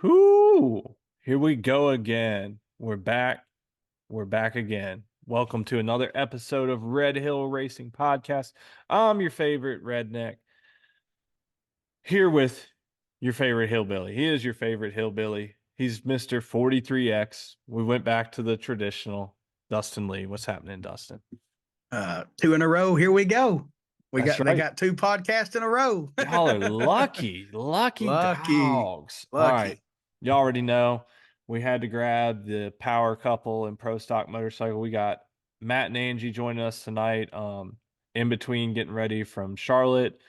Whoo! Here we go again. We're back. We're back again. Welcome to another episode of Red Hill Racing Podcast. I'm your favorite redneck here with your favorite hillbilly. He is your favorite hillbilly. He's Mr. 43X. We went back to the traditional Dustin Lee. What's happening, Dustin? Two in a row. Here we go. That's They right. got two podcasts in a row. Y'all are lucky, lucky Lucky, dogs. All right. lucky. You already know we had to grab the power couple in Pro Stock Motorcycle. We got Matt and Angie joining us tonight. In between getting ready from Charlotte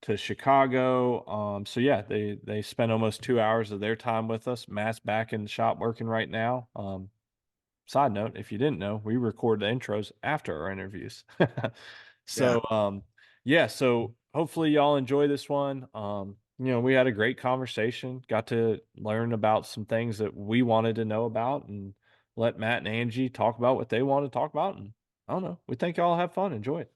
to Chicago. So yeah, they spent almost 2 hours of their time with us. Matt's back in the shop working right now. Side note, if you didn't know, we record the intros after our interviews. Yeah. So yeah, so hopefully y'all enjoy this one. We had a great conversation, got to learn about some things that we wanted to know about and let Matt and Angie talk about what they want to talk about. And I don't know, we think y'all have fun, enjoy it.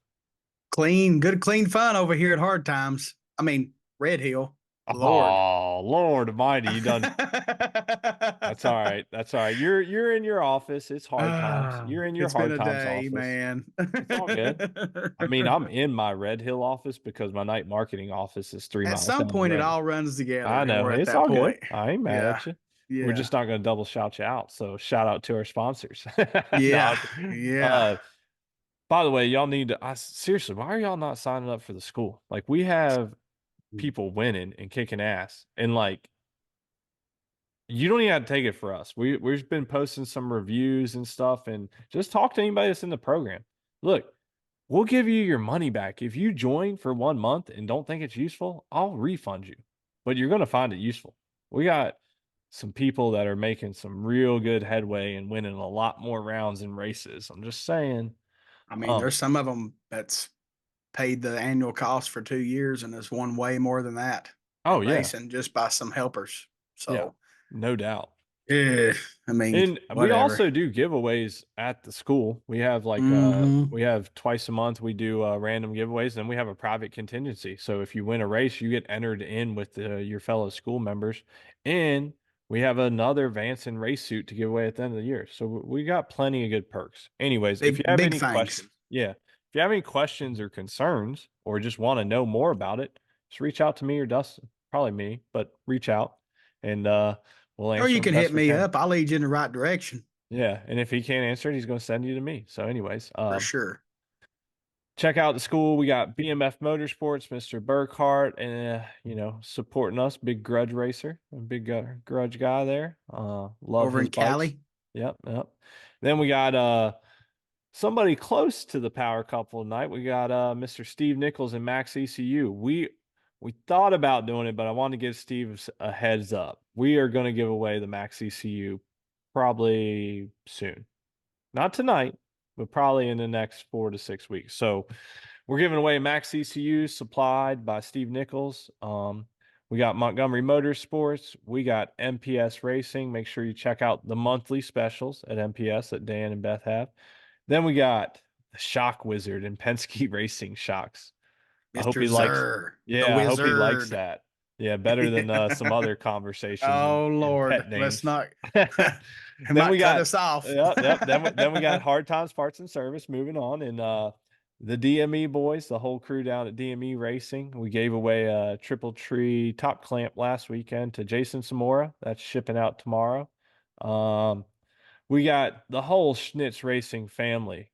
Clean fun over here at Hard Times. I mean, Red Hill. Lord. Oh, Lord Almighty, you done. That's all right. That's all right. You're in your office. It's hard times. You're in your It's been hard a times day, office. man. It's all good. I mean, I'm in my Red Hill office because my night marketing office is three At miles some down the point, it road. all runs together, I and know. we're at It's that all good. point. I ain't mad Yeah. at you. We're Yeah. just not going to double shout you out. So shout out to our sponsors. No, Yeah. Yeah. uh, by the way, y'all need to, seriously, why are y'all not signing up for the school? Like we have people winning and kicking ass and like, you don't even have to take it for us. We've been posting some reviews and stuff and just talk to anybody that's in the program. Look, we'll give you your money back. If you join for 1 month and don't think it's useful, I'll refund you. But you're going to find it useful. We got some people that are making some real good headway and winning a lot more rounds in races. I'm just saying. I mean, Um, there's some of them that's paid the annual cost for 2 years and has won way more than that oh in yeah, racing just by some helpers. yeah, So, no doubt. yeah, I mean, And we whatever. also do giveaways at the school. We have Hmm. we have twice a month we do random giveaways, and we have a private contingency. So if you win a race, you get entered in with your fellow school members, and we have another Vance and race suit to give away at the end of the year. So we got plenty of good perks. Anyways, if you Big, have big any things. questions, yeah, if you have any questions or concerns, or just want to know more about it, just reach out to me or Dustin. Probably me, but reach out, and we'll Or answer you them can hit best we me can. up. I'll lead you in the right direction Yeah, and if he can't answer it, he's going to send you to me. So, anyways, for sure. check out the school. We got BMF Motorsports, Mr. Burkhart, and supporting us, big grudge racer, a big grudge guy there. Love Over his in bikes. Cali, Yep, yep. Then we got somebody close to the power couple tonight. We got Mr. Steve Nichols and Max ECU. We thought about doing it, but I wanted to give Steve a heads up. We are going to give away the Max ECU probably soon. Not tonight, but probably in the next 4 to 6 weeks. So we're giving away Max ECU supplied by Steve Nichols. We got Montgomery Motorsports. We got MPS Racing. Make sure you check out the monthly specials at MPS that Dan and Beth have. Then we got the Shock Wizard and Penske Racing Shocks. I hope Mr. he likes. Zer, the Yeah, I hope he likes Wizard. that. Yeah, better than some other conversations Oh in Lord, pet let's names. not. It Then we might cut got us off. yep, yep. Then we got Hard Times Parts and Service moving on, and the DME boys, the whole crew down at DME Racing. We gave away a triple tree top clamp last weekend to Jason Samora. That's shipping out tomorrow. Um, we got the whole Schnitz Racing family.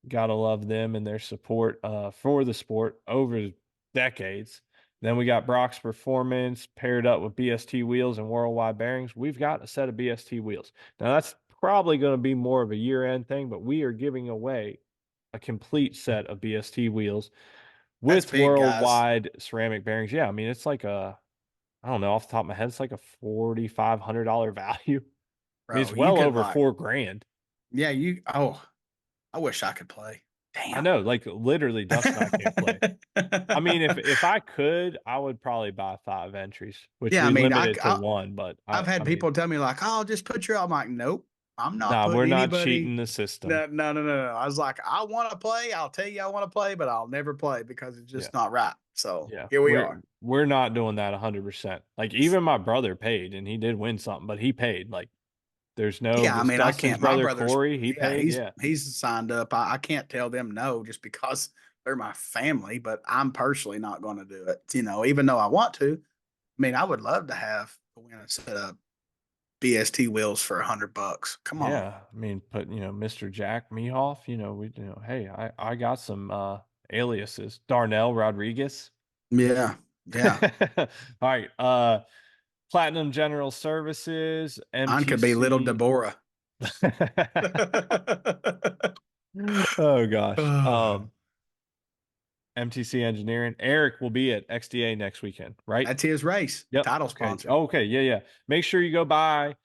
Gotta love them and their support for the sport over decades. Then we got Brock's Performance paired up with BST wheels and worldwide bearings. We've got a set of BST wheels. Now that's probably going to be more of a year-end thing, but we are giving away a complete set of BST wheels That's with big, guys. worldwide ceramic bearings. Yeah, I mean it's like I don't know, off the top of my head, it's like a $4,500 value. I mean, it's Bro, you well could over like, 4 grand. yeah, you. Oh, I wish I could play. I Damn. know, like literally Dustin and I can't play. I mean, if I could, I would probably buy 5 entries, which Yeah, I we mean, limit it to one. But I've I had mean, people tell me like, "Oh, just put your." I'm like, nope. I'm not Nah, we're putting not anybody. cheating the system. No, no, no, no, no. I was like, I want to play. I'll tell you I want to play, but I'll never play because it's Yeah. just not right. So Yeah. here we are. We're not doing that 100%. Like even my brother paid and he did win something, but he paid. Like there's no Yeah, I this mean, I Dustin's can't. My brother brother's, Corey, he yeah, paid. Yeah. he's signed up. I can't tell them no just because they're my family, but I'm personally not going to do it. Even though I want to. I mean, I would love to have a win a set of BST wheels for $100. Come on. Yeah. I mean, put, Mr. Jack Mehoff, hey, I got some aliases. Darnell Rodriguez. Yeah, yeah. All right. Platinum General Services, Mine could be little MTC. Deborah. Oh gosh. Oh, MTC Engineering. Eric will be at XDA next weekend, right? that's his race. Yep. Title Okay. sponsor. Oh, okay. Yeah, yeah. Make sure you go by,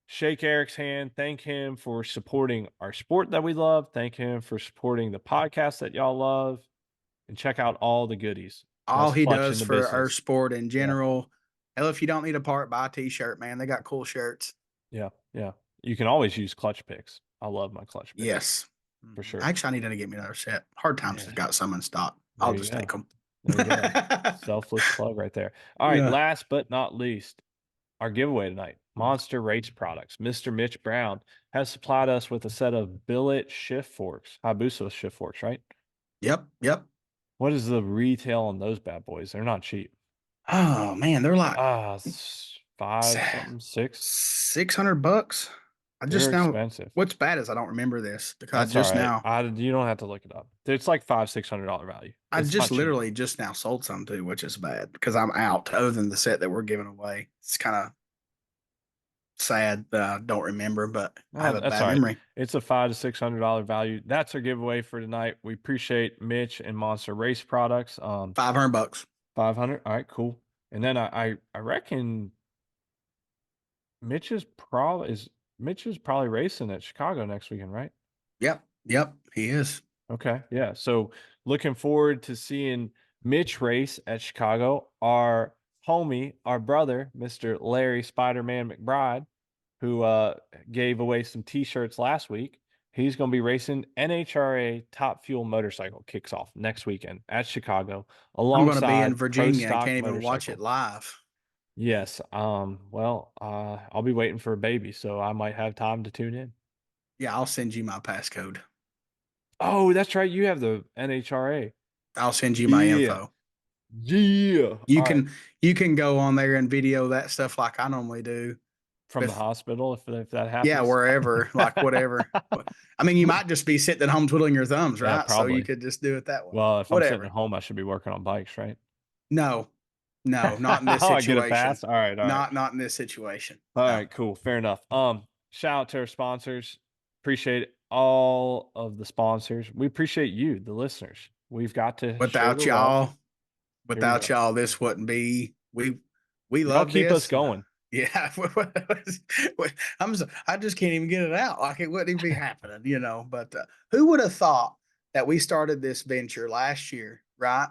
shake Eric's hand, thank him for supporting our sport that we love, thank him for supporting the podcast that y'all love, and check out all the goodies. All Best he clutch in does the for our business. sport in Yeah. general. Hell, if you don't need a part, buy a t-shirt, man. They got cool shirts. Yeah. Yeah. You can always use clutch picks. I love my clutch picks Yes. for sure. Actually, I need to get me another set. Hard Times has Man, got some in stock. there I'll you just take go. them. There you go. Selfless plug right there. All right. Yeah. Last but not least, our giveaway tonight, Monster Race Products. Mr. Mitch Brown has supplied us with a set of billet shift forks, Hayabusa shift forks, right? Yep. Yep. What is the retail on those bad boys? They're not cheap. Oh man, they're like Five something, six. $600. I They're just now. expensive. What's bad is I don't remember this because That's all right. You don't have to look it up. It's like $500-$600 value. I It's just not cheap. literally just now sold some too, which is bad because I'm out. Other than the set that we're giving away, it's kind of sad that I don't remember, but I have a That's bad all right. memory. It's a $500 to $600 value. That's our giveaway for tonight. We appreciate Mitch and Monster Race Products. $500. 500. All right, cool. And then I reckon Mitch is probably racing at Chicago next weekend, right? Yep, yep, he is. Okay, yeah. So looking forward to seeing Mitch race at Chicago. Our homie, our brother, Mr. Larry Spider-Man McBride, who gave away some T-shirts last week. He's going to be racing NHRA Top Fuel Motorcycle kicks off next weekend at Chicago I'm going to be in alongside Pro Virginia and Stock can't even watch it Motorcycle. live. Yes. Well, I'll be waiting for a baby, so I might have time to tune in. Yeah, I'll send you my passcode. Oh, that's right. You have the NHRA. I'll send you my Yeah. info. Yeah. You All right. can go on there and video that stuff like I normally do. From the With hospital, if that yeah, happens. wherever, like whatever. I mean, you might just be sitting at home twiddling your thumbs, Yeah, right? So you probably. could just do it that way. Well, if I'm sitting Whatever. at home, I should be working on bikes, right? No, no, not in this Oh, I get a situation. pass. All right, all right. Not in this situation. All No. right, cool. Fair enough. Shout out to our sponsors. Appreciate all of the sponsors. We appreciate you, the listeners. We've got to show Without the love. y'all, Here we without go. y'all, this wouldn't be. We Y'all love keep us this. going. Yeah, I just can't even get it out. Like it wouldn't even be happening. But who would have thought that we started this venture last year, right?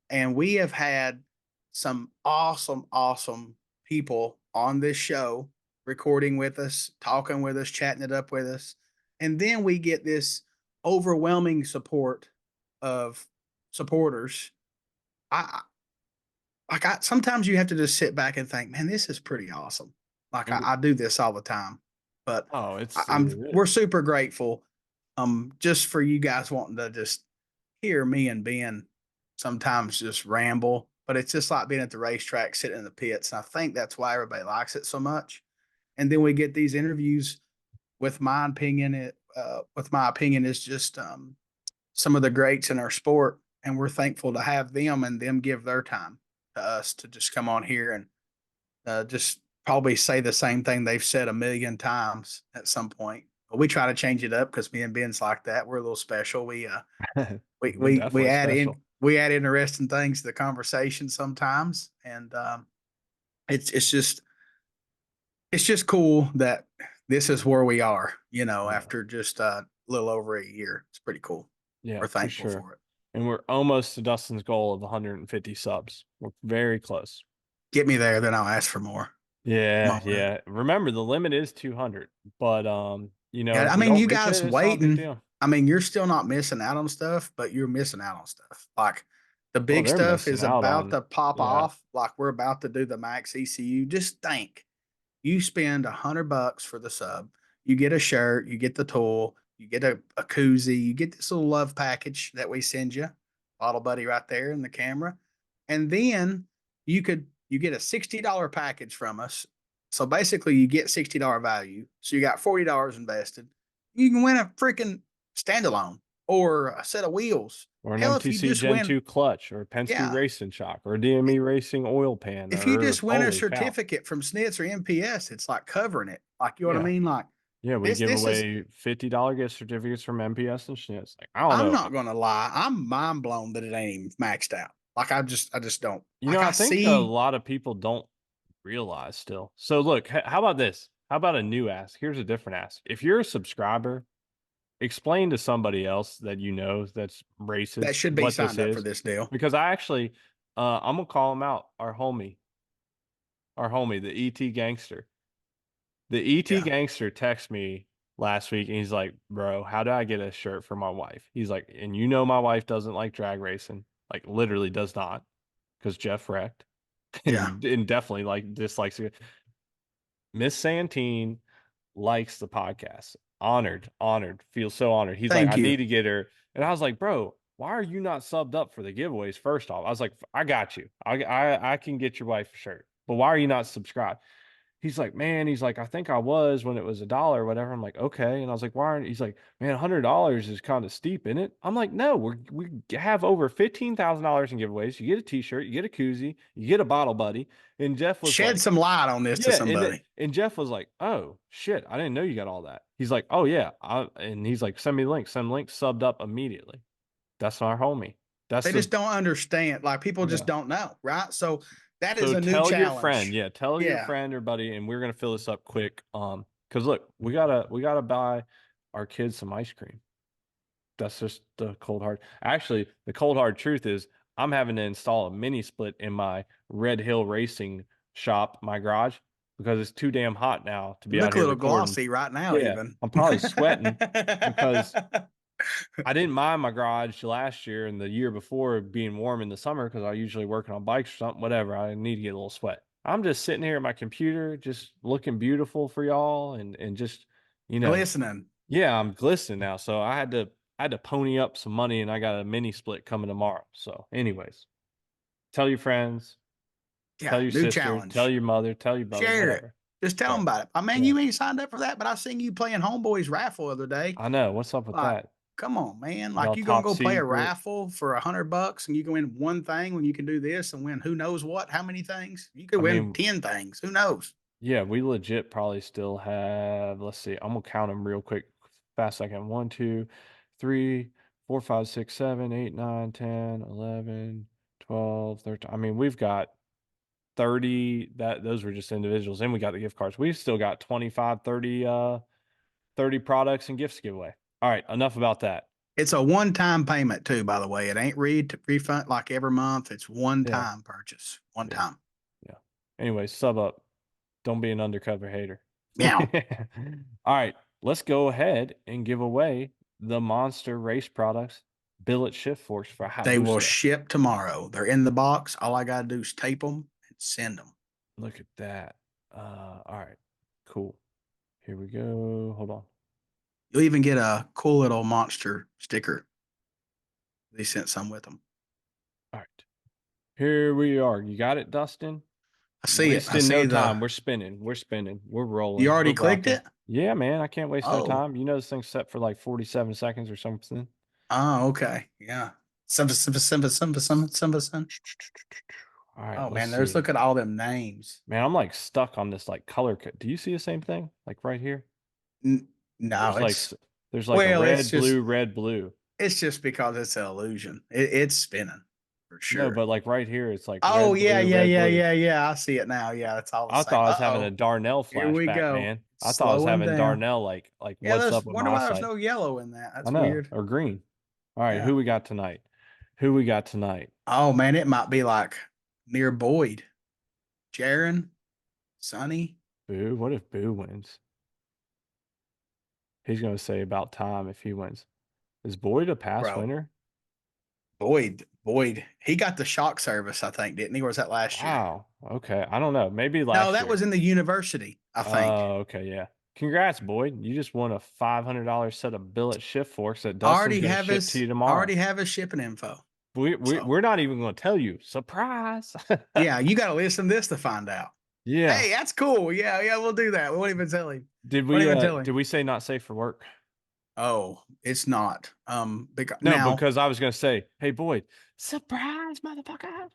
And we have had some awesome, awesome people on this show recording with us, talking with us, chatting it up with us. And then we get this overwhelming support of supporters. I sometimes you have to just sit back and think, man, this is pretty awesome. Like I do this all the time, but Oh, we're super grateful. Just for you guys wanting to just hear me and Ben sometimes just ramble, but it's just like being at the racetrack, sitting in the pits. And I think that's why everybody likes it so much. And then we get these interviews with my opinion. With my opinion is just some of the greats in our sport, and we're thankful to have them and them give their time to us to just come on here and just probably say the same thing they've said a million times at some point. But we try to change it up because me and Ben's like that. We're a little special. We're We definitely special. we add interesting things to the conversation sometimes, and it's just cool that this is where we are. Yeah. After just a little over a year, it's pretty cool. Yeah, We're for thankful sure. for it. And we're almost to Dustin's goal of 150 subs. We're very close. Get me there, then I'll ask for more. Come Yeah, on with it. yeah. Remember the limit is 200, but Yeah, I if you mean, don't you reach guys it, it's not a big waiting. deal. I mean, you're still not missing out on stuff, but you're missing out on stuff. Like the Well, big they're stuff missing is out about on, to pop yeah. off. Like we're about to do the max ECU. Just think, you spend $100 for the sub, you get a shirt, you get the tool, you get a koozie, you get this little love package that we send you, bottle buddy right there in the camera, and then you get a $60 package from us. So basically, you get $60 value. So you got $40 invested. You can win a freaking standalone or a set of wheels. Or an Hell, if you MTC just Gen win, 2 clutch, or a Penske yeah, Racing shock, or a DME Racing oil pan, if you or just win a holy cow. certificate from SNITS or MPS, it's like covering it. Like, you know what I Yeah. mean? Like Yeah, we give this is, away $50 gift certificates from MPS and shit. It's like, I don't I'm know. not gonna lie, I'm mind blown that it ain't even maxed out. Like I just don't. Like I I think a see lot of people don't realize still. So look, how about this? How about a new ask? Here's a different ask. If you're a subscriber, explain to somebody else that that's that races should be what this signed up for is. this deal. Because I actually I'm gonna call him out, our homie, the ET gangster. The ET Yeah, gangster texted me last week and he's like, bro, how do I get a shirt for my wife? He's like, and my wife doesn't like drag racing, like literally does not, because Jeff wrecked yeah. and definitely like dislikes it. Miss Santine likes the podcast. Honored, honored, feels so honored. He's like, Thank I you. need to get her. And I was like, bro, why are you not subbed up for the giveaways? First off, I was like, I got you. I can get your wife a shirt, but why are you not subscribed? He's like, man, he's like, I think I was when it was $1 or whatever. I'm like, okay. And I was like, why aren't, he's like, man, $100 is kind of steep, isn't it? I'm like, no, we have over $15,000 in giveaways. You get a t-shirt, you get a koozie, you get a bottle buddy. And Jeff was Shed like, some light on this to yeah. somebody. And Jeff was like, oh shit, I didn't know you got all that. He's like, oh yeah. And he's like, send me the link, send link, subbed up immediately. That's our homie. That's They the, just don't understand. Like people just yeah. don't know, right? So that is So a new tell your friend, challenge. yeah, tell your Yeah. friend or buddy, and we're gonna fill this up quick. Because look, we gotta buy our kids some ice cream. That's just the cold hard. Actually, the cold hard truth is I'm having to install a mini split in my Red Hill Racing shop, my garage, because it's too damn hot now to You be out look a here little recording. glossy right now, Yeah, even. I'm probably sweating because I didn't mind my garage last year and the year before being warm in the summer because I usually working on bikes or something, whatever. I need to get a little sweat. I'm just sitting here at my computer, just looking beautiful for y'all and just, you know, Glistening. yeah, I'm glistening now. So I had to pony up some money and I got a mini split coming tomorrow. So, anyways, tell your friends, tell Yeah, your new sister, tell challenge. your mother, tell your brother, Share it. whatever. Just tell them Share. about it. I mean, Yeah. you ain't signed up for that, but I seen you playing Homeboys raffle the other day. I know. What's up with Like, that? come on, man. Y'all Like you gonna top go play a secret. raffle for $100 and you can win one thing when you can do this and win who knows what, how many things? You could I win mean, 10 things. Who knows? yeah, we legit probably still have, let's see, I'm gonna count them real quick, fast second. 1, 2, 3, 4, 5, 6, 7, 8, 9, 10, 11, 12, 13. I mean, we've got 30 that those were just individuals. And we got the gift cards. We've still got 25, 30, 30 products and gifts to give away. All right, enough about that. It's a one-time payment too, by the way. It ain't refund like every month. It's one Yeah, time purchase. One yeah, time. yeah. Anyway, sub up. Don't be an undercover hater. Meow. All right, let's go ahead and give away the Monster Race products billet shift forks for They will Hayabusa. ship tomorrow. They're in the box. All I gotta do is tape them and send them. Look at that. All right, cool. Here we go. Hold on. You'll even get a cool little monster sticker. They sent some with them. All right, here we are. You got it, Dustin? I see it. I Wasting no see time. the. We're spinning. We're spinning. We're You rolling. We're already clicked rocking. it? Yeah, man. I can't waste no Oh. time. This thing's set for like 47 seconds or something. Oh, okay. Yeah. Simba. All right, Oh let's man, there's see. look at all them names. Man, I'm like stuck on this like color. Do you see the same thing? Like right here? N- no, There's like it's there's like a well, red, blue, red, blue. it's just because it's an illusion. It's spinning for No, sure. but like right here, it's like Oh red, yeah, blue, yeah, red, yeah, blue. yeah, yeah. I see it now. Yeah, it's all the I same. thought I was having a Uh-oh. Darnell Here we flashback, go. man. I thought I was Slowing having down. Darnell like Yeah, what's up there's with wonder my why there's site? no yellow in that. I That's know, weird. or green. All right, who Yeah. we got tonight? Who we got tonight? Oh man, it might be like near Boyd. Jaron, sunny. Boo. What if Boo wins? He's going to say about time if he wins. Is Boyd a past Bro, winner? Boyd, he got the shock service, I think, didn't he? Or was that last year? Wow. Okay. I don't know. Maybe No, last that was year. in the university, I think. Oh, okay. Yeah. Congrats, Boyd. You just won a $500 set of billet shift forks that I Dustin's going to ship to you tomorrow. already have his shipping info. So We're not even going to tell you. Surprise. yeah, you got to listen to this to find out. Yeah. Hey, that's cool. Yeah, yeah, we'll do that. We won't even tell him. Did Won't we even uh tell did him. we say not safe for work? Oh, it's not. Because No, now, because I was going to say, "Hey, Boyd, surprise, motherfucker."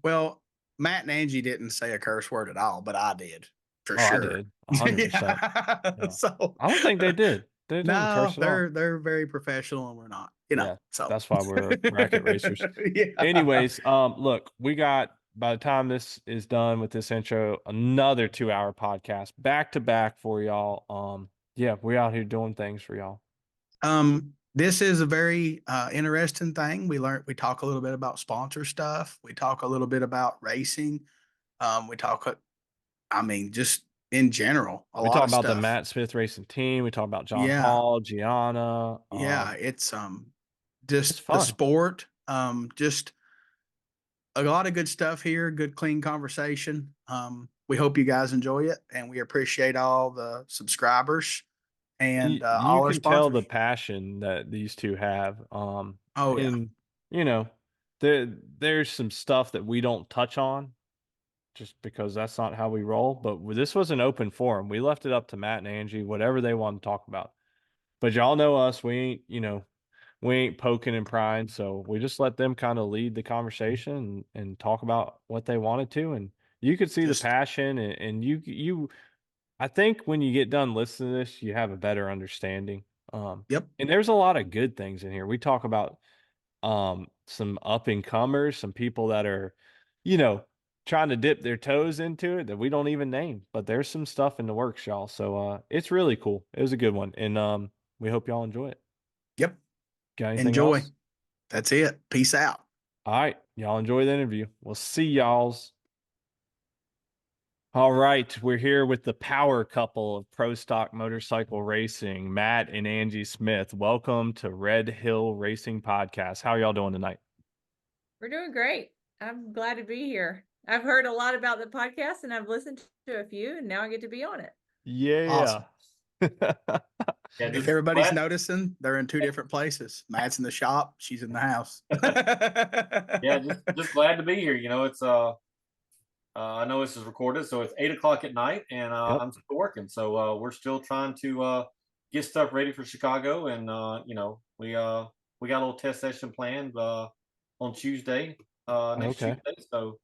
well, Matt and Angie didn't say a curse word at all, but I did for Oh, I sure. did. 100%. Yeah. Yeah. So I don't think they did. They didn't no, curse at all. they're very professional and we're not, you know. Yeah. So That's why we're bracket racers. yeah. Anyways, look, we got by the time this is done with this intro, another 2-hour podcast back to back for y'all. Yeah, we're out here doing things for y'all. This is a very interesting thing. We talk a little bit about sponsor stuff. We talk a little bit about racing. We talk, I mean, just in general, a We lot talk of about the stuff. Matt Smith racing team. We talk about John Yeah. Hall, Gianna. Yeah. It's It's just the fun. sport. Just a lot of good stuff here, good clean conversation. We hope you guys enjoy it and we appreciate all the subscribers and You all our can tell sponsors. the passion that these two have. Oh yeah. And you know, there's some stuff that we don't touch on just because that's not how we roll. But this was an open forum. We left it up to Matt and Angie, whatever they want to talk about. But y'all know us. We ain't poking and prying. So we just let them kind of lead the conversation and talk about what they wanted to. And you could see the Just passion and I think when you get done listening to this, you have a better understanding. yep. And there's a lot of good things in here. We talk about some up and comers, some people that are, you know, trying to dip their toes into it that we don't even name. But there's some stuff in the works, y'all. So it's really cool. It was a good one. And we hope y'all enjoy it. Yep. Got anything Enjoy. else? That's it. Peace out. All right. Y'all enjoy the interview. We'll see y'all's. All right, we're here with the power couple of pro stock motorcycle racing, Matt and Angie Smith. Welcome to Red Hill Racing Podcast. How are y'all doing tonight? We're doing great. I'm glad to be here. I've heard a lot about the podcast and I've listened to a few, and now I get to be on it. Yeah. Awesome. Yeah, If just everybody's glad. noticing, they're in two different places. Matt's in the shop, she's in the house. Yeah, just glad to be here. It's I know this is recorded, so it's 8 o'clock at night, and Yep. I'm still working. So we're still trying to get stuff ready for Chicago, and we got a little test session planned on Tuesday, next Okay. Tuesday. So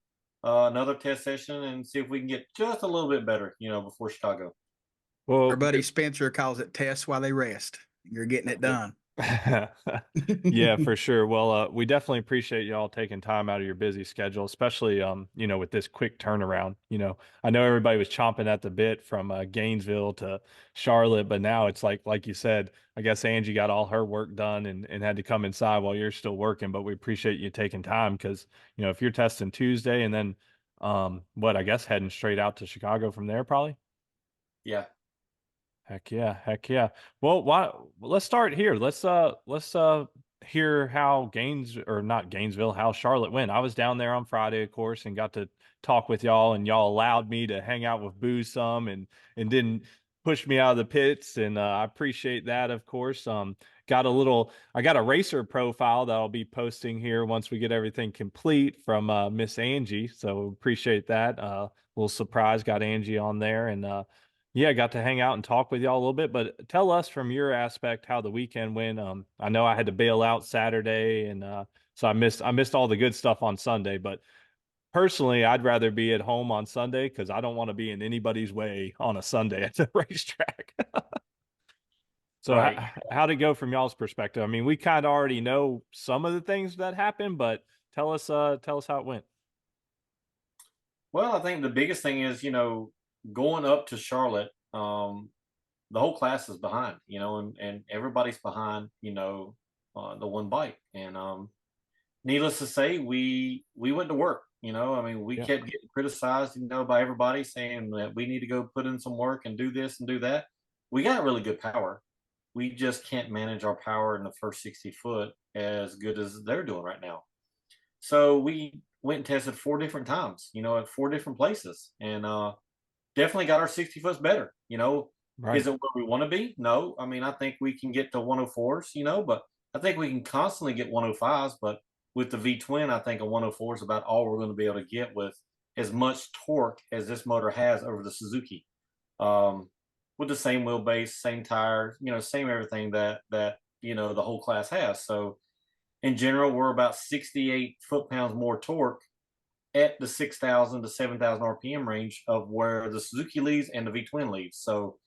another test session, and see if we can get just a little bit better, before Chicago. Our Well, buddy Spencer calls it tests while they rest. You're getting it done. yeah, for sure. Well, we definitely appreciate y'all taking time out of your busy schedule, especially with this quick turnaround. I know everybody was chomping at the bit from Gainesville to Charlotte, but now it's like you said, I guess Angie got all her work done and had to come inside while you're still working. But we appreciate you taking time because if you're testing Tuesday and then I guess heading straight out to Chicago from there, probably. Yeah. Heck yeah, heck yeah. Well, let's start here. Let's hear how not Gainesville, how Charlotte went. I was down there on Friday, of course, and got to talk with y'all, and y'all allowed me to hang out with Boo some and didn't push me out of the pits, and I appreciate that, of course. I got a racer profile that I'll be posting here once we get everything complete from Miss Angie, so appreciate that. Little surprise, got Angie on there, and yeah, got to hang out and talk with y'all a little bit, but tell us from your aspect how the weekend went. I know I had to bail out Saturday, and so I missed all the good stuff on Sunday. But personally, I'd rather be at home on Sunday because I don't want to be in anybody's way on a Sunday at the racetrack. So Right. how'd it go from y'all's perspective? I mean, we kind of already know some of the things that happened, but tell us how it went. Well, I think the biggest thing is, going up to Charlotte, the whole class is behind, and everybody's behind, the one bike. And needless to say, we went to work. You know, I mean, we Yeah. kept getting criticized, by everybody saying that we need to go put in some work and do this and do that. We got really good power. We just can't manage our power in the first 60 foot as good as they're doing right now. So we went and tested 4 different times, at 4 different places, and definitely got our 60 foots better. Right. Is it where we want to be? No. I mean, I think we can get to 104s, but I think we can constantly get 105s. But with the V twin, I think a 104 is about all we're going to be able to get with as much torque as this motor has over the Suzuki. With the same wheelbase, same tires, same everything that the whole class has. So in general, we're about 68 foot-pounds more torque at the 6,000 to 7,000 RPM range of where the Suzuki leaves and the V-twin leaves. So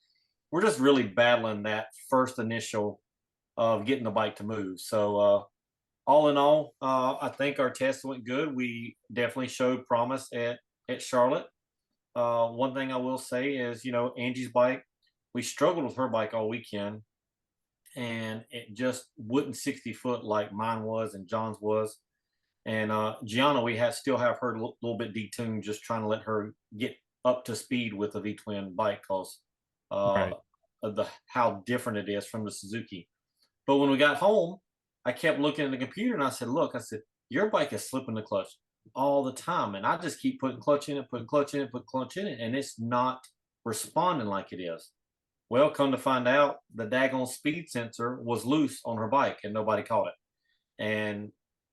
we're just really battling that first initial of getting the bike to move. So all in all, I think our test went good. We definitely showed promise at Charlotte. One thing I will say is, Angie's bike, we struggled with her bike all weekend, and it just wouldn't 60 foot like mine was and John's was. And Gianna, we still have her a little bit detuned, just trying to let her get up to speed with the V twin bike because Right. of how different it is from the Suzuki. But when we got home, I kept looking at the computer and I said, "Look, your bike is slipping the clutch all the time, and I just keep putting clutch in it, putting clutch in it, putting clutch in it, and it's not responding like it is." Well, come to find out, the daggone speed sensor was loose on her bike and nobody caught it. And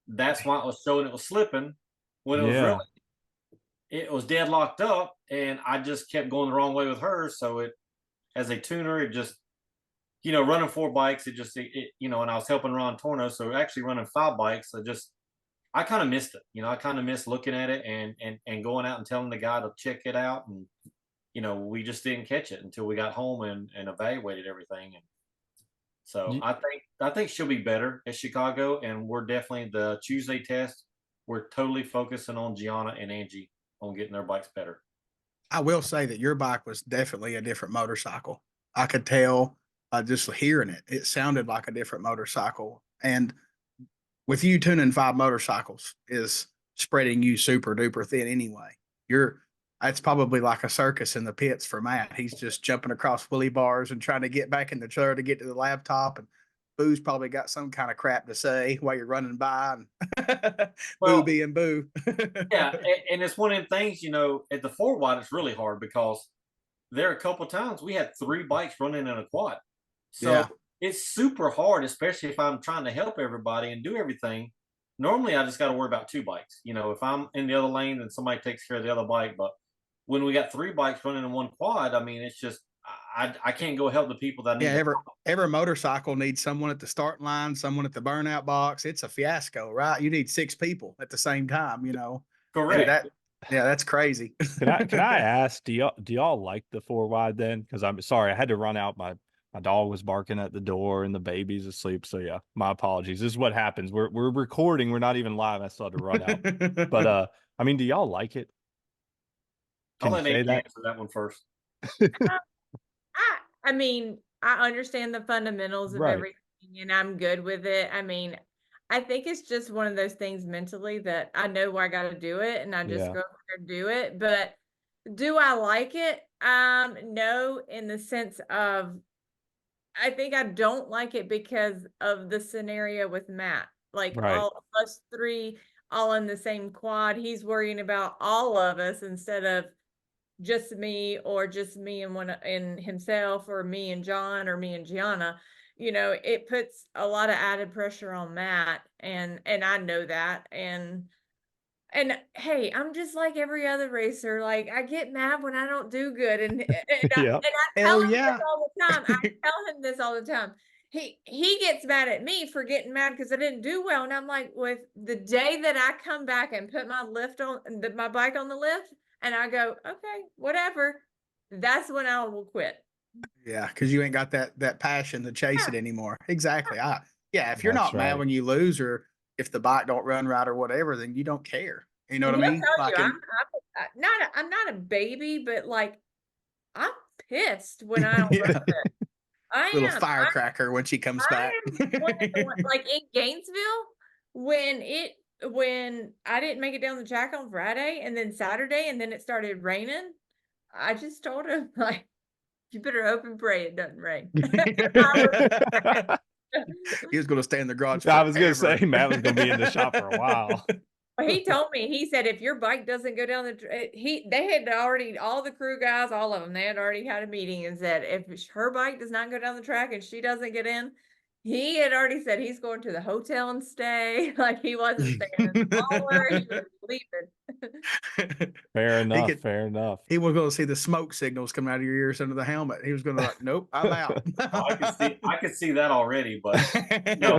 that's why it was showing it was slipping when Yeah. it was deadlocked up, and I just kept going the wrong way with her. So as a tuner, it just, running 4 bikes, and I was helping Ron Torno. So actually running 5 bikes, I kind of missed it. I kind of missed looking at it and going out and telling the guy to check it out. And, we just didn't catch it until we got home and evaluated everything. And so Ye- I think she'll be better at Chicago, and we're definitely the Tuesday test. We're totally focusing on Gianna and Angie on getting their bikes better. I will say that your bike was definitely a different motorcycle. I could tell just hearing it. It sounded like a different motorcycle. And with you tuning 5 motorcycles is spreading you super duper thin anyway. That's probably like a circus in the pits for Matt. He's just jumping across wheelie bars and trying to get back in the trailer to get to the laptop. And Boo's probably got some kind of crap to say while you're running by, and Boo Well, being Boo. yeah, and it's one of them things, at the 4 wide, it's really hard because there are a couple of times we had 3 bikes running in a quad. So Yeah. it's super hard, especially if I'm trying to help everybody and do everything. Normally, I just got to worry about 2 bikes. If I'm in the other lane, then somebody takes care of the other bike. But when we got 3 bikes running in one quad, I mean, it's just I can't go help the people that I need Yeah, to every motorcycle needs someone at the starting line, someone at the burnout box. It's a fiasco, right? You need 6 people at the same time, and correct. that's crazy. Can I ask, do y'all like the 4 wide then? Because I'm sorry, I had to run out. My dog was barking at the door and the baby's asleep. So yeah, my apologies. This is what happens. We're recording. We're not even live. I still had to run out. But I mean, do y'all like it? I'll Can you let say Angie that? answer that one first. I mean, I understand the fundamentals of Right. everything and I'm good with it. I mean, I think it's just one of those things mentally that I know I got to do it and I just Yeah. go there and do it. But do I like it? No, in the sense of I think I don't like it because of the scenario with Matt. Like Right. all of us 3 all in the same quad. He's worrying about all of us instead of just me or just me and one and himself or me and John or me and Gianna. It puts a lot of added pressure on Matt and I know that. And hey, I'm just like every other racer. Like I get mad when I don't do good, Yeah. I tell Hell him this yeah. all the time. I tell him this all the time. He gets mad at me for getting mad because I didn't do well, and I'm like, with the day that I come back and put my bike on the lift, and I go, okay, whatever. That's when I will quit. Yeah, because you ain't got that passion to chase Yeah, it anymore. Exactly. Yeah, if you're That's not mad right. when you lose or if the bike don't run right or whatever, then you don't care. You know and what I he'll mean? tell you Like I'm not a baby, but like I'm pissed when I don't run yeah, good. I little am. firecracker when she comes I back. am one of the like in Gainesville when it when I didn't make it down the track on Friday and then Saturday and then it started raining, I just told him like, you better hope and pray it doesn't rain. He was going to stay in the garage I was gonna forever. say Matt was gonna be in the shop for a while. He told me, he said, if your bike doesn't go down they had already, all the crew guys, all of them, they had already had a meeting and said, if her bike does not go down the track and she doesn't get in, he had already said he's going to the hotel and stay. Like he wasn't staying in the smaller, he was leaving. Fair enough. could- Fair enough. He was going to see the smoke signals coming out of your ears under the helmet. He was going to like, nope, I'm out. I could see that already, but no.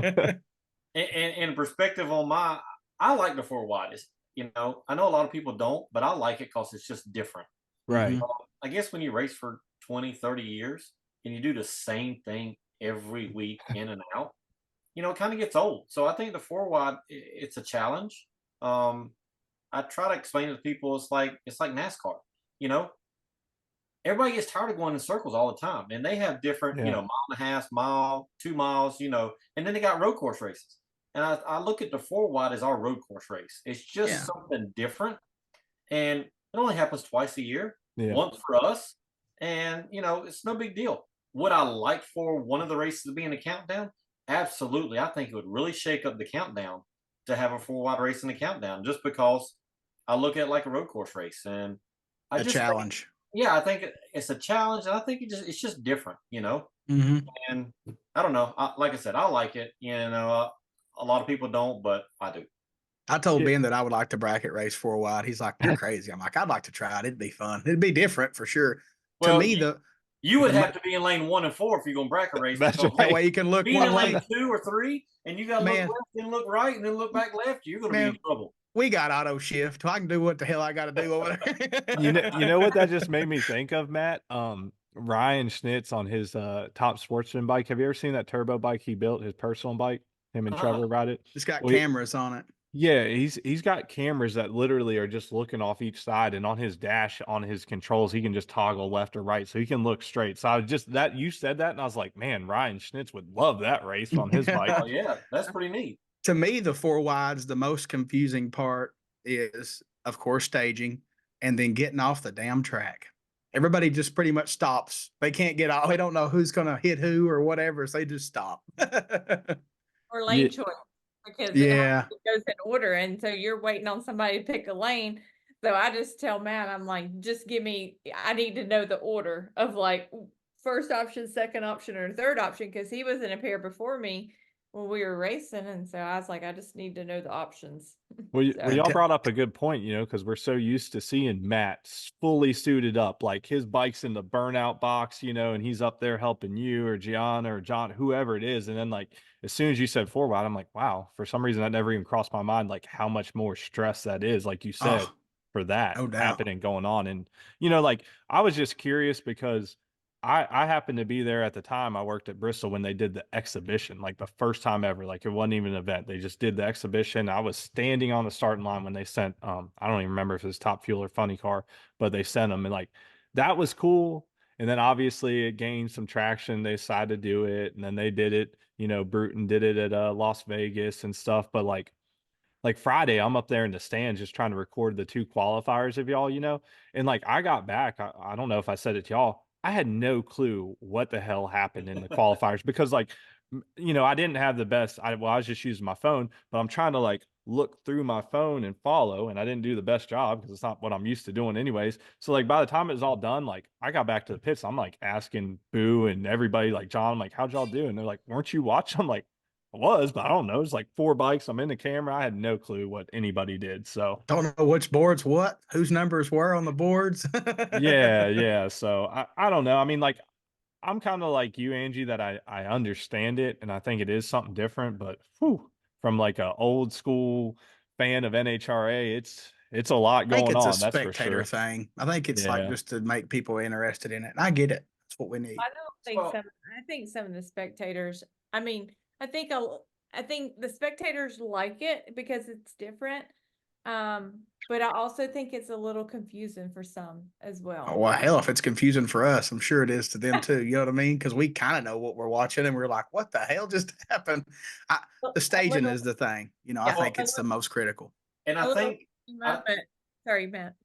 In perspective on I like the 4 wide. I know a lot of people don't, but I like it because it's just different. Right. I guess when you race for 20, 30 years and you do the same thing every week in and out, it kind of gets old. So I think the 4 wide, it's a challenge. I try to explain to people it's like NASCAR. Everybody gets tired of going in circles all the time, and they have different, Yeah. mile and a half, mile, 2 miles, and then they got road course races. And I look at the 4 wide as our road course race. It's just something different, and it only happens twice a year, once for us, and it's no big deal. Would I like for one of the races to be in the countdown? Absolutely. I think it would really shake up the countdown to have a 4 wide race in the countdown, just because I look at it like a road course race, and A challenge. I think it's a challenge, and I think it's just different, Mm-hmm. And I don't know. Like I said, I like it. A lot of people don't, but I do. I told Ben that I would like to bracket race 4 wide. He's like, you're crazy. I'm like, I'd like to try it. It'd be fun. It'd be different for sure. Well, to me, you would have to be in lane 1 and 4 if you're going to bracket race. That's right. That way you can look being one in lane lane. 2 or 3, and you got to look left and look right and then look back left, you're going to be in trouble. We got auto shift. I can do what the hell I got to do over there. You know what that just made me think of, Matt? Ryan Schnitz on his top sportsman bike. Have you ever seen that turbo bike he built, his personal bike? Him and Trevor ride it. It's got cameras on it. Yeah, he's got cameras that literally are just looking off each side, and on his dash, on his controls, he can just toggle left or right, so he can look straight. So I was just that you said that, and I was like, man, Ryan Schnitz would love that race on his bike. Oh yeah, that's pretty neat. To me, the 4 wides, the most confusing part is, of course, staging and then getting off the damn track. Everybody just pretty much stops. They can't get off. They don't know who's going to hit who or whatever, so they just stop. Or lane choice, because it goes in order, and so you're waiting on somebody to pick a lane. So I just tell Matt, I'm like, just give me, I need to know the order of like first option, second option, or third option, because he was in a pair before me when we were racing, and so I was like, I just need to know the options. Well, y'all brought up a good point, because we're so used to seeing Matt fully suited up, like his bike's in the burnout box, and he's up there helping you or Gianna or John, whoever it is. And then like, as soon as you said 4 wide, I'm like, wow, for some reason that never even crossed my mind, like how much more stress that is, like you said, for that happening, going on. And, like I was just curious because I happened to be there at the time. I worked at Bristol when they did the exhibition, like the first time ever. Like it wasn't even an event. They just did the exhibition. I was standing on the starting line when they sent, I don't even remember if it was Top Fuel or Funny Car, but they sent them, and like, that was cool. And then obviously it gained some traction. They decided to do it, and then they did it, Bruton did it at Las Vegas and stuff. But like Friday, I'm up there in the stands just trying to record the 2 qualifiers of y'all, and like I got back. I don't know if I said it to y'all. I had no clue what the hell happened in the qualifiers because like, I didn't have the best. I was just using my phone, but I'm trying to like look through my phone and follow, and I didn't do the best job because it's not what I'm used to doing anyways. So like by the time it was all done, like I got back to the pits, I'm like asking Boo and everybody, like John, I'm like, how'd y'all do? And they're like, weren't you watching? I'm like, I was, but I don't know. It's like 4 bikes. I'm in the camera. I had no clue what anybody did. So don't know which boards, whose numbers were on the boards. yeah. So I don't know. I mean, like, I'm kind of like you, Angie, that I understand it, and I think it is something different. But from like a old school fan of NHRA, it's a lot going on. That's for sure. Spectator thing. I think it's like just to make people interested in it. And I get it. That's what we need. I don't think I think some of the spectators, I mean, I think the spectators like it because it's different, But I also think it's a little confusing for some as Oh, well. well, hell, if it's confusing for us, I'm sure it is to them too. You know what I mean? Because we kind of know what we're watching, and we're like, "What the hell just happened?" A The staging little, is the thing. You know, I yeah, think a it's the most critical. And a I little think I, moment. Sorry, Matt.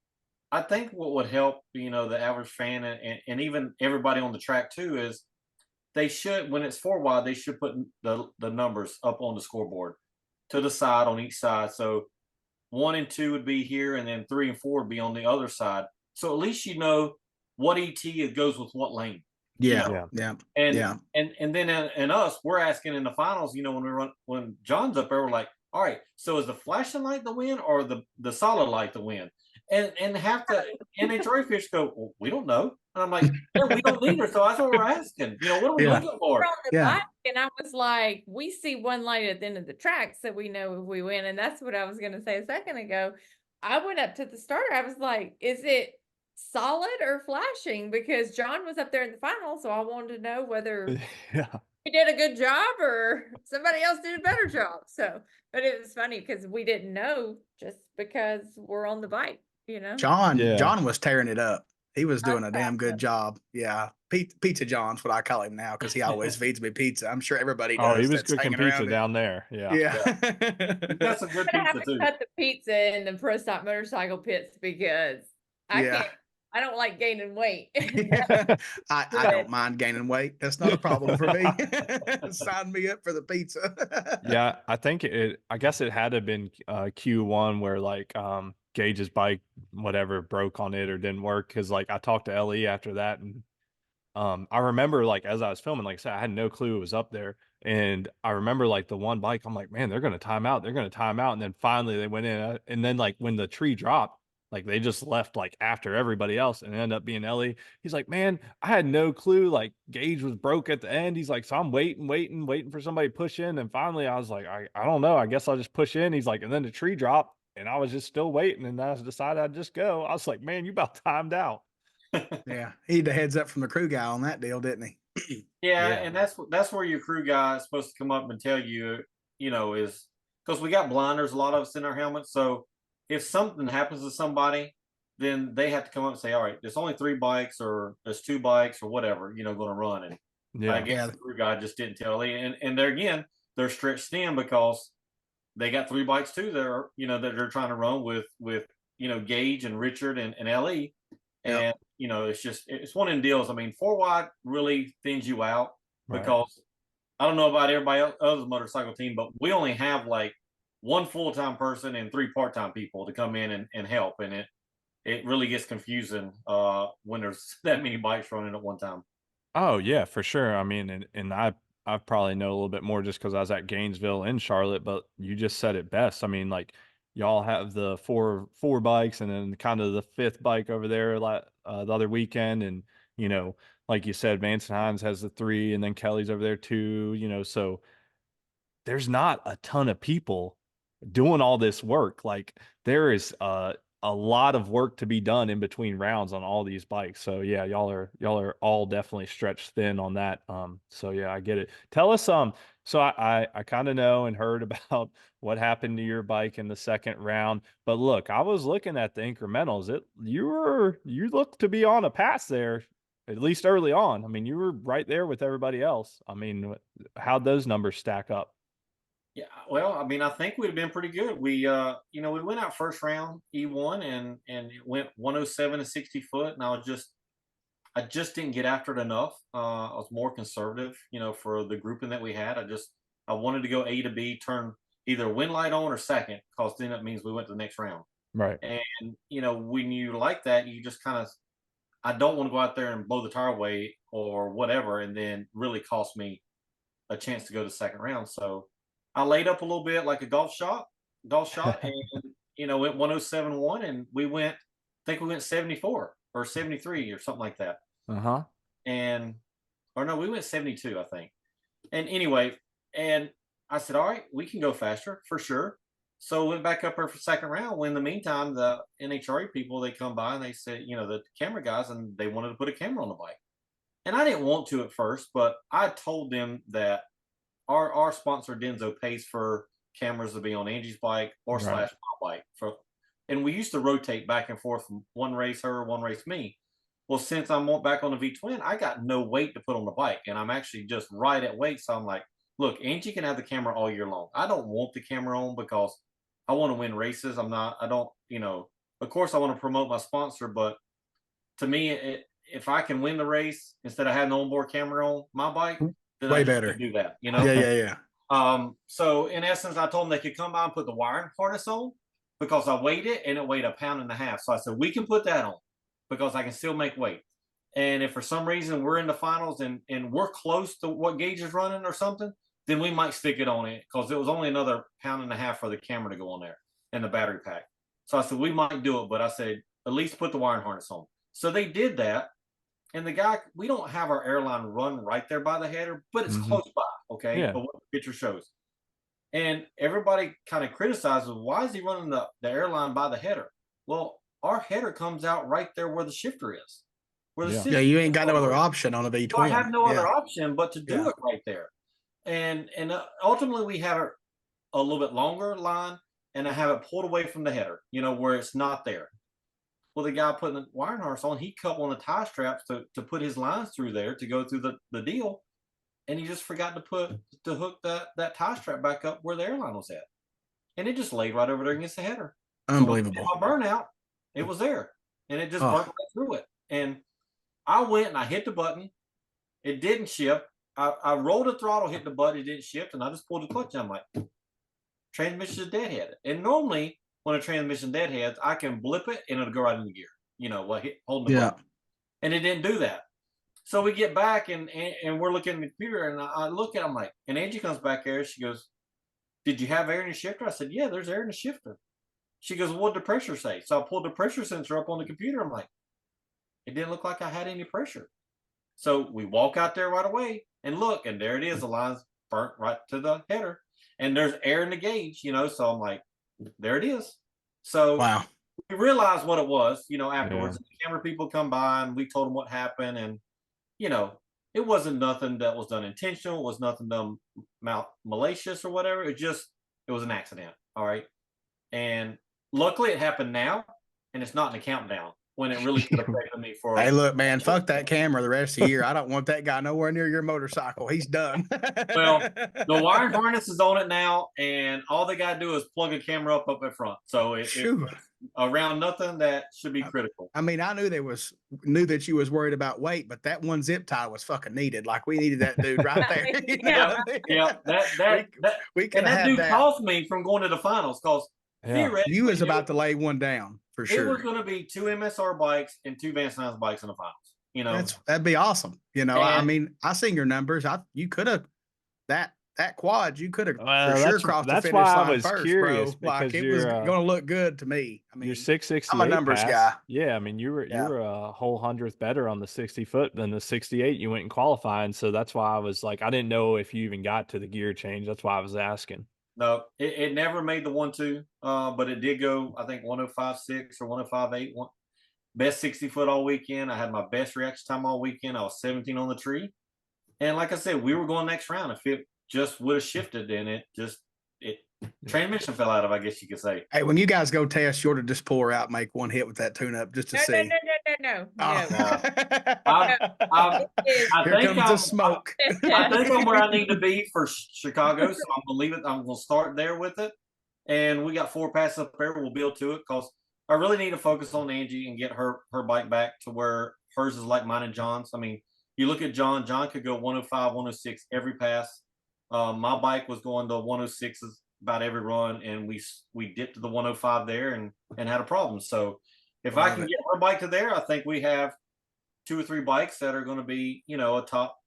I think what would help, the average fan and even everybody on the track too is they should, when it's 4 wide, they should put the numbers up on the scoreboard to the side on each side. So 1 and 2 would be here, and then 3 and 4 would be on the other side. So at least you know what ET it goes with what lane. Yeah, Yeah. yeah, And yeah. and then in us, we're asking in the finals, when John's up there, we're like, all right, so is the flashing light the win or the solid light the win? And half the NHRA fish go, well, we don't know. And I'm like, yeah, we don't either. So that's what we're asking. What are we Yeah. looking We're for? on the Yeah. bike, and I was like, we see one light at the end of the track, so we know if we win. And that's what I was going to say a second ago. I went up to the starter. I was like, is it solid or flashing? Because John was up there in the final, so I wanted to know whether Yeah. he did a good job or somebody else did a better job. So, but it was funny because we didn't know just because we're on the bike, John Yeah. John was tearing it up. He was doing a I'm damn proud good of job. Yeah. Pizza John's what I call him now because he always feeds me pizza. I'm sure everybody Oh, he does was that's cooking hanging pizza around him. down there. Yeah. Yeah. You got some good gonna have pizza to too. cut the pizza in the pro stop motorcycle pits because I Yeah. can't. I don't like gaining weight. I don't mind gaining weight. That's not a problem for me. Sign me up for the pizza. Yeah, I think I guess it had to have been Q1 where like Gage's bike whatever broke on it or didn't work because like I talked to Ellie after that and I remember like as I was filming, like I said, I had no clue it was up there. And I remember like the one bike, I'm like, man, they're gonna time out. They're gonna time out. And then finally they went in. And then like when the tree dropped, like they just left like after everybody else and it ended up being Ellie. He's like, man, I had no clue. Like Gage was broke at the end. He's like, so I'm waiting for somebody to push in. And finally I was like, I don't know. I guess I'll just push in. He's like, and then the tree dropped and I was just still waiting. And I decided I'd just go. I was like, man, you about timed out. Yeah. He had a heads up from the crew guy on that deal, didn't he? Yeah, Yeah. and that's where your crew guy is supposed to come up and tell you, is because we got blinders, a lot of us in our helmets. So if something happens to somebody, then they have to come up and say, all right, there's only 3 bikes or there's 2 bikes or whatever, going to run. And I Yeah. guess Yeah. the crew guy just didn't tell Lee. And there again, they're stretched thin because they got 3 bikes too that are, that they're trying to run with Gage and Richard and LE. Yeah. And it's one of them deals. I mean, 4 wide really thins you out Right. because I don't know about everybody else's motorcycle team, but we only have like 1 full-time person and 3 part-time people to come in and help. And it really gets confusing when there's that many bikes running at one time. Oh yeah, for sure. I mean, and I probably know a little bit more just because I was at Gainesville in Charlotte, but you just said it best. I mean, like y'all have the four bikes and then kind of the fifth bike over there like the other weekend, and like you said, Vance and Hines has the 3, and then Kelly's over there too. So there's not a ton of people doing all this work. Like there is a lot of work to be done in between rounds on all these bikes. So yeah, y'all are all definitely stretched thin on that. So yeah, I get it. Tell us so I kind of know and heard about what happened to your bike in the second round. But look, I was looking at the incrementals. You looked to be on a pass there, at least early on. I mean, you were right there with everybody else. I mean, how'd those numbers stack up? Yeah, well, I mean, I think we'd have been pretty good. We went out first round E1 and it went 107 to 60 foot, and I just didn't get after it enough. I was more conservative, for the grouping that we had. I wanted to go A to B, turn either win light on or second, because then that means we went to the next round. Right. And when you like that, you just kind of, I don't want to go out there and blow the tire away or whatever, and then really cost me a chance to go to the second round. So I laid up a little bit like a golf shot, and went 107.1, and I think we went 74 or 73 or something like that. Uh-huh. Or no, we went 72, I think. And anyway, and I said, all right, we can go faster for sure. So went back up there for second round. When in the meantime, the NHRA people, they come by and they said, the camera guys, and they wanted to put a camera on the bike. And I didn't want to at first, but I told them that our sponsor Denso pays for cameras to be on Angie's bike or Right. / my bike And we used to rotate back and forth from one race her, one race me. Well, since I'm back on the V twin, I got no weight to put on the bike, and I'm actually just right at weight. So I'm like, look, Angie can have the camera all year long. I don't want the camera on because I want to win races. I don't, of course I want to promote my sponsor, but to me, if I can win the race instead of having the onboard camera on my bike, then Way I just better. do that, Yeah. So in essence, I told them they could come by and put the wiring harness on because I weighed it and it weighed 1.5 pounds. So I said, we can put that on because I can still make weight. And if for some reason we're in the finals and we're close to what Gage is running or something, then we might stick it on it because it was only another 1.5 pounds for the camera to go on there and the battery pack. So I said, we might do it, but I said, at least put the wiring harness on. So they did that. And the guy, we don't have our airline run right there by the header, but it's close by, okay? Yeah. But what the picture shows. And everybody kind of criticizes, why is he running the airline by the header? Well, our header comes out right there where the shifter is. Where the Yeah, you ain't got no other option on a V So I twin. have no other option but to do it right there. And ultimately we have a little bit longer line and I have it pulled away from the header, where it's not there. Well, the guy putting the wiring harness on, he cut one of the tie straps to put his lines through there to go through the deal. And he just forgot to hook that tie strap back up where the airline was at. And it just laid right over there against the header. Unbelievable. So my burnout, it was there. And it just burnt right through it. And I went and I hit the button. It didn't shift. I rolled the throttle, hit the button, it didn't shift, and I just pulled the clutch. I'm like, transmission is deadhead. And normally when a transmission deadheads, I can blip it and it'll go right in the gear, holding the button. And it didn't do that. So we get back and we're looking at the computer and I look at it, I'm like, and Angie comes back there. She goes, did you have air in the shifter? I said, yeah, there's air in the shifter. She goes, what did the pressure say? So I pulled the pressure sensor up on the computer. I'm like, it didn't look like I had any pressure. So we walk out there right away and look, and there it is. The line's burnt right to the header. And there's air in the gauge, so I'm like, there it is. So we realized what it was, afterwards. The camera people come by and we told them what happened. And, it wasn't nothing that was done intentional. It was nothing done malicious or whatever. It was an accident. All right. And luckily it happened now and it's not in the countdown when it really could have affected me for. Hey, look, man, fuck that camera the rest of the year. I don't want that guy nowhere near your motorcycle. He's done. Well, the wiring harness is on it now, and all they got to do is plug a camera up at front. So it's around nothing that should be critical. I mean, I knew that you was worried about weight, but that one zip tie was fucking needed. Like we needed that dude right there. That dude cost me from going to the finals because you was about to lay one down for sure. It was going to be 2 MSR bikes and 2 Vance Hines bikes in the finals. That'd be awesome. I mean, I seen your numbers. You could have that quad. You could have for sure crossed the finish line. That's why I was curious, bro. Like it was going to look good to me. I mean, your 668. I'm a numbers guy. Yeah, I mean, you were a whole 100th better on the 60-foot than the 68. You went and qualifying, so that's why I was like, I didn't know if you even got to the gear change. That's why I was asking. No, it never made the 1-2, but it did go, I think, 105.6 or 105.8. Best 60-foot all weekend. I had my best reaction time all weekend. I was 17 on the tree. And like I said, we were going next round. If it just would have shifted, then transmission fell out of, I guess you could say. Hey, when you guys go test, you ought to just pull her out and make one hit with that tune-up just to see. No. I Here comes the smoke. I think I'm where I need to be for Chicago, so I'm gonna leave it. I'm gonna start there with it, and we got 4 passes up there. We'll build to it because I really need to focus on Angie and get her bike back to where hers is like mine and John's. I mean, you look at John. John could go 105, 106 every pass. My bike was going to 106s about every run, and we dipped to the 105 there and had a problem. So if I can get her bike to there, I think we have 2 or 3 bikes that are going to be, a top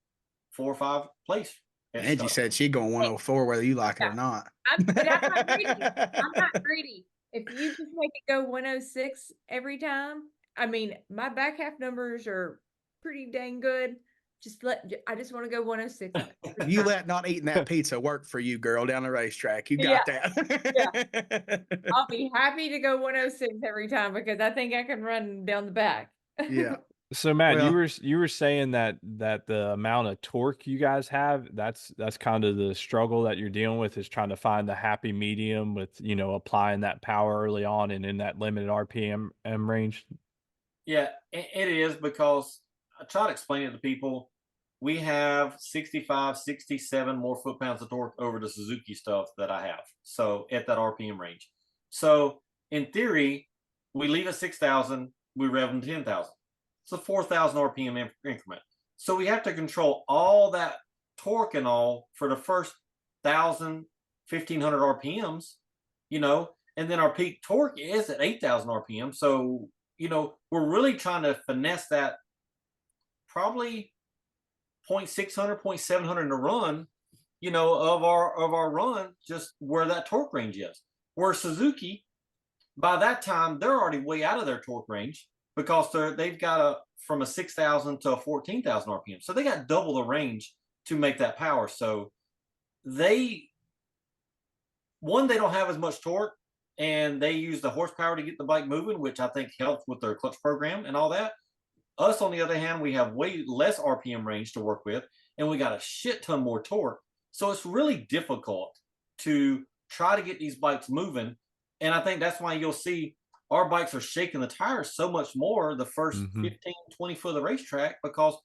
4 or 5 place. Angie said she'd go 104 whether you like it or not. I'm not greedy. If you just make it go 106 every time, I mean, my back half numbers are pretty dang good. I just want to go 106. You let not eating that pizza work for you, girl, down the racetrack. You got that. I'll be happy to go 106 every time because I think I can run down the back. Yeah. So Matt, Well, you were saying that the amount of torque you guys have, that's kind of the struggle that you're dealing with, is trying to find the happy medium with, applying that power early on and in that limited RPM range. Yeah, it is, because I try to explain it to people. We have 65, 67 more foot-pounds of torque over the Suzuki stuff that I have. So at that RPM range. So in theory, we leave at 6,000, we rev them 10,000. It's a 4,000 RPM increment. So we have to control all that torque and all for the first 1,000, 1,500 RPMs, and then our peak torque is at 8,000 RPM. So we're really trying to finesse that probably 0.600, 0.700 in the run, of our run, just where that torque range is. Where Suzuki, by that time, they're already way out of their torque range, because they've got from a 6,000 to a 14,000 RPM. So they got double the range to make that power. So they don't have as much torque, and they use the horsepower to get the bike moving, which I think helps with their clutch program and all that. Us, on the other hand, we have way less RPM range to work with, and we got a shit ton more torque. So it's really difficult to try to get these bikes moving. And I think that's why you'll see our bikes are shaking the tires so much more the first 15, 20 foot of the racetrack, because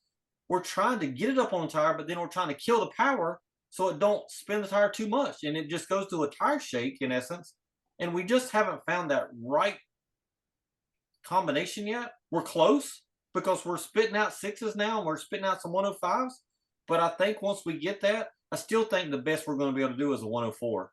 we're trying to get it up on the tire, but then we're trying to kill the power so it don't spin the tire too much. And it just goes to a tire shake, in essence. And we just haven't found that right combination yet. We're close, because we're spitting out sixes now, and we're spitting out some 105s. But I think once we get that, I still think the best we're going to be able to do is a 104.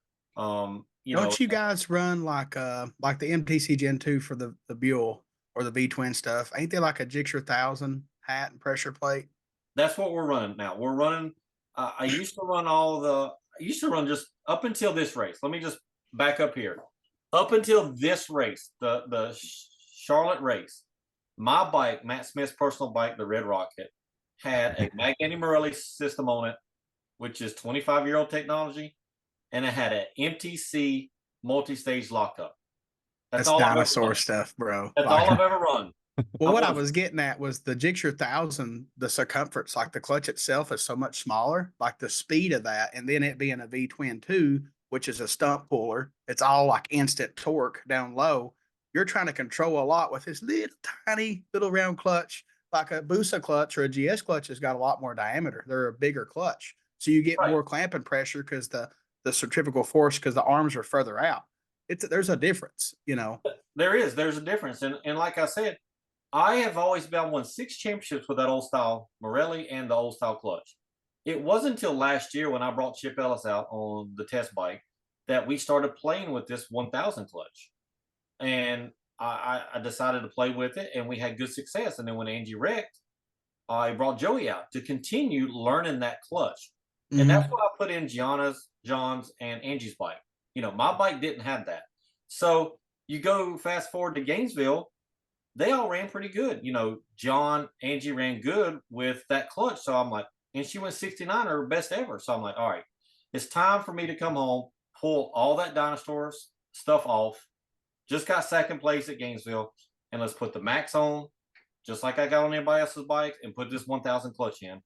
Don't you guys run like the MTC Gen 2 for the Buell or the V twin stuff? Ain't they like a Gixxer 1000 hat and pressure plate? That's what we're running now. We're running. I used to run just up until this race. Let me just back up here. Up until this race, the Charlotte race, my bike, Matt Smith's personal bike, the Red Rocket, had a Magneti Morelli system on it, which is 25-year-old technology, and it had an MTC multi-stage lockup. That's dinosaur stuff, bro. That's all I've ever run. Well, what I was getting at was the Gixxer 1000, the circumference, like the clutch itself is so much smaller, like the speed of that, and then it being a V twin 2, which is a stump puller, it's all like instant torque down low. You're trying to control a lot with this little tiny little round clutch. Like a Busa clutch or a GS clutch has got a lot more diameter. They're a bigger clutch, so you get more clamping pressure because the centrifugal force, because the arms are further out. There's a difference, There's a difference, and like I said, I have always won 6 championships with that old style Morelli and the old style clutch. It wasn't until last year, when I brought Chip Ellis out on the test bike, that we started playing with this 1000 clutch. And I decided to play with it, and we had good success. And then when Angie wrecked, I brought Joey out to continue learning that clutch. And that's what I put in John's, and Angie's bike. My bike didn't have that. So you go fast forward to Gainesville, they all ran pretty good. Angie ran good with that clutch. So I'm like, and she went 69, her best ever. So I'm like, all right, it's time for me to come home, pull all that dinosaur stuff off. Just got second place at Gainesville, and let's put the max on, just like I got on everybody else's bikes, and put this 1000 clutch in.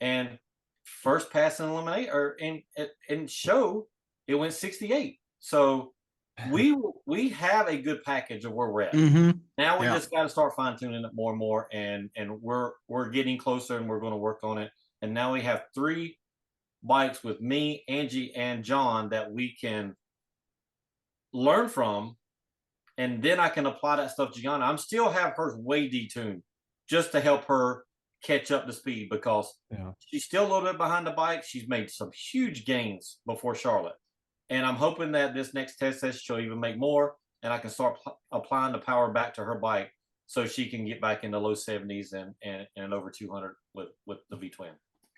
And first pass and eliminate, or in show, it went 68. So we have a good package of where we're at. Now we just got to start fine tuning it more and more, and we're getting closer, and we're going to work on it. And now we have 3 bikes with me, Angie, and John that we can learn from, and then I can apply that stuff to Gianna. I'm still have hers way detuned, just to help her catch up to speed, because she's still a little bit behind the bike. She's made some huge gains before Charlotte, and I'm hoping that this next test session she'll even make more, and I can start applying the power back to her bike, so she can get back in the low 70s and over 200 with the V twin.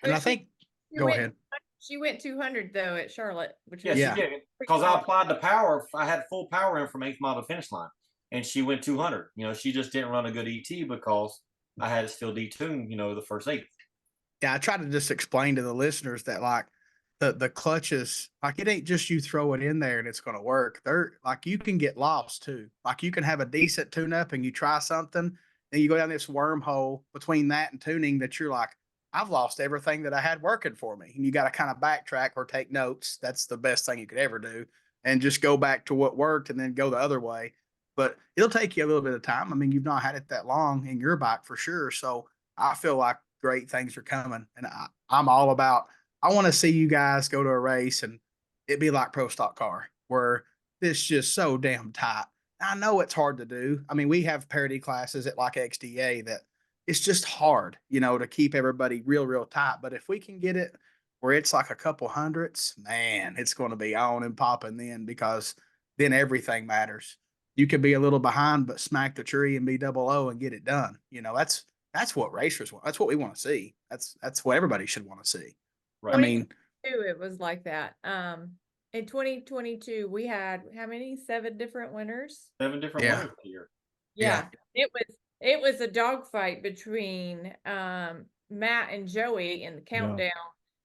And I think, go ahead. She went 200 though at Charlotte, which she did, because I applied the power. I had full power in from 8th mile to finish line, and she went 200. She just didn't run a good ET because I had it still detuned. The first 8. Yeah, I try to just explain to the listeners that like the clutches, like it ain't just you throw it in there and it's going to work. They're like, you can get lost too. Like you can have a decent tune up and you try something, then you go down this wormhole between that and tuning that you're like, I've lost everything that I had working for me. And you got to kind of backtrack or take notes. That's the best thing you could ever do. And just go back to what worked and then go the other way. But it'll take you a little bit of time. I mean, you've not had it that long in your bike for sure. So I feel like great things are coming. And I'm all about, I want to see you guys go to a race and it be like Pro Stock Car, where it's just so damn tight. I know it's hard to do. I mean, we have parity classes at like XDA that it's just hard, to keep everybody real tight. But if we can get it where it's like a couple hundreds, man, it's going to be on and popping then, because then everything matters. You could be a little behind, but smack the tree and be 00 and get it done. That's what racers want. That's what we want to see. That's what everybody should want to see. Right. I mean, it was like that. In 2022, we had how many? 7 different winners. 7 different Yeah. winners here. Yeah. It was a dogfight between Matt and Joey in the countdown.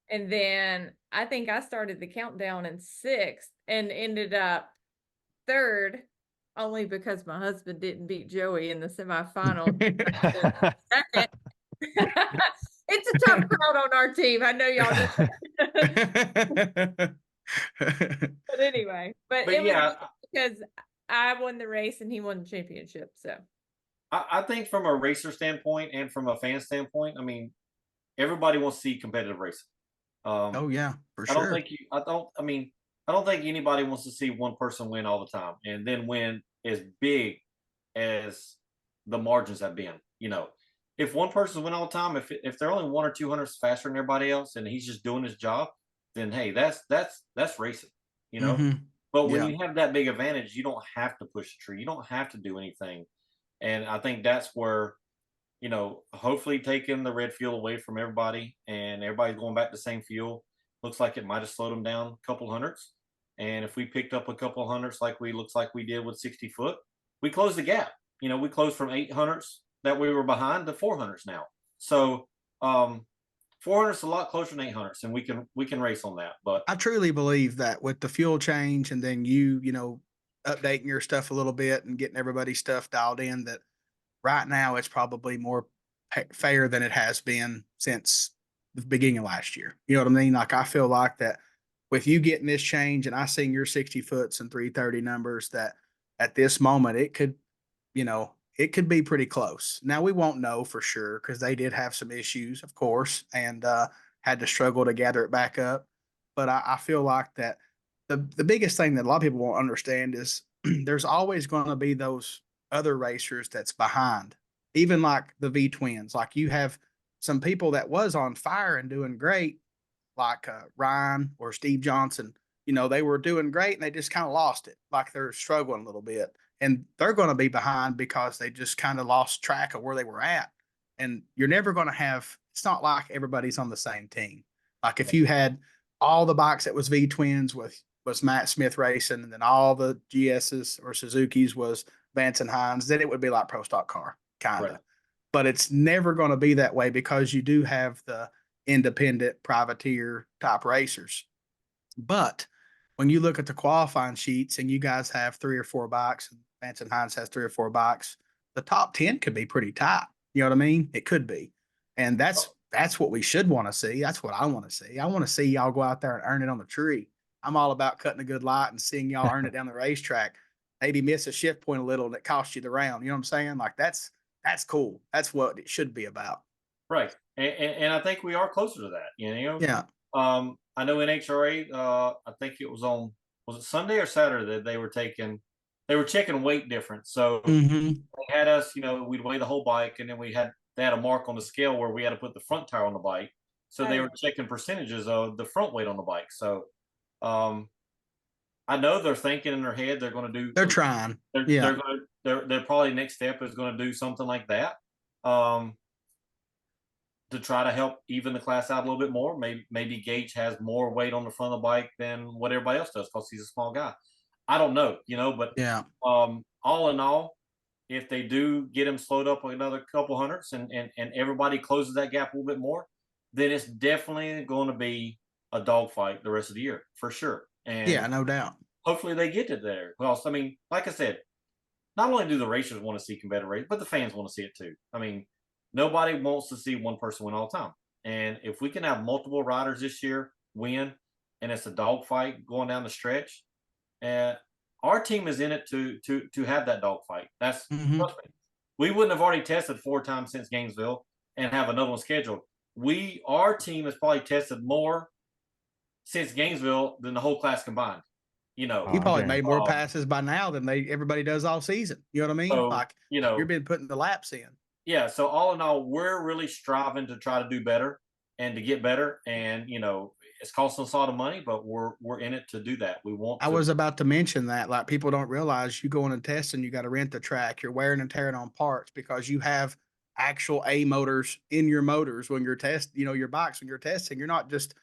And then I think I started the countdown in 6th and ended up 3rd, only because my husband didn't beat Joey in the semifinal. Second. It's a tough crowd on our team. I know y'all know. But anyway, but it was because I won the race and he won the championship. So I think from a racer standpoint and from a fan standpoint, I mean, everybody wants to see competitive racing. Oh yeah, for sure. I don't think anybody wants to see one person win all the time and then win as big as the margins have been. If one person win all the time, if they're only 1 or 2 hundredths faster than everybody else and he's just doing his job, then hey, that's racing. But when you have that big advantage, you don't have to push the tree. You don't have to do anything. And I think that's where, hopefully taking the red fuel away from everybody and everybody's going back to the same fuel. Looks like it might have slowed them down a couple hundredths. And if we picked up a couple hundredths looks like we did with 60 foot, we closed the gap. We closed from 800ths that we were behind to 400ths now. So 400's a lot closer than 800s, and we can race on that. But I truly believe that with the fuel change and then you updating your stuff a little bit and getting everybody's stuff dialed in, that right now it's probably more fair than it has been since the beginning of last year. You know what I mean? Like, I feel like that with you getting this change and I seeing your 60 foots and 330 numbers, that at this moment it could be pretty close. Now we won't know for sure because they did have some issues, of course, and had to struggle to gather it back up. But I feel like that the biggest thing that a lot of people won't understand is there's always going to be those other racers that's behind, even like the V twins. Like, you have some people that was on fire and doing great, like Ryan or Steve Johnson. They were doing great and they just kind of lost it. Like, they're struggling a little bit. And they're going to be behind because they just kind of lost track of where they were at. And you're never going to have, it's not like everybody's on the same team. Like, if you had all the bikes that was V twins was Matt Smith Racing, and then all the GSs or Suzuki's was Vance and Hines, then it would be like Pro Stock Car, kind of. Right. But it's never going to be that way because you do have the independent privateer type racers. But when you look at the qualifying sheets and you guys have 3 or 4 bikes, and Vance and Hines has 3 or 4 bikes, the top 10 could be pretty tight. You know what I mean? It could be. And that's what we should want to see. That's what I want to see. I want to see y'all go out there and earn it on the tree. I'm all about cutting a good light and seeing y'all earn it down the racetrack. Maybe miss a shift point a little and it costs you the round. You know what I'm saying? Like, that's cool. That's what it should be about. Right. And I think we are closer to that. Yeah. I know in NHRA, I think it was it Sunday or Saturday that they were checking weight difference. So they had us, we'd weigh the whole bike, and then they had a mark on the scale where we had to put the front tire on the bike. So they were checking percentages of the front weight on the bike. So I know they're thinking in their head they're going to do. They're trying. They're probably next step is going to do something like that. To try to help even the class out a little bit more. Maybe Gage has more weight on the front of the bike than what everybody else does because he's a small guy. I don't know, but yeah. All in all, if they do get him slowed up another couple hundredths and everybody closes that gap a little bit more, then it's definitely going to be a dogfight the rest of the year for sure. And yeah, no doubt. Hopefully they get it there. Well, I mean, like I said, not only do the racers want to see competitive race, but the fans want to see it too. I mean, nobody wants to see one person win all the time. And if we can have multiple riders this year win, and it's a dogfight going down the stretch, our team is in it to have that dogfight. That's trust me. We wouldn't have already tested 4 times since Gainesville and have another one scheduled. Our team has probably tested more since Gainesville than the whole class combined. You know, He probably made more um, passes by now than everybody does all season. You know what I mean? So, Like, you know, you've been putting the laps in. yeah. So all in all, we're really striving to try to do better and to get better. And you know, it's costing us a lot of money, but we're in it to do that. We want. I was about to mention that, like, people don't realize you go in and test and you got to rent the track. You're wearing and tearing on parts because you have actual A motors in your motors when you're your bikes when you're testing. You're not just,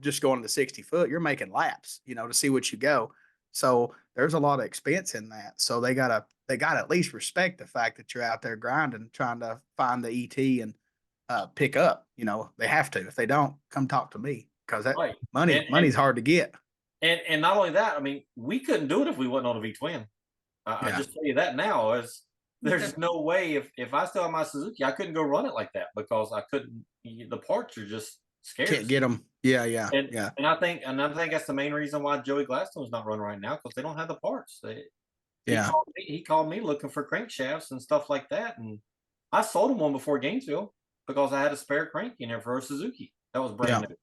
just going to 60 foot. You're making laps, to see what you go. So there's a lot of expense in that. So they gotta at least respect the fact that you're out there grinding, trying to find the ET and pick up. They have to. If they don't, come talk to me because that Right. money's hard to get. And not only that, I mean, we couldn't do it if we wasn't on a V twin. I just tell you that now. There's no way if I still have my Suzuki, I couldn't go run it like that because I couldn't. The parts are just scarce. Can't get them. Yeah. And I think that's the main reason why Joey Gladstone's not running right now because they don't have the parts. He called me looking for crankshafts and stuff like that, and I sold him one before Gainesville because I had a spare crank in there for a Suzuki that was brand new.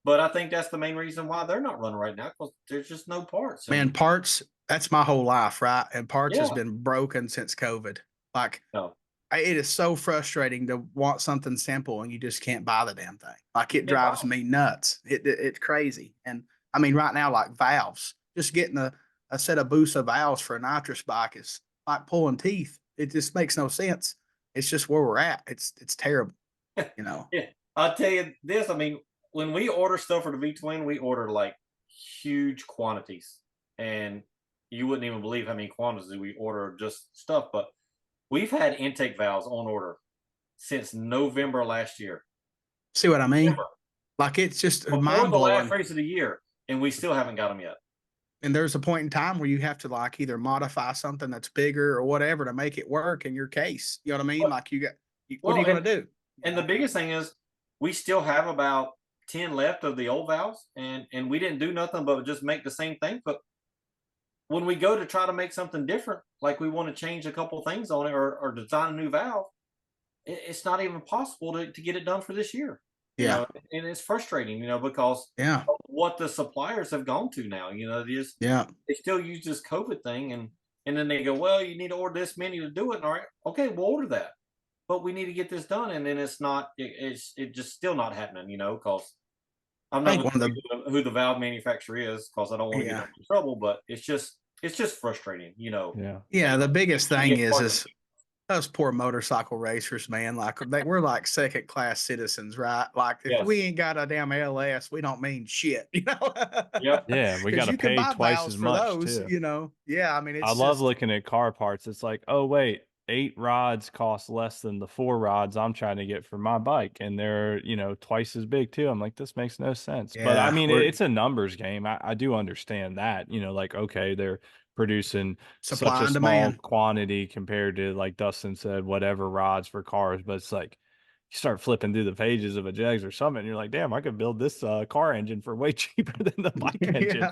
But I think that's the main reason why they're not running right now because there's just no parts. Man, parts, that's my whole life, right? And parts has been broken since COVID. Like, it is so frustrating to want something simple and you just can't buy the damn thing. Like, it drives me nuts. It's crazy. And I mean, right now, like valves, just getting a set of Busa valves for a nitrous bike is like pulling teeth. It just makes no sense. It's just where we're at. It's terrible, Yeah, I'll tell you this. I mean, when we order stuff for the V twin, we order like huge quantities, and you wouldn't even believe how many quantities we order just stuff. But we've had intake valves on order since November last year. See what I mean? Like, it's just before mind the last blowing. race of the year, and we still haven't got them yet. And there's a point in time where you have to like either modify something that's bigger or whatever to make it work in your case. You know what I mean? Like, what are you going to do? And the biggest thing is we still have about 10 left of the old valves, and we didn't do nothing but just make the same thing. But when we go to try to make something different, like we want to change a couple things on it or design a new valve, it's not even possible to get it done for this year. And it's frustrating, because of what the suppliers have gone to now. They still use this COVID thing, and then they go, well, you need to order this many to do it. All right, okay, we'll order that, but we need to get this done, and then it's just still not happening, because I'm not going to say who the valve manufacturer is because I don't want to get in trouble, but it's just frustrating, Yeah, the biggest thing is those poor motorcycle racers, man. Like, we're like second class citizens, right? Like, if we ain't got a damn LS, we don't mean shit, Yeah, we got to pay twice as much too. Yeah, I mean, I love looking at car parts. It's like, oh wait, 8 rods cost less than the 4 rods I'm trying to get for my bike, and they're twice as big too. I'm like, this makes no sense. But I mean, it's a numbers game. I do understand that. Like, okay, they're producing such a small quantity compared to, like Dustin said, whatever rods for cars. But it's like you start flipping through the pages of a Jegs or something, and you're like, damn, I could build this car engine for way cheaper than the bike engine.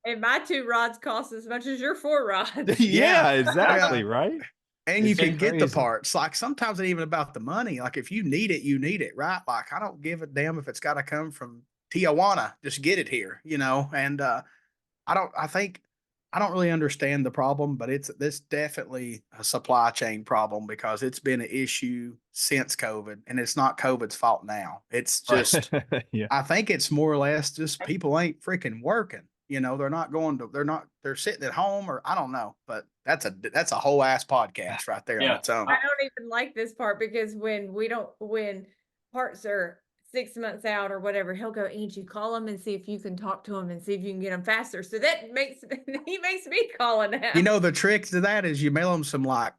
And my 2 rods cost as much as your 4 rods. Yeah, exactly. Right. And you can get the parts. Like, sometimes it ain't even about the money. Like, if you need it, you need it, right? Like, I don't give a damn if it's got to come from Tijuana. Just get it here, And I don't really understand the problem, but it's definitely a supply chain problem because it's been an issue since COVID, and it's not COVID's fault now. It's just, I think it's more or less just people ain't freaking working. They're sitting at home, or I don't know, but that's a whole ass podcast right there on its own. I don't even like this part because when parts are 6 months out or whatever, he'll go, Angie, call them and see if you can talk to them and see if you can get them faster. So that he makes me call it now. The trick to that is you mail them some like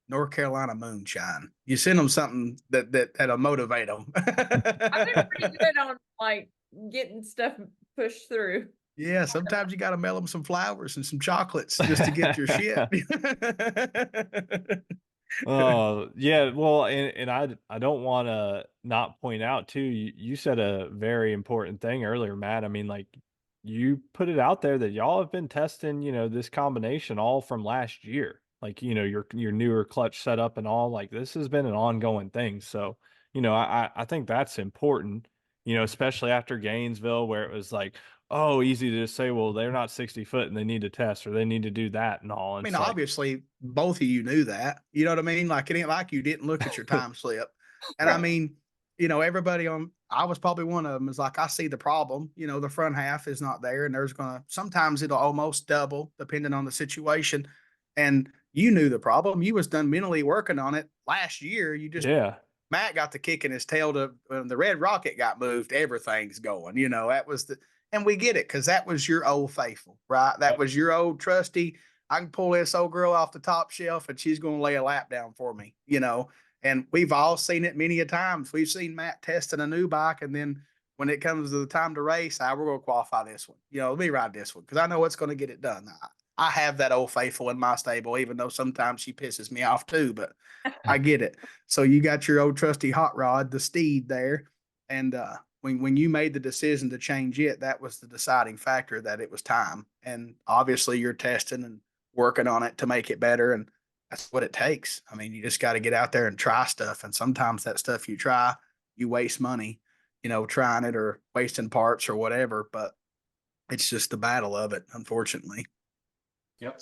North Carolina moonshine. You send them something that'll motivate them. I've been pretty good on like getting stuff pushed through. Yeah, sometimes you got to mail them some flowers and some chocolates just to get your shit. Yeah, well, and I don't want to not point out too, you said a very important thing earlier, Matt. I mean, like you put it out there that y'all have been testing, this combination all from last year. Like, your newer clutch setup and all, like this has been an ongoing thing. So, I think that's important, especially after Gainesville, where it was like, oh, easy to just say, well, they're not 60 foot and they need to test or they need to do that and all. I And mean, it's like, obviously, both of you knew that. You know what I mean? Like, it ain't like you didn't look at your time slip. And I Right. mean, everybody I was probably one of them, is like, I see the problem. The front half is not there, and sometimes it'll almost double depending on the situation. And you knew the problem. You was done mentally working on it last year. yeah. Matt got the kick in his tail to when the Red Rocket got moved, everything's going. That was and we get it because that was your old faithful, right? That Yep. was your old trusty. I can pull this old girl off the top shelf and she's going to lay a lap down for me, And we've all seen it many a times. We've seen Matt testing a new bike, and then when it comes to the time to race, we're going to qualify this one. Let me ride this one because I know it's going to get it done. I have that old faithful in my stable, even though sometimes she pisses me off too, but I get it. So you got your old trusty hot rod, the Steed there. And when you made the decision to change it, that was the deciding factor that it was time. And obviously you're testing and working on it to make it better. And that's what it takes. I mean, you just got to get out there and try stuff. And sometimes that stuff you try, you waste money, trying it or wasting parts or whatever. But it's just the battle of it, unfortunately. Yep.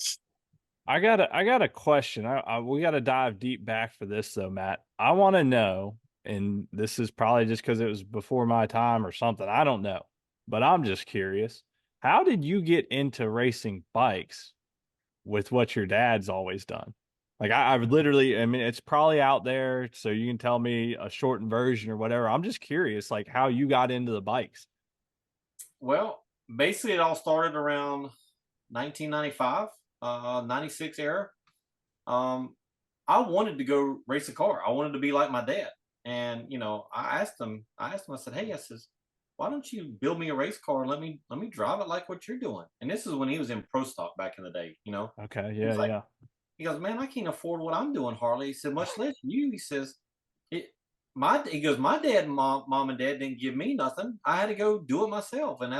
I got a question. We got to dive deep back for this though, Matt. I want to know, and this is probably just because it was before my time or something. I don't know, but I'm just curious. How did you get into racing bikes with what your dad's always done? Like I would literally, I mean, it's probably out there, so you can tell me a shortened version or whatever. I'm just curious, like how you got into the bikes. Well, basically, it all started around 1995, 96 era. Um, I wanted to go race a car. I wanted to be like my dad. And, I said, hey, I says, why don't you build me a race car and let me drive it like what you're doing? And this is when he was in pro stock back in the day. Okay, He yeah, was like, yeah. he goes, man, I can't afford what I'm doing, Harley. He said, much less you. He says, he goes, my dad and mom and dad didn't give me nothing. I had to go do it myself. And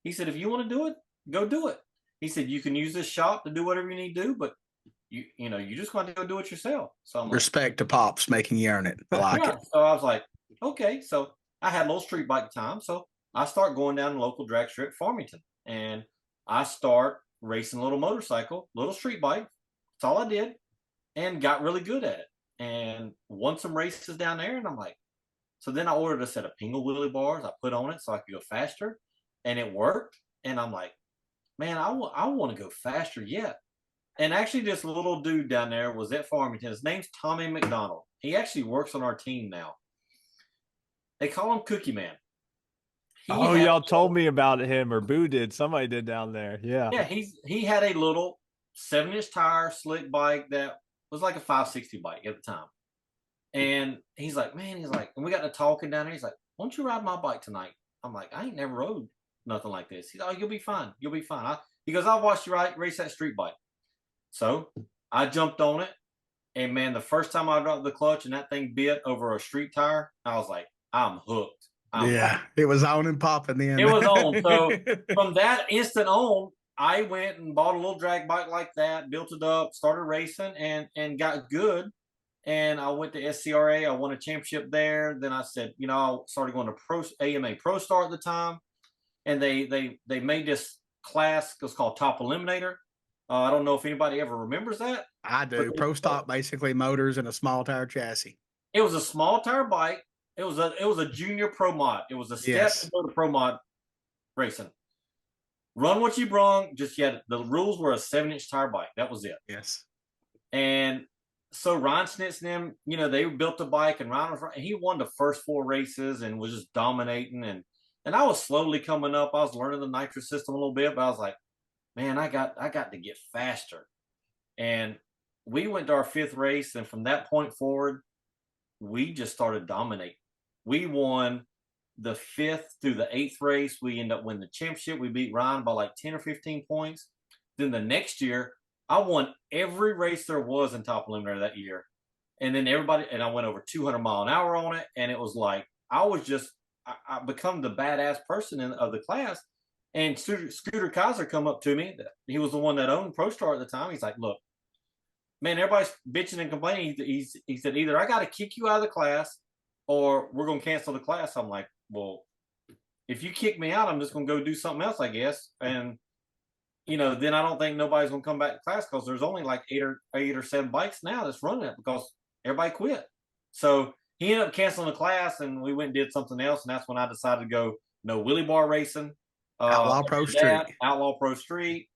he said, if you want to do it, go do it. He said, you can use this shop to do whatever you need to do, but you just got to go do it yourself. So I'm like, Respect to Pops making you earn it. I like yeah. it. So I was like, okay. So I had a little street bike time. So I start going down the local drag strip, Farmington, and I start racing a little motorcycle, little street bike. That's all I did, and got really good at it, and won some races down there. And I'm like, so then I ordered a set of Pingle wheelie bars. I put on it so I could go faster, and it worked. And I'm like, man, I want to go faster yet. And actually, this little dude down there was at Farmington. His name's Tommy McDonald. He actually works on our team now. They call him Cookie Man. He Oh, had y'all told me about him, or Boo did. Somebody did down there. Yeah. yeah, he had a little 7-inch tire slick bike that was like a 560 bike at the time. And he's like, and we got to talking down there. He's like, why don't you ride my bike tonight? I'm like, I ain't never rode nothing like this. He's like, oh, you'll be fine. You'll be fine. He goes, I'll watch you race that street bike. So I jumped on it. And man, the first time I dropped the clutch and that thing bit over a street tire, I was like, I'm hooked. Yeah, it was on and popping then. It was on. So from that instant on, I went and bought a little drag bike like that, built it up, started racing, and got good. And I went to SCRA. I won a championship there. Then I said, I started going to AMA Pro Star at the time, and they made this class. It was called Top Eliminator. I don't know if anybody ever remembers that. I do. Pro stock, basically motors and a small tire chassis. It was a small tire bike. It was a junior pro mod. It was a step to go to pro mod racing. Run what you brung. Just yet the rules were a 7-inch tire bike. That was it. Yes. And so Ryan Schnitz and them, they built the bike, and Ryan and he won the first 4 races and was just dominating. And I was slowly coming up. I was learning the nitro system a little bit, but I was like, man, I got to get faster. And we went to our 5th race, and from that point forward, we just started dominating. We won the 5th through the 8th race, we end up winning the championship. We beat Ryan by like 10 or 15 points. Then the next year, I won every race there was in top preliminary that year. And then I went over 200 mile an hour on it. And it was like, I become the badass person of the class. And Scooter Kaiser come up to me. He was the one that owned ProStar at the time. He's like, look, man, everybody's bitching and complaining. He said, either I got to kick you out of the class or we're going to cancel the class. I'm like, well, if you kick me out, I'm just going to go do something else, I guess. And, then I don't think nobody's going to come back to class because there's only like eight or 7 bikes now that's running it because everybody quit. So he ended up canceling the class and we went and did something else. And that's when I decided to go wheelie bar racing. Outlaw Pro Street. Outlaw Pro Street.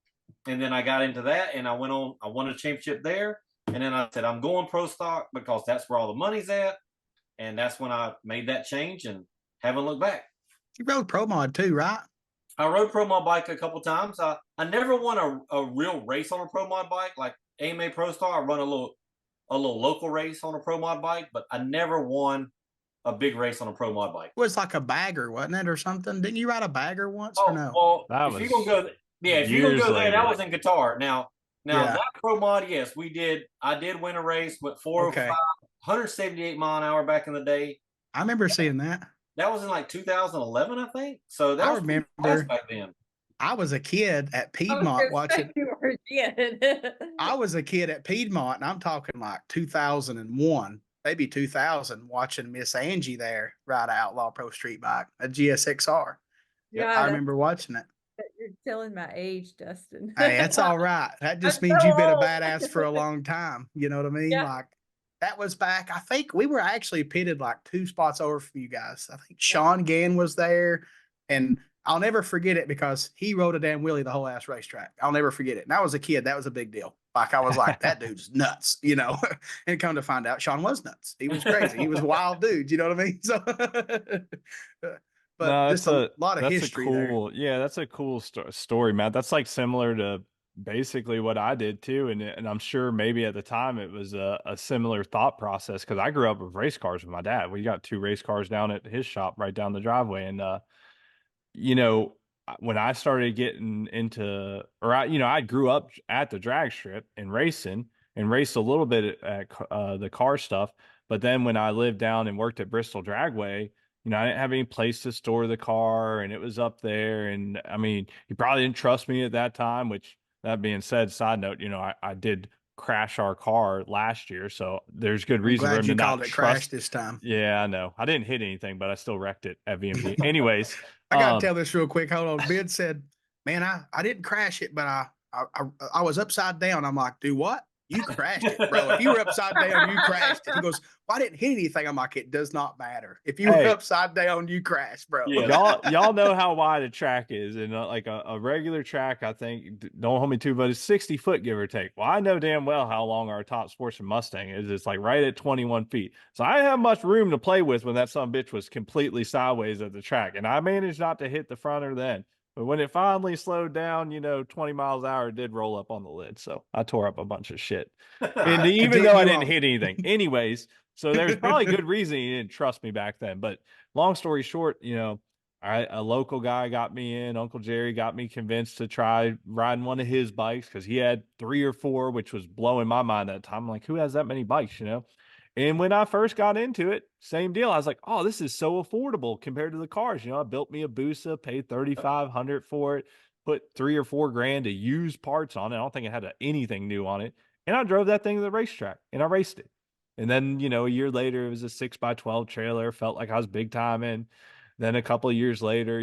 And then I got into that and I won a championship there. And then I said, I'm going pro stock because that's where all the money's at. And that's when I made that change and haven't looked back. You rode Pro Mod too, right? I rode Pro Mod bike a couple times. I never won a real race on a Pro Mod bike. Like AMA Pro Star, I run a little local race on a Pro Mod bike, but I never won a big race on a Pro Mod bike. It was like a bagger, wasn't it, or something? Didn't you ride a bagger once or no? Well, if you're gonna go, if you're gonna go there, that was in guitar. Now Yeah. that Pro Mod, yes, we did. I did win a race with 178 mile an hour back in the day. I remember seeing that. That was in like 2011, I think. So that I was remember fast back then. I was a kid at Piedmont watching. You were a kid. I was a kid at Piedmont, and I'm talking like 2001, maybe 2000, watching Miss Angie there ride an Outlaw Pro Street bike, a GSXR. Yeah, I remember watching it. You're telling my age, Dustin. Hey, that's all right. That just I'm means so you've been a old. badass for a long time. You know what I mean? Yeah. Like that was back. I think we were actually pitted like 2 spots over from you guys. I think Sean Gann was there, and I'll never forget it because he rode a damn wheelie the whole ass racetrack. I'll never forget it. And I was a kid. That was a big deal. Like I was like, that dude's nuts, and come to find out Sean was nuts. He was crazy. He was a wild dude. You know what I mean? So, but No, just a lot of that's history a there. cool, yeah, that's a cool story, Matt. That's like similar to basically what I did too, and I'm sure maybe at the time it was a similar thought process because I grew up with race cars with my dad. We got 2 race cars down at his shop right down the driveway, and when I started getting into, I grew up at the drag strip and racing and raced a little bit at the car stuff. But then when I lived down and worked at Bristol Dragway, I didn't have any place to store the car and it was up there. And I mean, you probably didn't trust me at that time, which that being said, side note, I did crash our car last year. So there's good reason for him to not it trust. crash this time. Yeah, I know. I didn't hit anything, but I still wrecked it at VMP. Anyways, I gotta tell this real quick. Hold on. Ben said, "Man, I didn't crash it, but I was upside down." I'm like, "Do what? You crashed it, bro. If you were upside down, you crashed it." He goes, "Well, I didn't hit anything." I'm like, "It does not matter. If you were upside down, you crashed, bro." Yeah, y'all know how wide a track is, and like a regular track, I think, don't hold me to, but it's 60 foot, give or take. Well, I know damn well how long our top sportsman Mustang is. It's like right at 21 feet. So I didn't have much room to play with when that son bitch was completely sideways at the track, and I managed not to hit the front or the end. But when it finally slowed down, 20 miles an hour, it did roll up on the lid. So I tore up a bunch of shit. And even though I didn't hit anything. Anyways, so there's probably good reason he didn't trust me back then. But long story short, a local guy got me in. Uncle Jerry got me convinced to try riding one of his bikes because he had 3 or 4, which was blowing my mind at the time. I'm like, who has that many bikes, And when I first got into it, same deal. I was like, oh, this is so affordable compared to the cars. I built me a Busa, paid $3,500 for it, put 3 or 4 grand to use parts on it. I don't think it had anything new on it. And I drove that thing to the racetrack and I raced it. And then, a year later, it was a 6x12 trailer. Felt like I was big time in. Then a couple of years later,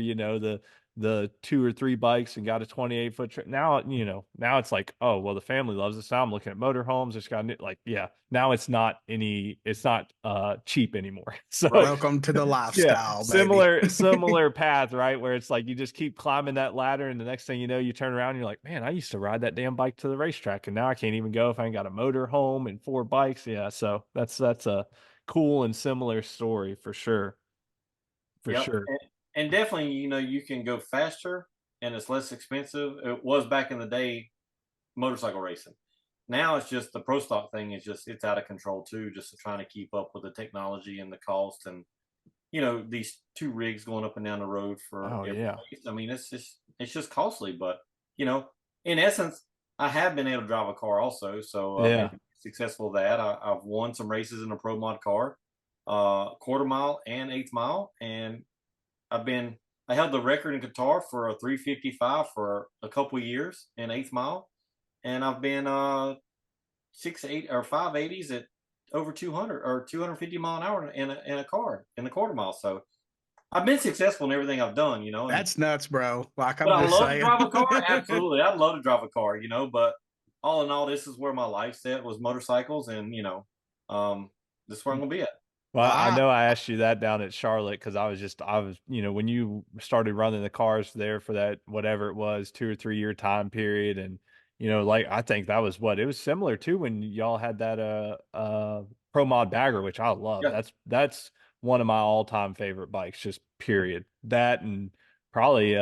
the 2 or 3 bikes and got a 28-foot trailer. Now, now it's like, oh, well, the family loves this. Now I'm looking at motorhomes. It's got now it's not cheap anymore. So welcome to the lifestyle, baby. Similar path, right? Where it's like you just keep climbing that ladder, and the next thing you know, you turn around and you're like, man, I used to ride that damn bike to the racetrack, and now I can't even go if I ain't got a motor home and 4 bikes. Yeah, so that's a cool and similar story for sure. For sure. And definitely, you can go faster and it's less expensive. It was back in the day, motorcycle racing. Now it's just the pro stock thing it's out of control too, just trying to keep up with the technology and the cost. And these 2 rigs going up and down the road for Oh every yeah. race. I mean, it's just costly, but in essence, I have been able to drive a car also, so I've Yeah. been successful at that. I've won some races in a pro mod car, quarter mile and eighth mile, and I held the record in Qatar for a 355 for a couple of years in eighth mile, and I've been 6 8 or 580s at over 200 or 250 mile an hour in a car in the quarter mile. So I've been successful in everything I've done, and That's nuts, bro. Like but I'm I just love to saying. drive a car. Absolutely, I'd love to drive a car, but all in all, this is where my life set was motorcycles, and this is where I'm gonna be at. Well, Well, I know I asked you that down at Charlotte because I was, when you started running the cars there for that, whatever it was, 2 or 3 year time period. And, like, I think that was it was similar to when y'all had that, Pro Mod Bagger, which I love. Yeah, That's one of my all time favorite bikes, just period. That and probably,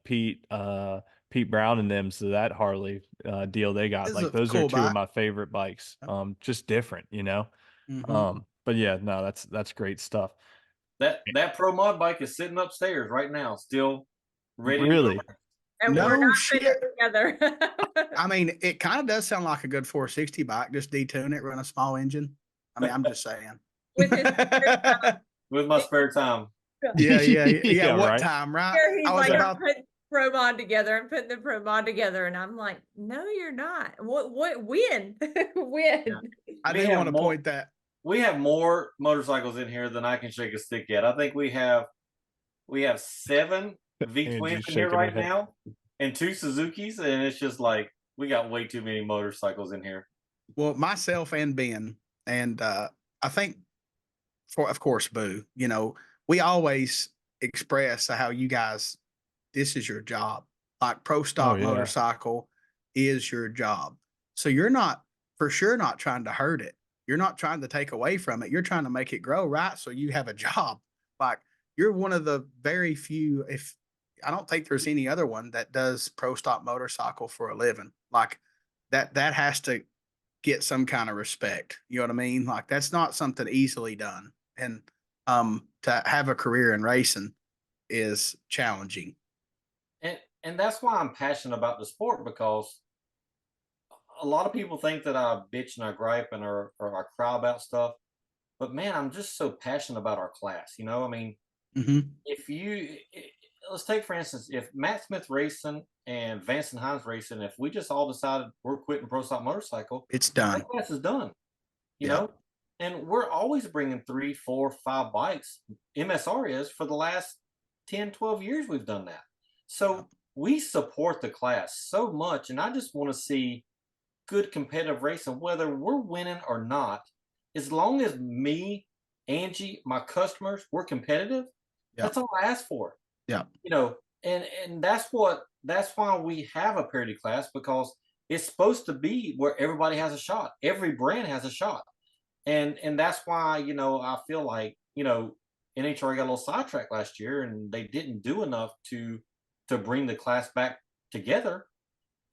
Pete Brown and them. So that Harley, deal they got, this is like, a those are cool two of bike. my favorite bikes. Just different, Mm-hmm. But yeah, no, that's great stuff. that pro mod bike is sitting upstairs right now, still ready to go. Really? And we're No not putting shit. it together. I mean, it kind of does sound like a good 460 bike. Just detune it, run a small engine. I mean, I'm just saying. With his With my spare time. Yeah. Yeah, What right. time, right? here, he's I was like, I'm about. putting pro mod together. I'm putting the pro mod together, and I'm like, no, you're not. What? When? When? I We do have want to more. point that. We have more motorcycles in here than I can shake a stick at. I think we have 7 V twins Angie's in here shaking her right head. now, and 2 Suzukis, and it's just like we got way too many motorcycles in here. Well, myself and Ben, and I think, of course, Boo. We always express how you guys. This is your job. Like pro Oh stock yeah. motorcycle is your job. So you're not for sure not trying to hurt it. You're not trying to take away from it. You're trying to make it grow, right? So you have a job. Like you're one of the very few, if I don't think there's any other one that does pro stock motorcycle for a living. Like that has to get some kind of respect. You know what I mean? Like that's not something easily done. And to have a career in racing is challenging. And that's why I'm passionate about the sport, because a lot of people think that I bitch and I gripe and or I cry about stuff. But man, I'm just so passionate about our class. I mean, Mm-hmm. if you let's take for instance, if Matt Smith Racing and Vance and Hines Racing, if we just all decided we're quitting pro stock motorcycle, It's that done. class is done. You Yeah. know, and we're always bringing 3, 4, 5 bikes. MSR is for the last 10, 12 years we've done that. So Yeah. we support the class so much, and I just want to see good competitive racing, whether we're winning or not. As long as me, Angie, my customers, we're competitive, Yeah. that's all I ask for. Yeah. And that's why we have a parity class, because it's supposed to be where everybody has a shot. Every brand has a shot. And that's why, I feel like, NHRA got a little sidetracked last year, and they didn't do enough to bring the class back together.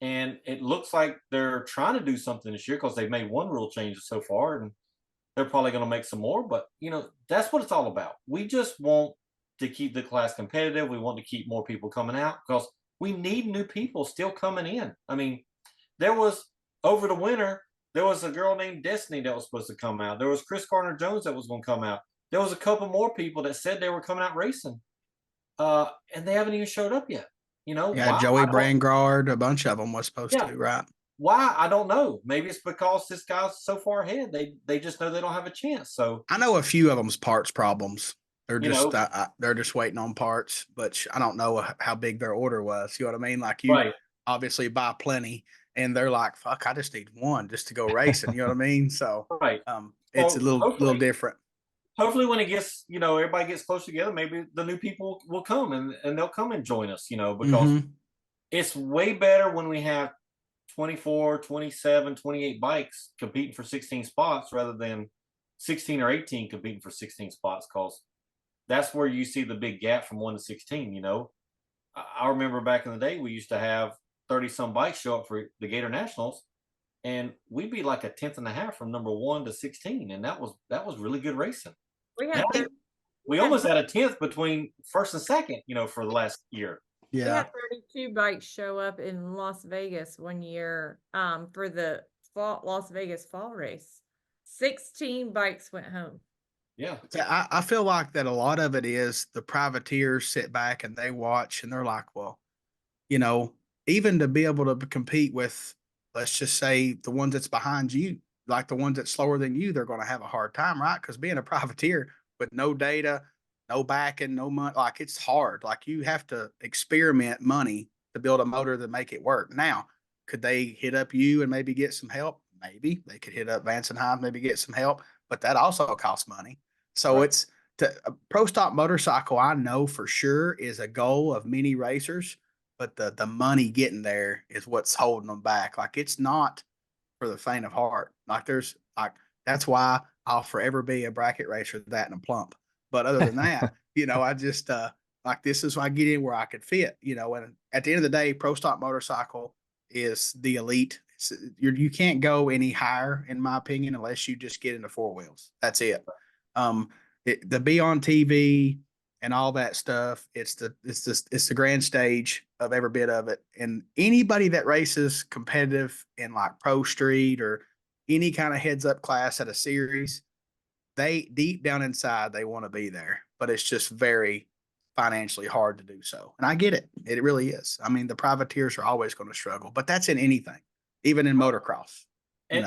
And it looks like they're trying to do something this year, because they've made one rule change so far, and they're probably going to make some more. But that's what it's all about. We just want to keep the class competitive. We want to keep more people coming out, because we need new people still coming in. I mean, there was over the winter, there was a girl named Destiny that was supposed to come out. There was Chris Gardner Jones that was going to come out. There was a couple more people that said they were coming out racing, and they haven't even showed up yet. Yeah. Why? Joey Brangard, a bunch of them was supposed Yeah. to, right? Why? I don't know. Maybe it's because this guy's so far ahead. They just know they don't have a chance. So I know a few of them's parts problems. They're you just know, they're just waiting on parts, but I don't know how big their order was. You know what I mean? Like you right? obviously buy plenty, and they're like, "Fuck, I just need one just to go racing." You know what I mean? So Right. it's a Well, little different. hopefully when it gets, everybody gets close together, maybe the new people will come, and they'll come and join us, because Mm-hmm. it's way better when we have 24, 27, 28 bikes competing for 16 spots rather than 16 or 18 competing for 16 spots, because that's where you see the big gap from 1 to 16. I remember back in the day, we used to have 30 some bikes show up for the Gator Nationals, and we'd be like a tenth and a half from number 1 to 16. And that was really good racing. We had Now, we almost had a 10th between first and second, for the last year. We Yeah. had 32 bikes show up in Las Vegas one year for the Las Vegas fall race. 16 bikes went home. Yeah. I feel like that a lot of it is the privateers sit back and they watch and they're like, well, even to be able to compete with, let's just say, the ones that's behind you, like the ones that's slower than you, they're going to have a hard time, right? Because being a privateer with no data, no backing, no money, like it's hard. Like you have to experiment money to build a motor to make it work. Now, could they hit up you and maybe get some help? Maybe they could hit up Vance and Hines, maybe get some help, but that also costs money. So Right. it's a pro stock motorcycle. I know for sure is a goal of many racers, but the money getting there is what's holding them back. Like it's not for the faint of heart. Like that's why I'll forever be a bracket racer, that and a plump. But other than that, I just like this is why I get in where I could fit. And at the end of the day, pro stock motorcycle is the elite. You can't go any higher, in my opinion, unless you just get into four wheels. That's it. The be on TV and all that stuff. It's the grand stage of every bit of it. And anybody that races competitive in like Pro Street or any kind of heads up class at a series, they deep down inside they want to be there, but it's just very financially hard to do so. And I get it. It really is. I mean, the privateers are always going to struggle, but that's in anything, even in motocross. And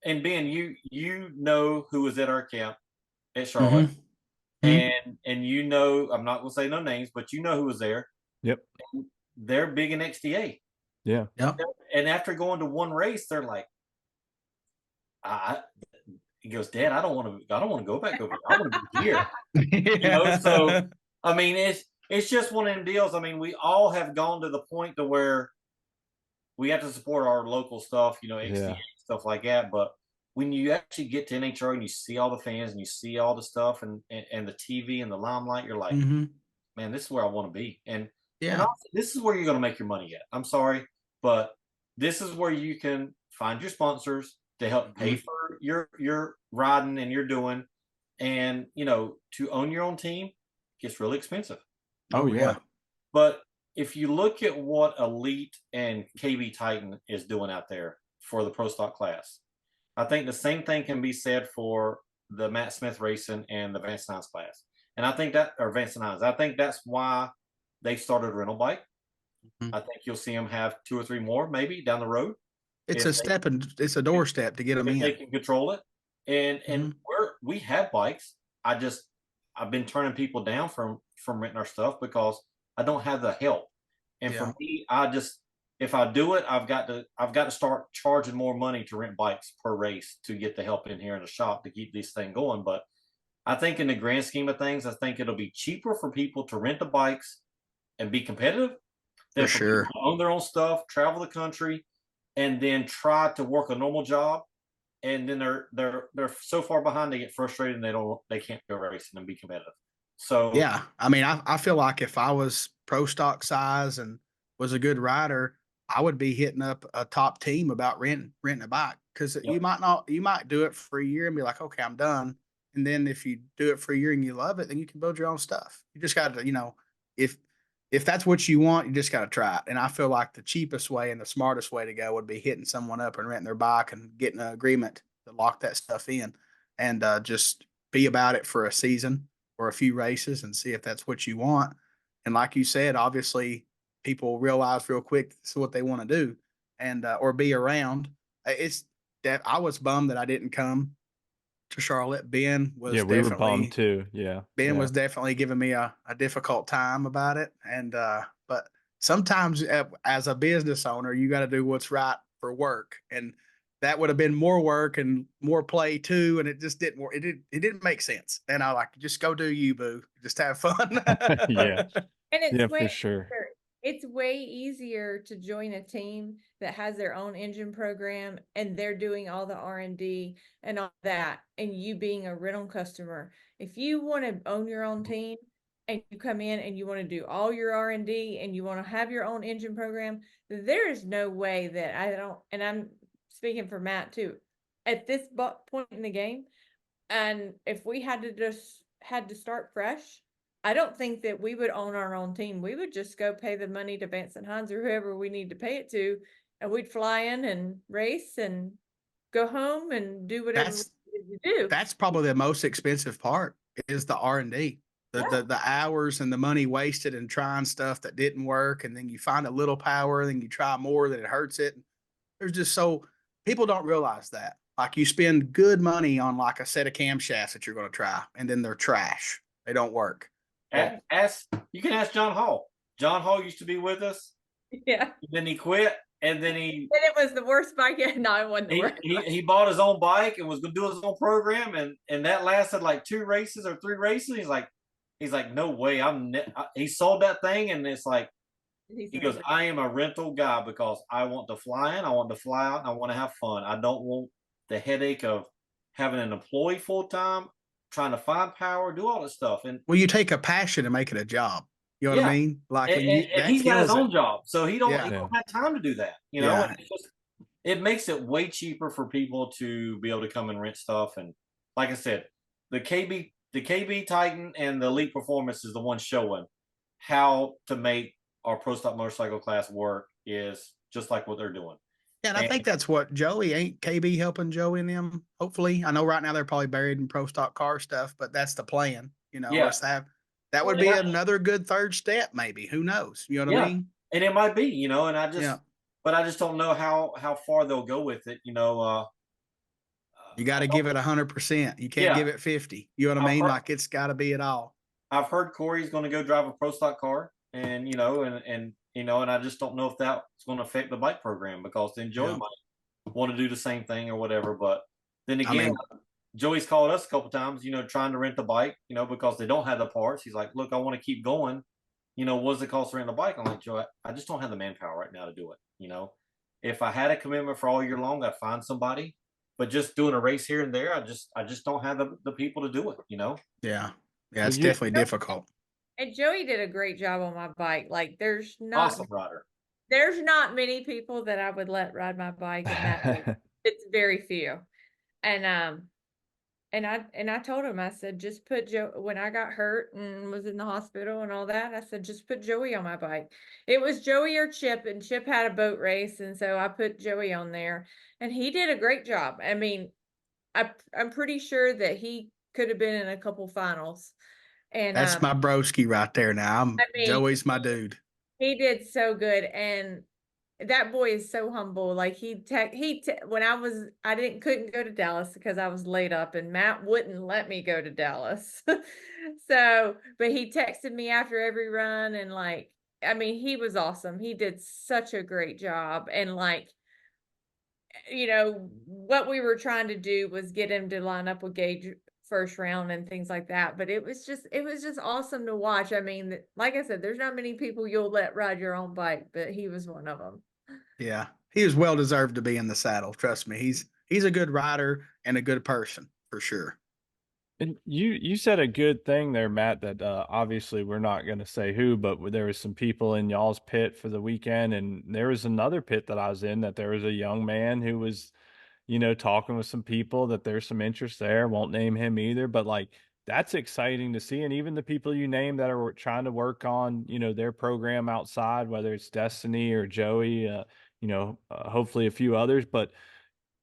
Ben, you know who was at our camp at Charlotte. Mm-hmm. And I'm not gonna say no names, but you know who was there. Yep. And they're big in XDA. Yeah. Yep. And after going to one race, they're like, he goes, Dad, I don't want to go back over here. I want to be here. So I mean, it's just one of them deals. I mean, we all have gone to the point to where we have to support our local stuff, XDA stuff like that. But when you actually get to NHRA and you see all the fans and you see all the stuff and the TV and the limelight, you're like, man, this is where I want to be. And also, this is where you're going to make your money at. I'm sorry, but this is where you can find your sponsors to help pay for your riding and your doing. And, to own your own team gets really expensive. Oh, yeah. But if you look at what Elite and KB Titan is doing out there for the pro stock class, I think the same thing can be said for the Matt Smith Racing and the Vance Nines class. And I think Vance Nines, I think that's why they started a rental bike. I think you'll see them have 2 or 3 more maybe down the road. It's it's a doorstep to get them in. They can control it. And we have bikes. I've been turning people down from renting our stuff because I don't have the help. And for me, if I do it, I've got to start charging more money to rent bikes per race to get the help in here in the shop to keep this thing going. But I think in the grand scheme of things, I think it'll be cheaper for people to rent the bikes and be competitive than for people to own their own stuff, travel the country, and then try to work a normal job. And then they're so far behind they get frustrated and they can't go racing and be competitive. So yeah, I mean, I feel like if I was pro stock size and was a good rider, I would be hitting up a top team about renting a bike, because you might do it for a year and be like, okay, I'm done. And then if you do it for a year and you love it, then you can build your own stuff. You just got to, if that's what you want, you just got to try it. And I feel like the cheapest way and the smartest way to go would be hitting someone up and renting their bike and getting an agreement to lock that stuff in, and just be about it for a season or a few races and see if that's what you want. And like you said, obviously people realize real quick this is what they want to do, and or be around. It's that I was bummed that I didn't come to Charlotte. Ben was we were bummed too. Yeah. Ben was definitely giving me a difficult time about it. And but sometimes as a business owner, you got to do what's right for work. And that would have been more work and more play too. And it just didn't work. It didn't make sense. And I like, just go do you, boo. Just have fun. Yeah. And it's for sure. It's way easier to join a team that has their own engine program and they're doing all the R&D and all that, and you being a rental customer. If you want to own your own team and you come in and you want to do all your R&D and you want to have your own engine program, there is no way that and I'm speaking for Matt too, at this point in the game, and if we had to just had to start fresh, I don't think that we would own our own team. We would just go pay the money to Vance and Hines or whoever we need to pay it to, and we'd fly in and race and go home and do whatever That's we needed to do. that's probably the most expensive part is the R&D. The hours and the money wasted in trying stuff that didn't work, and then you find a little power, and then you try more, then it hurts it. There's just so people don't realize that. Like you spend good money on like a set of camshafts that you're going to try, and then they're trash. They don't work. Well, You can ask John Hall. John Hall used to be with us. Yeah. Then he quit, and then And it was the worst bike. No, it wasn't the worst. he bought his own bike and was going to do his own program, and that lasted like 2 races or 3 races. He's like, no way. He sold that thing, and it's like he goes, I am a rental guy because I want to fly in, I want to fly out, and I want to have fun. I don't want the headache of having an employee full time, trying to find power, do all this stuff. And well, you take a passion and make it a job. You know what I mean? Like, and he's got his own job, so he don't have time to do that. You know, and it makes it way cheaper for people to be able to come and rent stuff. And like I said, the KB Titan and the Elite Performance is the one showing how to make our pro stock motorcycle class work, is just like what they're doing. Yeah, and I think that's what Joey ain't KB helping Joey and them. Hopefully, I know right now they're probably buried in pro stock car stuff, but that's the plan. You know, that would be another good third step, maybe. Who knows? You know what I mean? And it might be, you know, and I just don't know how far they'll go with it. You know, you got to give it 100%. You can't give it 50. You know what I mean? Like it's got to be it all. I've heard Corey's going to go drive a pro stock car, and you know, and I just don't know if that's going to affect the bike program, because then Joey might want to do the same thing or whatever. But then again, Joey's called us a couple times, you know, trying to rent the bike, you know, because they don't have the parts. He's like, look, I want to keep going. You know, what's the cost to rent the bike? I'm like, Joey, I just don't have the manpower right now to do it. You know, if I had a commitment for all year long, I'd find somebody. But just doing a race here and there, I just don't have the people to do it, you know? Yeah. Yeah, it's definitely difficult. And Joey did a great job on my bike. Like there's awesome rider. There's not many people that I would let ride my bike, and that it's very few. And I told him, I said, just put Joe, when I got hurt and was in the hospital and all that, I said, just put Joey on my bike. It was Joey or Chip, and Chip had a boat race. And so I put Joey on there, and he did a great job. I mean, I'm pretty sure that he could have been in a couple finals. And that's my broski right there now. Joey's my dude. He did so good. And that boy is so humble. Like when I couldn't go to Dallas because I was laid up, and Matt wouldn't let me go to Dallas. So, but he texted me after every run, and like, I mean, he was awesome. He did such a great job. And like, you know, what we were trying to do was get him to line up with Gage first round and things like that. But it was just awesome to watch. I mean, like I said, there's not many people you'll let ride your own bike, but he was one of them. Yeah, he was well deserved to be in the saddle. Trust me, he's a good rider and a good person for sure. And you said a good thing there, Matt, that obviously we're not going to say who, but there was some people in y'all's pit for the weekend, and there was another pit that I was in that there was a young man who was, you know, talking with some people that there's some interest there. Won't name him either, but like that's exciting to see. And even the people you name that are trying to work on, you know, their program outside, whether it's Destiny or Joey, you know, hopefully a few others, but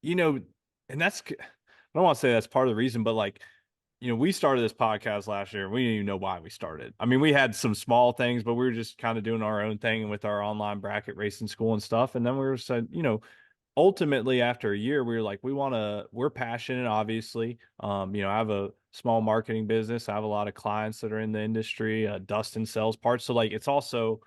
you know, and I don't want to say that's part of the reason, but like, you know, we started this podcast last year and we didn't even know why we started. I mean, we had some small things, but we were just kind of doing our own thing with our online bracket racing school and stuff. And then we were said, you know, ultimately after a year, we were like, we're passionate, obviously. You know, I have a small marketing business. I have a lot of clients that are in the industry. Dustin sells parts. So like, it's also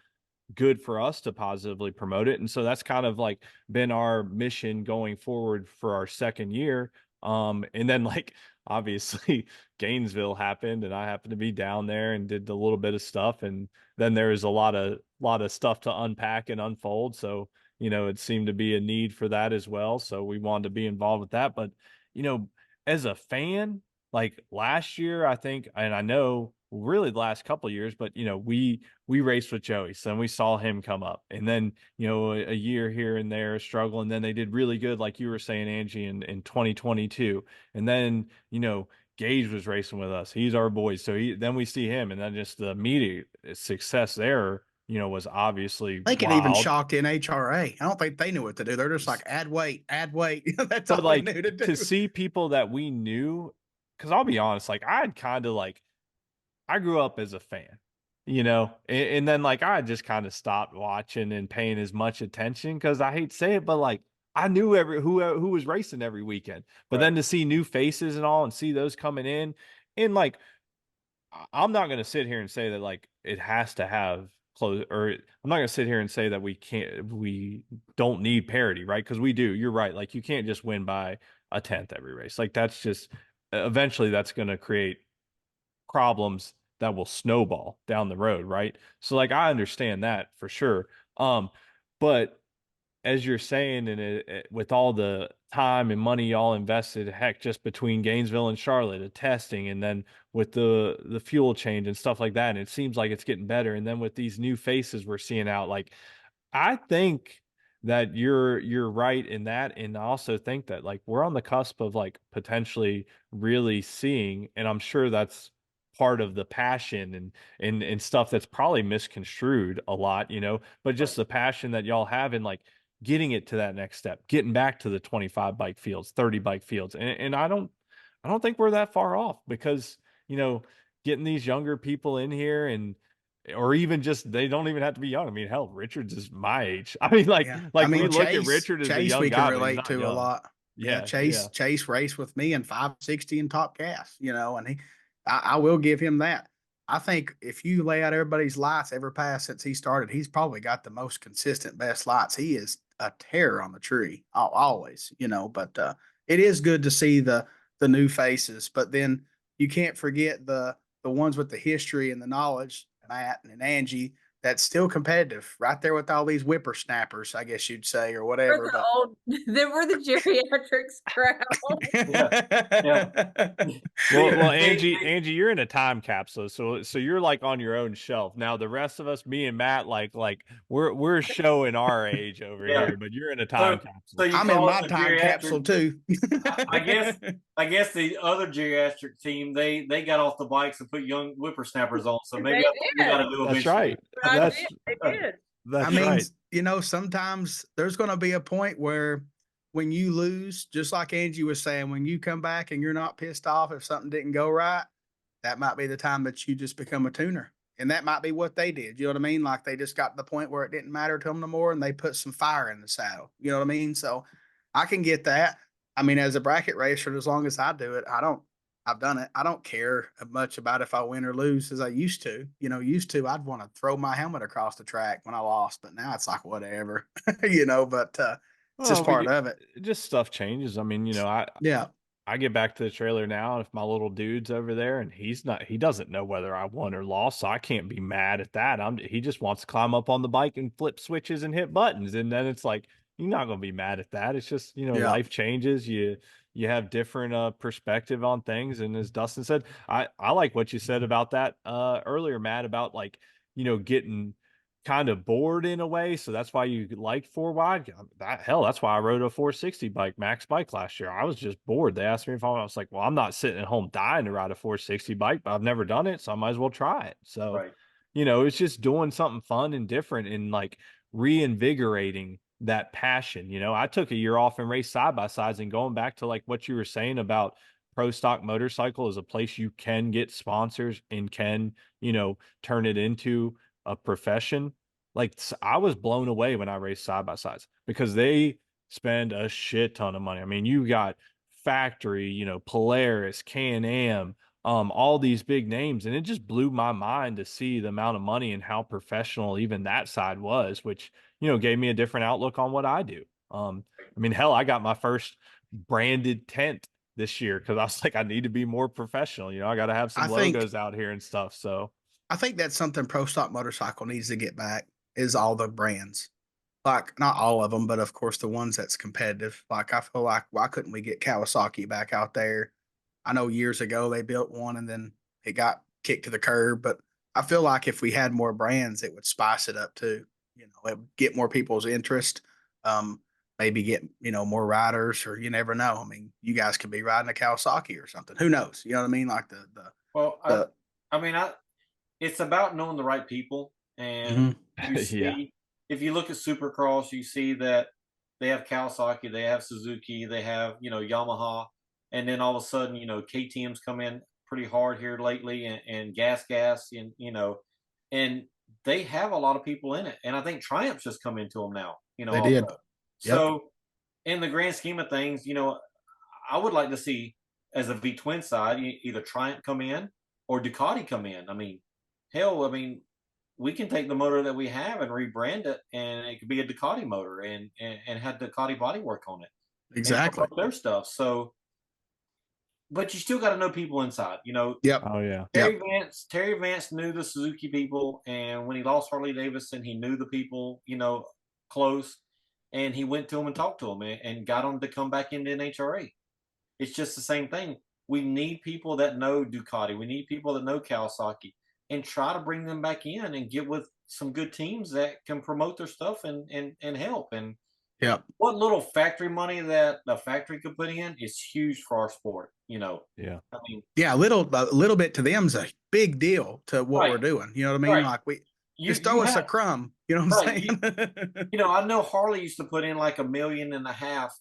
good for us to positively promote it. And so that's kind of like been our mission going forward for our second year. And then like, obviously Gainesville happened and I happened to be down there and did a little bit of stuff. And then there was a lot of stuff to unpack and unfold. So, you know, it seemed to be a need for that as well. So we wanted to be involved with that. But, you know, as a fan, like last year, I think, and I know really the last couple of years, but, you know, we raced with Joey. So we saw him come up, and then, you know, a year here and there struggle. And then they did really good, like you were saying, Angie, in 2022. And then, you know, Gage was racing with us. He's our boy. So then we see him, and then just the immediate success there, was obviously They could even wild. shock the NHRA. I don't think they knew what to do. They're just like, add weight, add weight. That's But all they like knew to to do. see people that we knew, because I'll be honest, like I had kind of like I grew up as a fan, and then like I just kind of stopped watching and paying as much attention because I hate to say it, but like I knew who was racing every weekend. But then to see new faces and all and see those coming in, and like I'm not going to sit here and say that like it has to have close, or I'm not going to sit here and say that we don't need parity, right? Because we do. You're right. Like you can't just win by a tenth every race. Like that's just eventually that's going to create problems that will snowball down the road, right? So like I understand that for sure. But as you're saying, and with all the time and money y'all invested, heck, just between Gainesville and Charlotte, the testing, and then with the fuel change and stuff like that, and it seems like it's getting better. And then with these new faces we're seeing out, like I think that you're right in that, and I also think that like we're on the cusp of like potentially really seeing, and I'm sure that's part of the passion and stuff that's probably misconstrued a lot, but just the passion that y'all have in like getting it to that next step, getting back to the 25 bike fields, 30 bike fields. And I don't think we're that far off because, getting these younger people in here and or even just they don't even have to be young. I mean, hell, Richards is my age. I mean, like Yeah. I like we mean, look at Richard as a Chase, young we can guy, but he's relate not to a young. lot. Yeah. Yeah, yeah. Chase raced with me in 560 in top gas, and I will give him that. I think if you lay out everybody's lights every pass since he started, he's probably got the most consistent best lights. He is a terror on the tree, always, but it is good to see the new faces, but then you can't forget the ones with the history and the knowledge, Matt and Angie, that's still competitive, right there with all these whippersnappers, I guess you'd say, or We're whatever. the But old, they were the geriatrics crowd. Yeah. Well, See, Angie, you're in a time capsule, so you're like on your own shelf. Now the rest of us, me and Matt, like we're showing our age over yeah. here, but you're in a So, time so capsule. you I'm in call my it the time capsule geriatric? too. I guess the other geriatric team they got off the bikes and put young whippersnappers on. So maybe They that's what we got did. to do That's eventually. right. But I That's did. They did. I that's mean, right. sometimes there's going to be a point where when you lose, just like Angie was saying, when you come back and you're not pissed off if something didn't go right, that might be the time that you just become a tuner. And that might be what they did. You know what I mean? Like they just got to the point where it didn't matter to them no more and they put some fire in the saddle. You know what I mean? So I can get that. I mean, as a bracket racer, as long as I do it, I've done it. I don't care much about if I win or lose as I used to. Used to, I'd want to throw my helmet across the track when I lost, but now it's like whatever, but it's just Well, part of it. just stuff changes. I mean, Yeah. I get back to the trailer now, and if my little dude's over there and he doesn't know whether I won or lost, so I can't be mad at that. He just wants to climb up on the bike and flip switches and hit buttons. And then it's like, you're not going to be mad at that. It's just, Yeah. life changes. You have different perspective on things. And as Dustin said, I like what you said about that earlier, Matt, about like, getting kind of bored in a way. So that's why you like four wide. That's why I rode a 460 bike, max bike last year. I was just bored. They asked me if I was like, well, I'm not sitting at home dying to ride a 460 bike, but I've never done it. So I might as well try it. So, Right. it's just doing something fun and different and like reinvigorating that passion. I took a year off and raced side by sides and going back to like what you were saying about pro stock motorcycle is a place you can get sponsors and can, turn it into a profession. Like I was blown away when I raced side by sides because they spend a shit ton of money. I mean, you got Factory, Polaris, Can-Am, all these big names, and it just blew my mind to see the amount of money and how professional even that side was, which gave me a different outlook on what I do. I mean, hell, I got my first branded tent this year because I was like, I need to be more professional. I got to have some I think logos out here and stuff. So I think that's something Pro Stock Motorcycle needs to get back is all the brands. Like not all of them, but of course the ones that's competitive. Like I feel like why couldn't we get Kawasaki back out there? I know years ago they built one and then it got kicked to the curb, but I feel like if we had more brands, it would spice it up too. It would get more people's interest. Um, maybe get, more riders, or you never know. I mean, you guys could be riding a Kawasaki or something. Who knows? You know what I mean? Like Well, the I mean, it's about knowing the right people, and Mhm. you Yeah. see, if you look at Supercross, you see that they have Kawasaki, they have Suzuki, they have Yamaha, and then all of a sudden KTM's come in pretty hard here lately, and gas, and and they have a lot of people in it, and I think Triumph's just come into them now, They also. did. Yep. So in the grand scheme of things, I would like to see, as a V twin side, either Triumph come in or Ducati come in. I mean, hell, I mean, we can take the motor that we have and rebrand it, and it could be a Ducati motor, and have Ducati bodywork on it and Exactly. promote their stuff. So, but you still got to know people inside. Yep. Oh yeah. Yep. Terry Vance knew the Suzuki people, and when he lost Harley Davidson, he knew the people, close, and he went to them and talked to them, and got them to come back into NHRA. It's just the same thing. We need people that know Ducati. We need people that know Kawasaki, and try to bring them back in and get with some good teams that can promote their stuff and help. And Yep. what little factory money that the factory could put in is huge for our sport. Yeah. I mean, Yeah. A little bit to them's a big deal to what we're right, doing. You know what I mean? right. Like You just throw you us a have crumb. You know what I'm right. saying? I know Harley used to put in like $1.5 million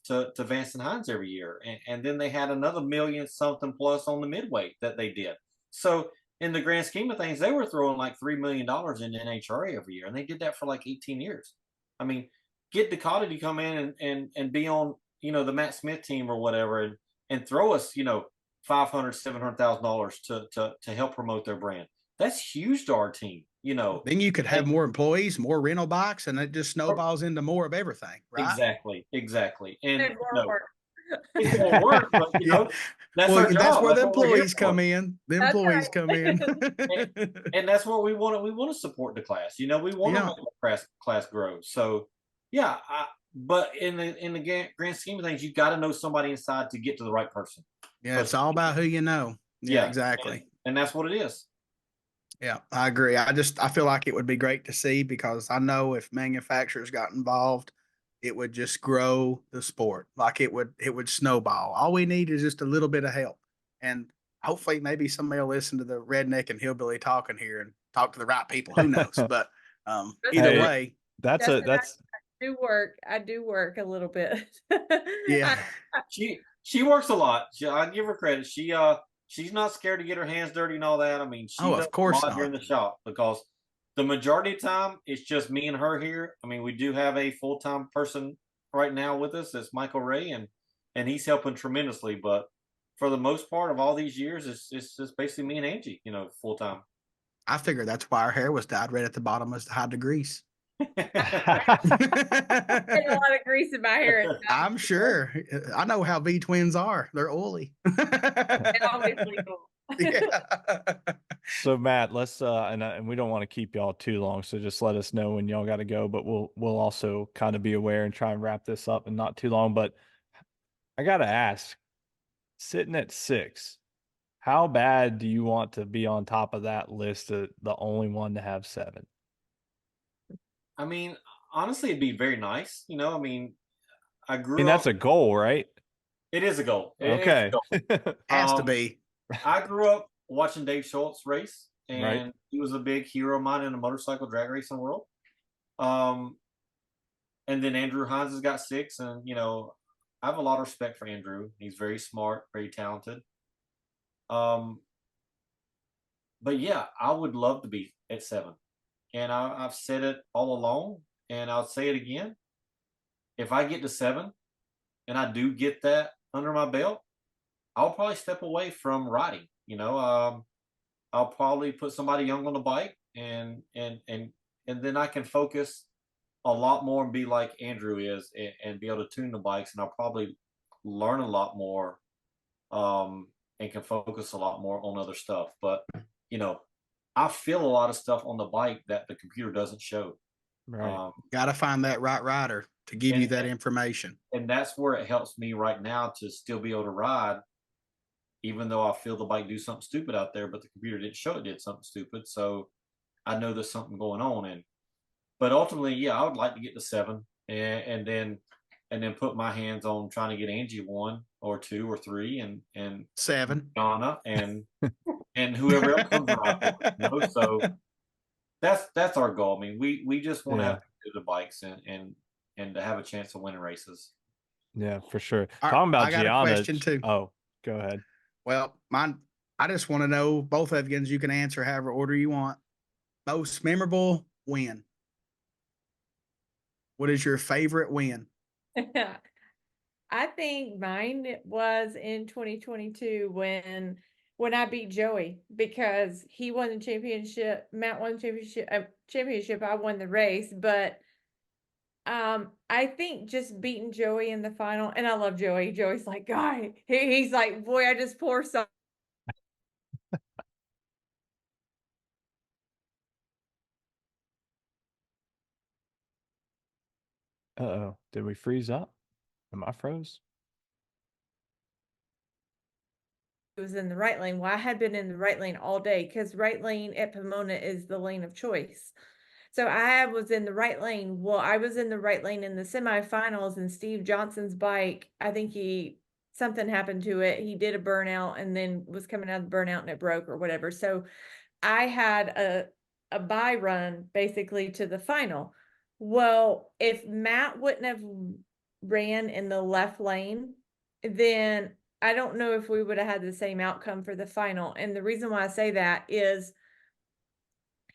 to Vance and Hines every year, and then they had another million something plus on the midweight that they did. So in the grand scheme of things, they were throwing like $3 million in NHRA every year, and they did that for like 18 years. I mean, get Ducati to come in and be on the Matt Smith team or whatever, and throw us $500,000-$700,000 to help promote their brand. That's huge to our team. Then you could have And more employees, more rental bikes, and it just snowballs into more of everything, right? exactly, and There's more work. it's more work, but Yeah. that's Well, our that's job. where That's the what we're here employees for, come in. The That's employees come in. and, and that's what we want. We want to support the class. We want to Yeah. make the class grow. So, yeah. But in the grand scheme of things, you got to know somebody inside to get to the right person. Yeah. It's all about who you know. Yeah, Yeah, exactly. and that's what it is. Yeah, I agree. I feel like it would be great to see, because I know if manufacturers got involved, it would just grow the sport. Like it would snowball. All we need is just a little bit of help. And hopefully maybe somebody will listen to the redneck and hillbilly talking here and talk to the right people. Who knows? But either Hey, way, that's Justin, that's I do work a little bit. yeah. She works a lot. I give her credit. She's not scared to get her hands dirty and all that. I mean, she Oh, does of a course lot here in not. the shop, because the majority of the time it's just me and her here. I mean, we do have a full-time person right now with us. It's Michael Ray, and he's helping tremendously. But for the most part of all these years, it's just basically me and Angie, full time. I figure that's why our hair was dyed red at the bottom as to hide the grease. Get a lot of grease in my hair. I'm sure. I know how V twins are. They're oily. It's always legal. Yeah. so Matt, let's and we don't want to keep y'all too long, so just let us know when y'all got to go, but we'll also kind of be aware and try and wrap this up in not too long. But I got to ask, sitting at 6, how bad do you want to be on top of that list, the only one to have 7? I mean, honestly, it'd be very nice. I mean, I I grew mean, up. that's a goal, right? It is a goal. It is a Okay. goal. Has to be. I grew up watching Dave Schultz race, Right. and he was a big hero of mine in the motorcycle drag racing world. Um, and then Andrew Hines has got 6, and I have a lot of respect for Andrew. He's very smart, very talented. But yeah, I would love to be at 7, and I've said it all along, and I'll say it again. If I get to 7, and I do get that under my belt, I'll probably step away from riding. I'll probably put somebody young on the bike, and then I can focus a lot more and be like Andrew is, and be able to tune the bikes, and I'll probably learn a lot more, and can focus a lot more on other stuff. But I feel a lot of stuff on the bike that the computer doesn't show. Right. Got to find that right rider to give you And- that information. And that's where it helps me right now to still be able to ride, even though I feel the bike do something stupid out there, but the computer didn't show it did something stupid. So I know there's something going on. But ultimately, yeah, I would like to get to 7, and then and then put my hands on trying to get Angie 1 or 2 or 3 and 7. Donna and whoever else comes around for it, you know? So that's our goal. I mean, we just want to Yeah. have to do the bikes and to have a chance of winning races. Yeah, for sure. All right, Talking about I got a Gianna. question too. Oh, go ahead. Well, I just want to know, both of you, you can answer however order you want. Most memorable win. What is your favorite win? I think mine was in 2022 when I beat Joey, because he won the championship, Matt won the championship, I won the race, but I think just beating Joey in the final, and I love Joey. Joey's like, guy, he's like, boy, I just pour some. Uh-oh. Did we freeze up? Am I froze? Was in the right lane. Well, I had been in the right lane all day, because right lane at Pomona is the lane of choice. So I was in the right lane. Well, I was in the right lane in the semifinals, and Steve Johnson's bike, I think something happened to it. He did a burnout and then was coming out of the burnout and it broke or whatever. So I had a bye run basically to the final. Well, if Matt wouldn't have ran in the left lane, then I don't know if we would have had the same outcome for the final. And the reason why I say that is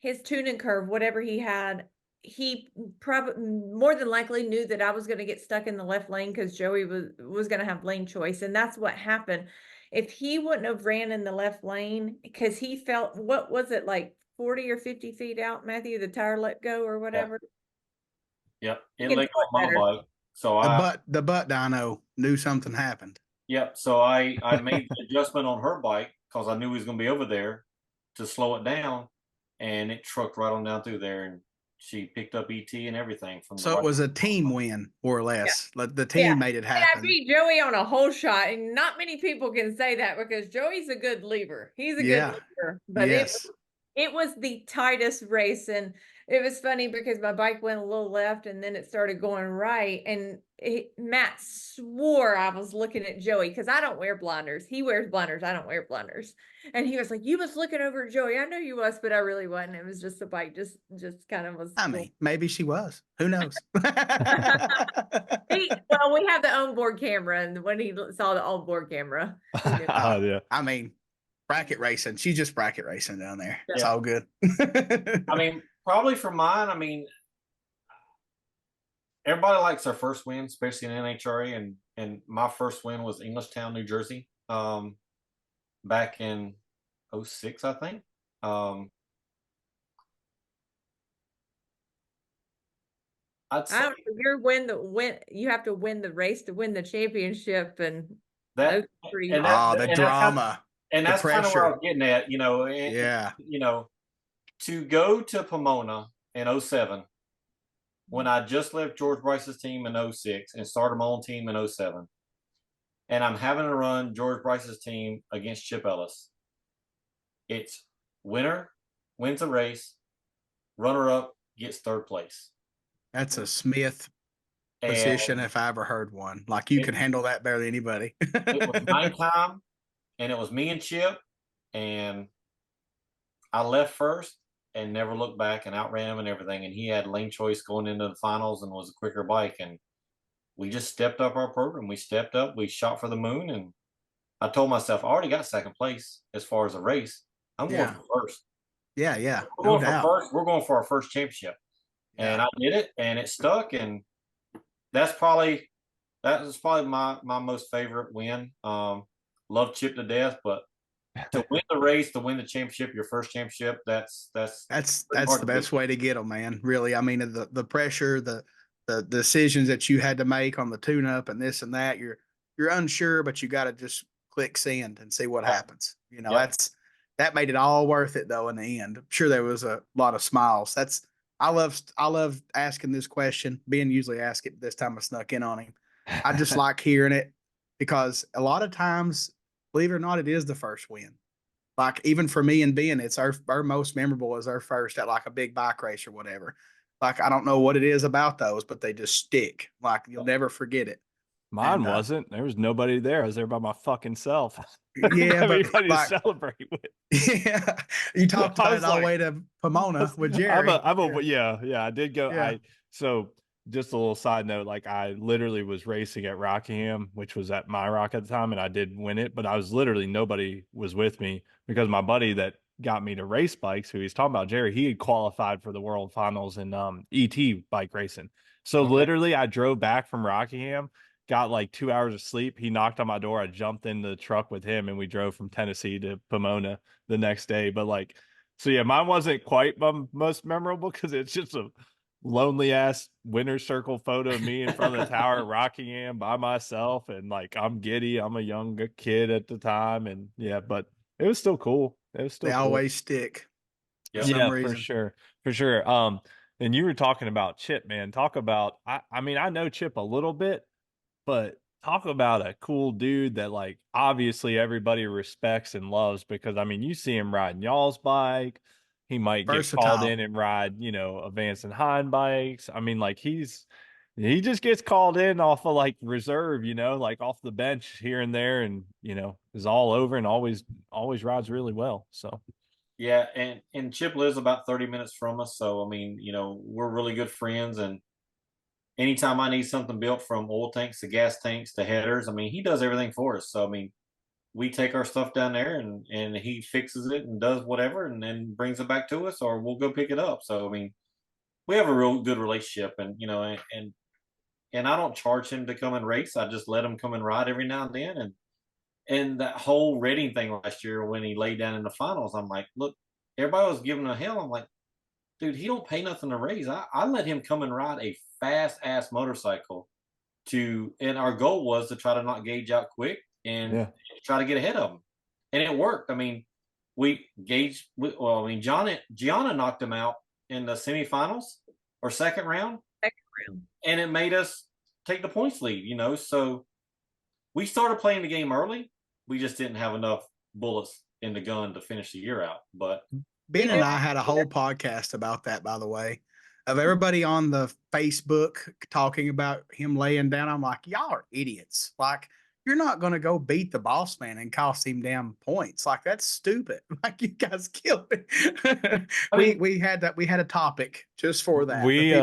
his tuning curve, whatever he had, he probably more than likely knew that I was going to get stuck in the left lane because Joey was going to have lane choice. And that's what happened. If he wouldn't have ran in the left lane, because he felt, what was it, like 40 or 50 feet out, Matthew, the tire let go or whatever? Yep. It let go on my bike. So the butt dyno knew something happened. Yep. So I made the adjustment on her bike because I knew he was going to be over there to slow it down, and it trucked right on down through there, and she picked up ET and everything from. So it was a team win, more or less. Yeah. Like the team made it happen. And I beat Joey on a whole shot, and not many people can say that because Joey's a good lever. He's a good lever, but it was the tightest race, and it was funny because my bike went a little left and then it started going right, and Matt swore I was looking at Joey because I don't wear blinders. He wears blinders. I don't wear blinders. And he was like, you was looking over at Joey. I know you was, but I really wasn't. It was just the bike just kind of was. I mean, maybe she was. Who knows? Well, we have the onboard camera, and when he saw the onboard camera. Yeah. I mean, bracket racing. She's just bracket racing down there. Yeah. It's all good. I mean, probably for mine, I mean, everybody likes their first win, especially in NHRA, and my first win was Englishtown, New Jersey, back in 06, I think. I'd say you have to win the race to win the championship, and the drama. And that's kind of where I was getting at, you know. You know, to go to Pomona in 07, when I just left George Bryce's team in 06 and started my own team in 07, and I'm having to run George Bryce's team against Chip Ellis. It's winner wins a race, runner up gets third place. That's a Smith position if I ever heard one. Like, you can handle that better than anybody. It was nighttime, and it was me and Chip, and I left first and never looked back and outran him and everything. And he had lane choice going into the finals and was a quicker bike. And we just stepped up our program. We stepped up. We shot for the moon. And I told myself, I already got second place as far as a race. I'm going for first. Yeah, yeah. We're going for first. We're going for our first championship. And I did it, and it stuck. And that was probably my most favorite win. Love Chip to death, but to win the race, to win the championship, your first championship, that's the best way to get them, man. Really, I mean, the pressure, the decisions that you had to make on the tune-up and this and that, you're unsure, but you got to just click send and see what happens. You know, that made it all worth it though in the end. I'm sure there was a lot of smiles. I love asking this question. Ben usually asks it, but this time I snuck in on him. I just like hearing it because a lot of times, believe it or not, it is the first win. Like, even for me and Ben, it's our most memorable is our first at like a big bike race or whatever. Like, I don't know what it is about those, but they just stick. Like, you'll never forget it. Mine And, wasn't. There was nobody there. I was there by my fucking self. I didn't yeah, have but anybody to like, celebrate with. yeah, you talked I about was it all the like, way to Pomona with Jerry. yeah, I did go. Yeah. So just a little side note, like I literally was racing at Rockingham, which was at my rock at the time, and I did win it, but I was literally nobody was with me because my buddy that got me to race bikes, who he's talking about, Jerry, he had qualified for the world finals in ET bike racing. So Okay. literally I drove back from Rockingham, got like 2 hours of sleep. He knocked on my door. I jumped in the truck with him and we drove from Tennessee to Pomona the next day. But like, so yeah, mine wasn't quite my most memorable because it's just a lonely ass winner's circle photo of me in front of the tower at Rockingham by myself. And like, I'm giddy. I'm a young kid at the time. And yeah, but it was still cool. It was They still cool. always stick for Yep. some Yeah, reason. for sure. And you were talking about Chip, man. Talk about, I mean, I know Chip a little bit, but talk about a cool dude that like obviously everybody respects and loves because I mean you see him riding y'all's bike. He might get called Versatile. in and ride, you know, Advance and Hind bikes. I mean, like he just gets called in off of like reserve, you know, like off the bench here and there, and you know, is all over and always rides really well. So Yeah, and Chip lives about 30 minutes from us, so I mean, we're really good friends. And anytime I need something built from oil tanks to gas tanks to headers, I mean, he does everything for us. So I mean, we take our stuff down there and he fixes it and does whatever and then brings it back to us, or we'll go pick it up. So I mean, we have a real good relationship. And and I don't charge him to come and race. I just let him come and ride every now and then. And that whole Reading thing last year when he laid down in the finals, I'm like, look, everybody was giving him a hell. I'm like, dude, he don't pay nothing to raise. I let him come and ride a fast ass motorcycle and our goal was to try to knock Gage out quick and yeah. try to get ahead of him. And it worked. I mean, Gianna knocked him out in the semifinals or second round. And it made us take the points lead, so we started playing the game early. We just didn't have enough bullets in the gun to finish the year out. But Ben and I had a whole podcast about that, by the way, of everybody on the Facebook talking about him laying down. I'm like, y'all are idiots. Like, you're not going to go beat the boss man and cost him damn points. Like, that's stupid. Like, you guys killed it. We had a topic just for that. We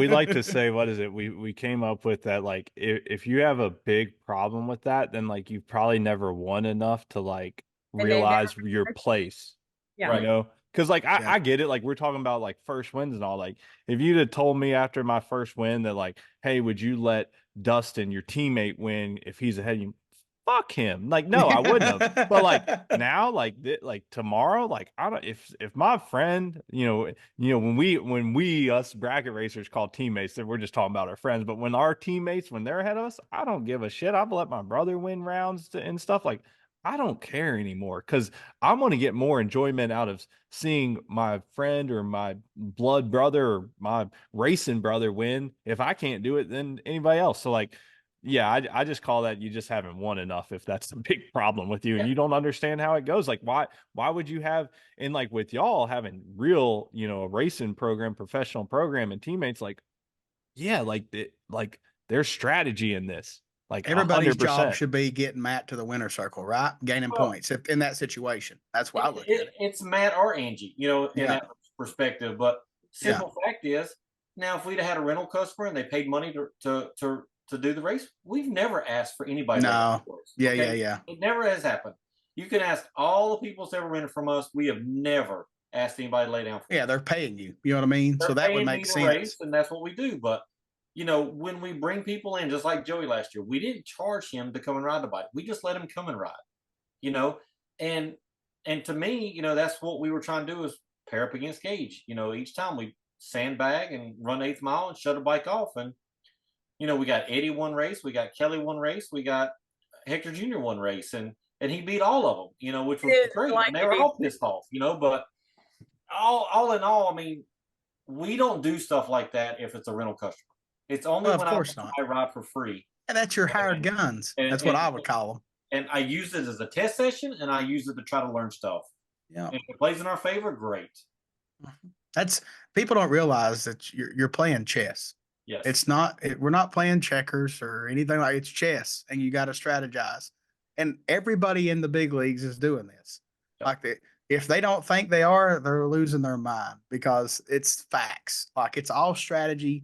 like to say, what is it? We came up with that, like if you have a big problem with that, then like you've probably never won enough to like And they never realize your place. Yeah. Right. You know, because like Yeah. I get it. Like we're talking about like first wins and all. Like if you'd have told me after my first win that like, hey, would you let Dustin, your teammate, win if he's ahead of you? Fuck him. Like no, I wouldn't have. But like now, like tomorrow, like I don't. If my friend, when we us bracket racers call teammates, then we're just talking about our friends. But when our teammates, when they're ahead of us, I don't give a shit. I've let my brother win rounds and stuff. Like I don't care anymore because I'm going to get more enjoyment out of seeing my friend or my blood brother or my racing brother win if I can't do it than anybody else. So like, yeah, I just call that you just haven't won enough if that's the big problem with you and you don't understand how it goes. Like why would you have, and like with y'all having real, a racing program, professional program and teammates, like, yeah, like there's strategy in this. Like Everybody's job 100%. should be getting Matt to the winner's circle, right? Gaining points if in that situation. That's why I look at it. It's Matt or Angie, in that perspective. But simple fact is, now if we'd have had a rental customer and they paid money to do the race, we've never asked for anybody. No. Yeah. It never has happened. You can ask all the people that's ever rented from us. We have never asked anybody to lay down. Yeah, they're paying you. You know what I mean? So that would make sense. Race, and that's what we do. But when we bring people in, just like Joey last year, we didn't charge him to come and ride the bike. We just let him come and ride. And to me, that's what we were trying to do is pair up against Gage. Each time we sandbag and run 8th mile and shut a bike off. And we got Eddie one race, we got Kelly one race, we got Hector Jr. one race, and he beat all of them, which was great. And they were all pissed off, but all in all, I mean, we don't do stuff like that if it's a rental customer. It's only when I ride for free. And that's your hired guns. That's what I would call them. And I use it as a test session, and I use it to try to learn stuff. Yeah. And if it plays in our favor, great. That's people don't realize that you're playing chess. Yes. It's not we're not playing checkers or anything like it's chess, and you got to strategize. And everybody in the big leagues is doing this. Yep. Like if they don't think they are, they're losing their mind because it's facts. Like it's all strategy.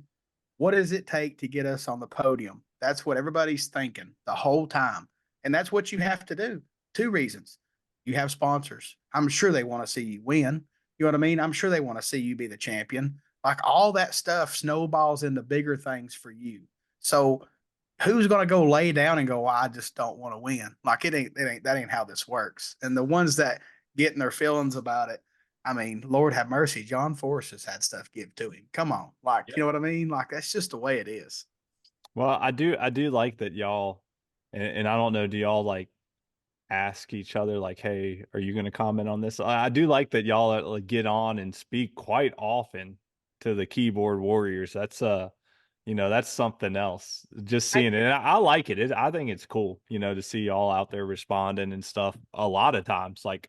What does it take to get us on the podium? That's what everybody's thinking the whole time. And that's what you have to do. Two reasons. You have sponsors. I'm sure they want to see you win. You know what I mean? I'm sure they want to see you be the champion. Like all that stuff snowballs into bigger things for you. So who's going to go lay down and go, well, I just don't want to win? Like that ain't how this works. And the ones that get in their feelings about it, I mean, Lord have mercy. John Forrest has had stuff give to him. Come on. Like, Yep. you know what I mean? Like that's just the way it is. Well, I do like that y'all, and I don't know, do y'all like ask each other like, hey, are you going to comment on this? I do like that y'all like get on and speak quite often to the keyboard warriors. That's that's something else. Just seeing it. And I like it. I think it's cool, to see y'all out there responding and stuff a lot of times. Like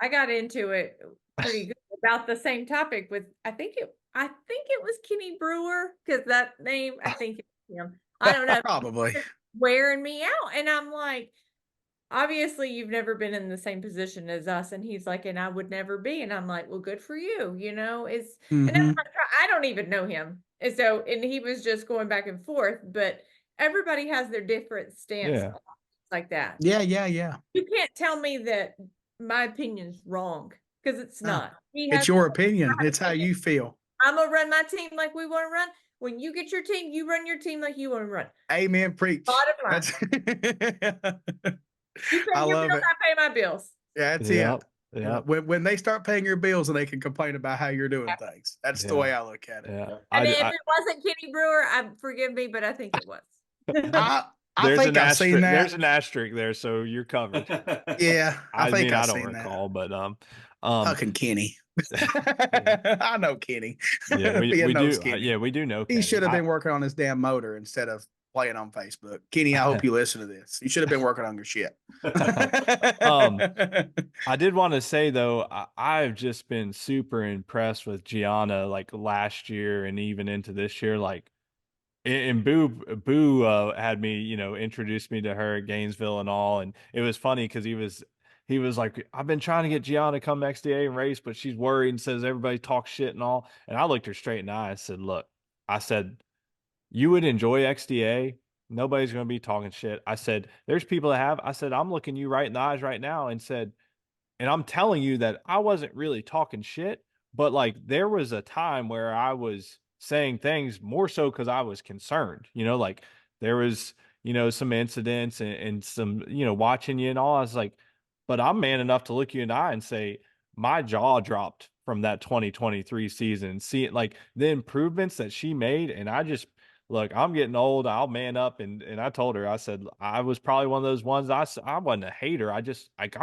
I got into it pretty good about the same topic with I think it was Kenny Brewer, because that name, I think it was him. I don't know. Probably. Wearing me out. And I'm like, obviously you've never been in the same position as us. And he's like, and I would never be. And I'm like, well, good for you, and I'm not, I don't even know him. And so, and he was just going back and forth, but everybody has their different stance Yeah. on things like that. Yeah. You can't tell me that my opinion's wrong, because it's not. It's your opinion. It's how you feel. I'm gonna run my team like we want to run. When you get your team, you run your team like you want to run. Amen. Preach. Bottom line. You pay I your love bills, it. I pay my bills. Yeah, that's Yep. it. Yep. When they start paying your bills and they can complain about how you're doing things. That's the Yeah. way I look at it. Yeah. And if it wasn't Kenny Brewer, forgive me, but I think it was. I think I've seen that. There's an asterisk there, so you're covered. Yeah, I think I I've don't seen recall, that. but Fucking Kenny. I know Kenny. yeah, we Ian knows do. Kenny. Yeah, we do know. He Kenny. should have been working on his damn motor instead of playing on Facebook. Kenny, I hope you listen to this. You should have been working on your shit. I did want to say though, I've just been super impressed with Gianna like last year and even into this year. Like, and Boo had me, introduced me to her at Gainesville and all, and it was funny because he was like, I've been trying to get Gianna to come XDA and race, but she's worried and says everybody talks shit and all. And I looked her straight in the eye. I said, look, I said, you would enjoy XDA. Nobody's going to be talking shit. I said, there's people that have. I said, I'm looking you right in the eyes right now and said, and I'm telling you that I wasn't really talking shit, but like there was a time where I was saying things more so because I was concerned, like there was, some incidents and some, watching you and all. I was like, but I'm man enough to look you in the eye and say, my jaw dropped from that 2023 season, seeing like the improvements that she made. And I just, look, I'm getting old. I'll man up. And I told her, I said, I was probably one of those ones. I wasn't a hater. I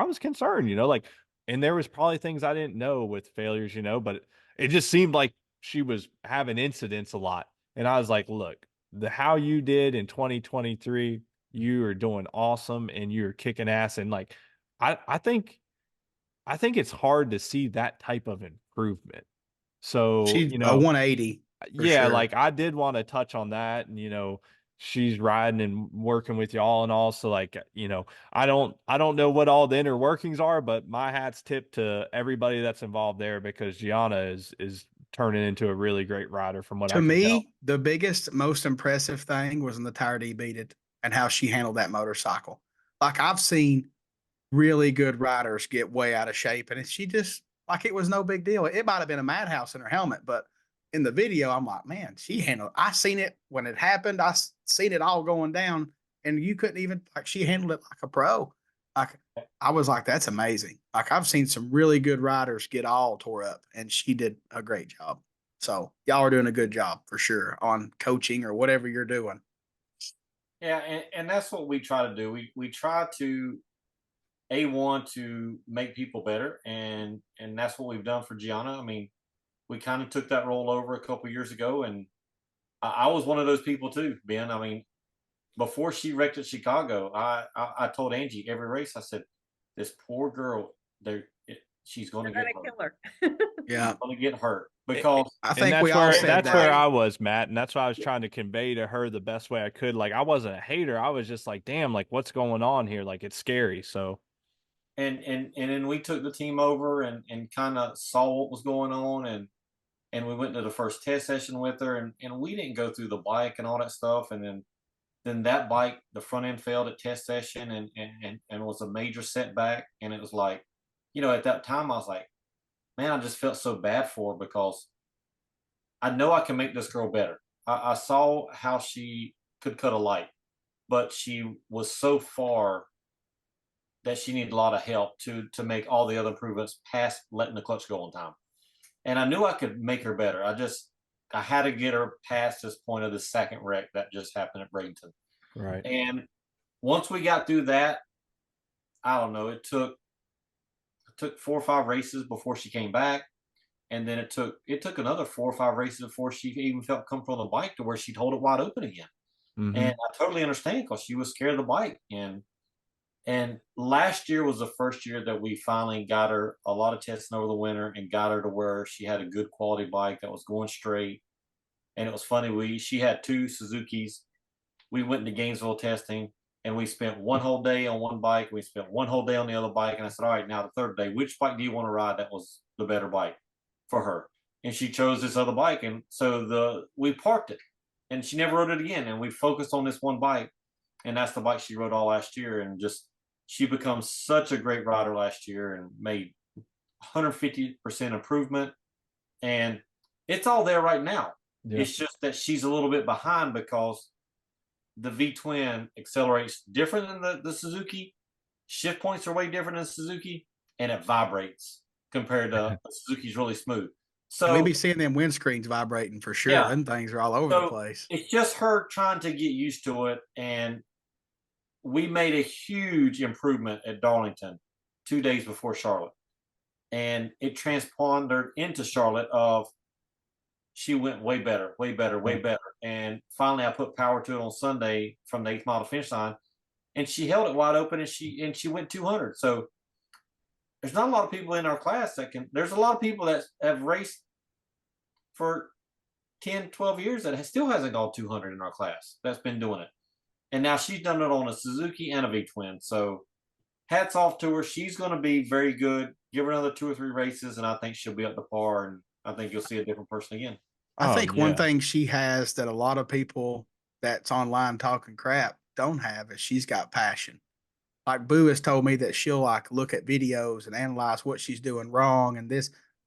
was concerned, like, and there was probably things I didn't know with failures, but it just seemed like she was having incidents a lot. And I was like, look, how you did in 2023, you are doing awesome and you're kicking ass. And like, I think it's hard to see that type of improvement. So, She's a 180. yeah, sure. like I did want to touch on that, and she's riding and working with y'all and all. So like, I don't know what all the inner workings are, but my hat's tipped to everybody that's involved there because Gianna is turning into a really great rider from what I To can tell. me, the biggest, most impressive thing was when the tire D beat it and how she handled that motorcycle. Like I've seen really good riders get way out of shape, and she just like it was no big deal. It might have been a madhouse in her helmet, but in the video, I'm like, man, she handled. I seen it when it happened. I seen it all going down, and you couldn't even like she handled it like a pro. Like I was like, that's amazing. Like I've seen some really good riders get all tore up, and she did a great job. So y'all are doing a good job for sure on coaching or whatever you're doing. Yeah, and that's what we try to do. We try to want to make people better, and that's what we've done for Gianna. I mean, we kind of took that role over a couple years ago, and I was one of those people too, Ben. I mean, before she wrecked at Chicago, I told Angie every race, I said, this poor girl, she's going to They're get gonna hurt. kill her. Yeah. Going to get hurt because I And think that's we all where said that's that. where I was, Matt, and that's what I was trying to convey to her the best way I could. Like, I wasn't a hater. I was just like, damn, like what's going on here? Like, it's scary. So and then we took the team over and kind of saw what was going on, and we went to the first test session with her, and we didn't go through the bike and all that stuff, and then that bike, the front end failed at test session, and was a major setback. And it was like, at that time I was like, man, I just felt so bad for her because I know I can make this girl better. I saw how she could cut a light, but she was so far that she needed a lot of help to make all the other improvements past letting the clutch go on time. And I knew I could make her better. I had to get her past this point of the second wreck that just happened at Bradenton. right. And once we got through that, I don't know, it took 4 or 5 races before she came back. And then it took another 4 or 5 races before she even felt comfortable on the bike to where she'd hold it wide open again. Mhm. And I totally understand because she was scared of the bike. And last year was the first year that we finally got her a lot of testing over the winter and got her to where she had a good quality bike that was going straight. And it was funny, she had 2 Suzukis. We went to Gainesville testing, and we spent one whole day on one bike. We spent one whole day on the other bike. And I said, all right, now the third day, which bike do you want to ride? That was the better bike for her. And she chose this other bike. And so we parked it, and she never rode it again. And we focused on this one bike. And that's the bike she rode all last year. And she becomes such a great rider last year and made 150% improvement. And it's all there right now. Yeah. It's just that she's a little bit behind because the V twin accelerates different than the Suzuki. Shift points are way different than Suzuki, and it vibrates compared to Suzuki's really smooth. So We be seeing them windscreens vibrating for sure. Yeah. Them things are all over the so place. it's just her trying to get used to it. And we made a huge improvement at Darlington 2 days before Charlotte. And it transponded into Charlotte of she went way better, way better, way better. And finally I put power to it on Sunday from the 8th mile to finish line, and she held it wide open, and she went 200. So there's not a lot of people in our class there's a lot of people that have raced for 10, 12 years that still hasn't gone 200 in our class that's been doing it. And now she's done it on a Suzuki and a V twin. So hats off to her. She's going to be very good. Give her another 2 or 3 races, and I think she'll be up to par. And I think you'll see a different person again. I think one yeah. thing she has that a lot of people that's online talking crap don't have is she's got passion. Like Boo has told me that she'll like look at videos and analyze what she's doing wrong. And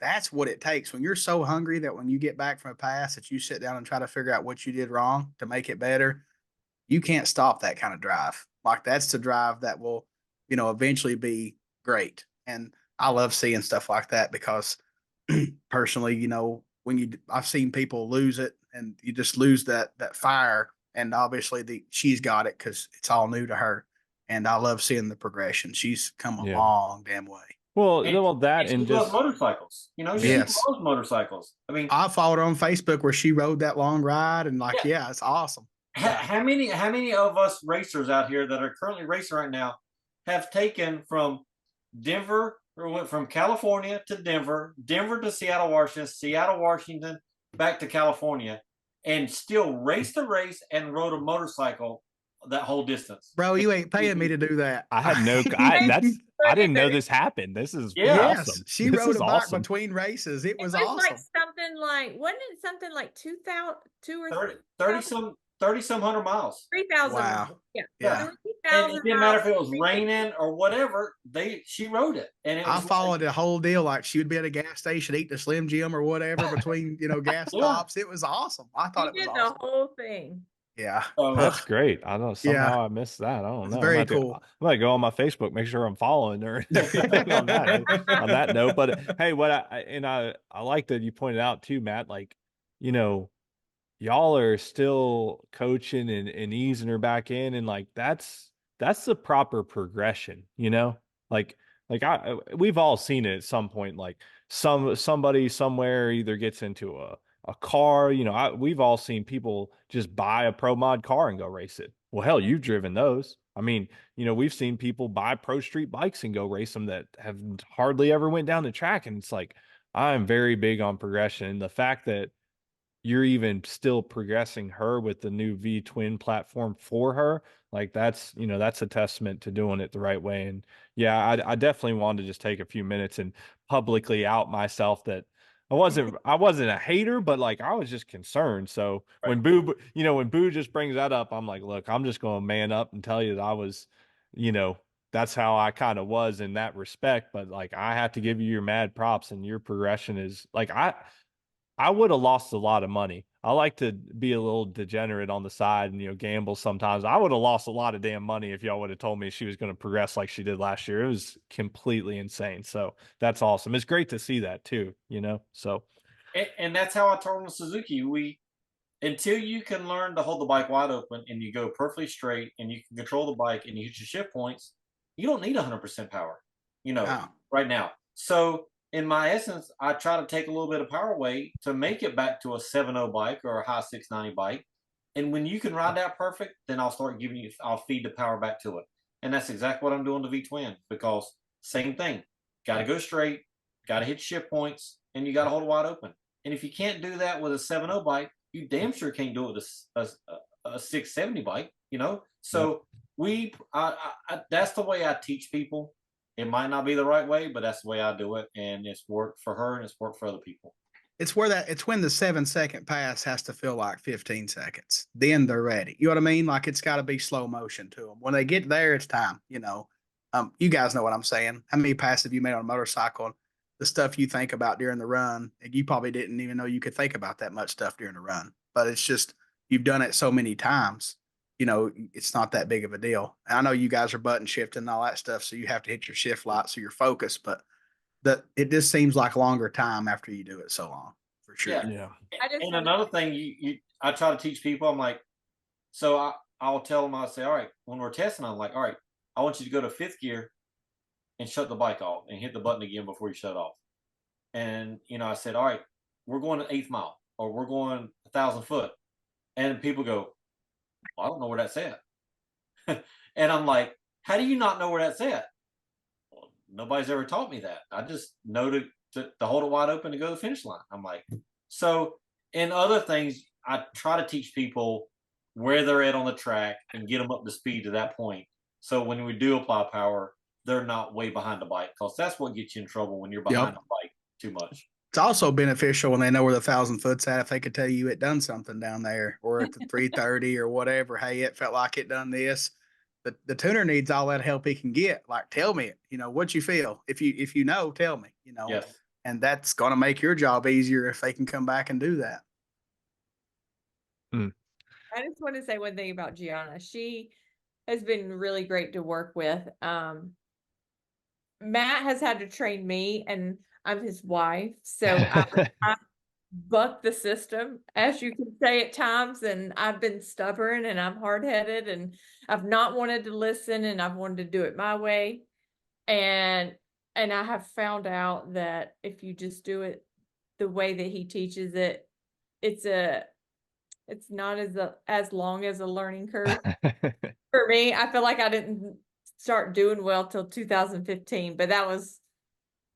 that's what it takes when you're so hungry that when you get back from a pass that you sit down and try to figure out what you did wrong to make it better. You can't stop that kind of drive. Like that's the drive that will, eventually be great. And I love seeing stuff like that because personally, I've seen people lose it and you just lose that fire. And obviously she's got it because it's all new to her. And I love seeing the progression. She's come a long damn way. Well, And that she and loves just motorcycles. She Yes. loves motorcycles. I mean, I followed her on Facebook where she rode that long ride and it's awesome. how many of us racers out here that are currently racing right now have taken from Denver or went from California to Denver to Seattle, Washington, back to California, and still raced the race and rode a motorcycle that whole distance? Bro, you ain't paying me to do that. I had no I didn't know this happened. This is Yes, awesome. she This rode is a bike awesome. between races. It was like awesome. something like, wasn't it something like 2,000, 2 or 30 some 100 miles. 3,000? Wow. Yeah. Yeah. And it didn't matter if it was raining or whatever. She rode it, and it I was followed the whole deal. Like she would be at a gas station, eating a Slim Jim or whatever between, gas stops. It was awesome. I thought it was did awesome. the whole thing. Yeah. That's great. I don't know. Yeah. Somehow I missed that. I don't It's know. very I'm cool. I might go on my Facebook, make sure I'm following her and everything on that note. But hey, I like that you pointed out too, Matt, like, y'all are still coaching and easing her back in, and like that's the proper progression, like we've all seen it at some point. Like somebody somewhere either gets into a car, we've all seen people just buy a pro mod car and go race it. Well, hell, you've driven those. I mean, we've seen people buy Pro Street bikes and go race them that have hardly ever went down the track. And it's like, I'm very big on progression. And the fact that you're even still progressing her with the new V twin platform for her, like that's a testament to doing it the right way. And yeah, I definitely wanted to just take a few minutes and publicly out myself that I wasn't a hater, but like I was just concerned. So Right. when Boo just brings that up, I'm like, look, I'm just going to man up and tell you that I was, that's how I kind of was in that respect. But like, I have to give you your mad props, and your progression is like, I would have lost a lot of money. I like to be a little degenerate on the side and gamble sometimes. I would have lost a lot of damn money if y'all would have told me she was going to progress like she did last year. It was completely insane. So that's awesome. It's great to see that too, So And that's how I told on Suzuki. Until you can learn to hold the bike wide open and you go perfectly straight and you can control the bike and you hit your shift points, you don't need 100% power, Oh. right now. So in my essence, I try to take a little bit of power away to make it back to a 7.0 bike or a high 690 bike. And when you can ride that perfect, then I'll feed the power back to it. And that's exactly what I'm doing to V Twin, because same thing, got to go straight, got to hit shift points, and you got to hold it wide open. And if you can't do that with a 7.0 bike, you damn sure can't do it with a 670 bike, So that's the way I teach people. It might not be the right way, but that's the way I do it, and it's worked for her and it's worked for other people. It's when the 7-second pass has to feel like 15 seconds. Then they're ready. You know what I mean? Like it's got to be slow motion to them. When they get there, it's time. You guys know what I'm saying. How many passes have you made on a motorcycle? The stuff you think about during the run, and you probably didn't even know you could think about that much stuff during the run. But it's just you've done it so many times. It's not that big of a deal. I know you guys are button shifting and all that stuff, so you have to hit your shift light so you're focused. But it just seems like a longer time after you do it so long, for sure. Yeah. yeah. And another thing, I try to teach people. I'm like, so I'll tell them. I say, all right, when we're testing, I'm like, all right, I want you to go to 5th gear and shut the bike off and hit the button again before you shut it off. And I said, all right, we're going to 8th mile or we're going 1,000 foot, and people go, well, I don't know where that's at. And I'm like, how do you not know where that's at? Well, nobody's ever taught me that. I just know to hold it wide open to go to the finish line. I'm like, so in other things, I try to teach people where they're at on the track and get them up to speed to that point. So when we do apply power, they're not way behind the bike, because that's what gets you in trouble when you're behind the bike too much. It's also beneficial when they know where the 1,000 foot's at. If they could tell you it done something down there, or at the 330 or whatever, hey, it felt like it done this. The tuner needs all that help he can get. Like, tell me it. What you feel. If you know, tell me. Yes. And that's going to make your job easier if they can come back and do that. I just want to say one thing about Gianna. She has been really great to work with. Matt has had to train me, and I'm his wife, so I buck the system, as you can say at times, and I've been stubborn and I'm hard-headed and I've not wanted to listen, and I've wanted to do it my way. And I have found out that if you just do it the way that he teaches it, it's not as long as a learning curve. For me, I feel like I didn't start doing well till 2015, but that was,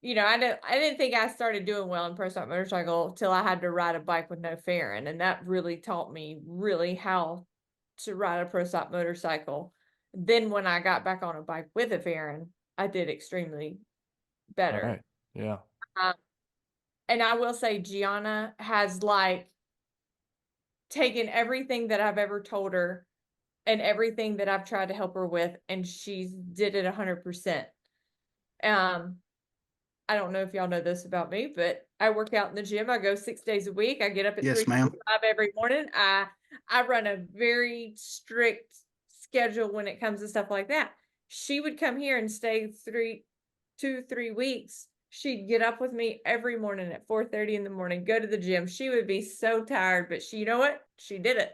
I didn't think I started doing well in pro stock motorcycle till I had to ride a bike with no fairing, and that really taught me really how to ride a pro stock motorcycle. Then when I got back on a bike with a fairing, I did extremely better. All right. Yeah. And I will say Gianna has taken everything that I've ever told her and everything that I've tried to help her with, and she's did it 100%. I don't know if y'all know this about me, but I work out in the gym. I go 6 days a week. I get up at 3:45 every morning. I run a very strict schedule when it comes to stuff like that. She would come here and stay 2-3 weeks. She'd get up with me every morning at 4:30 in the morning, go to the gym. She would be so tired, but you know what? She did it.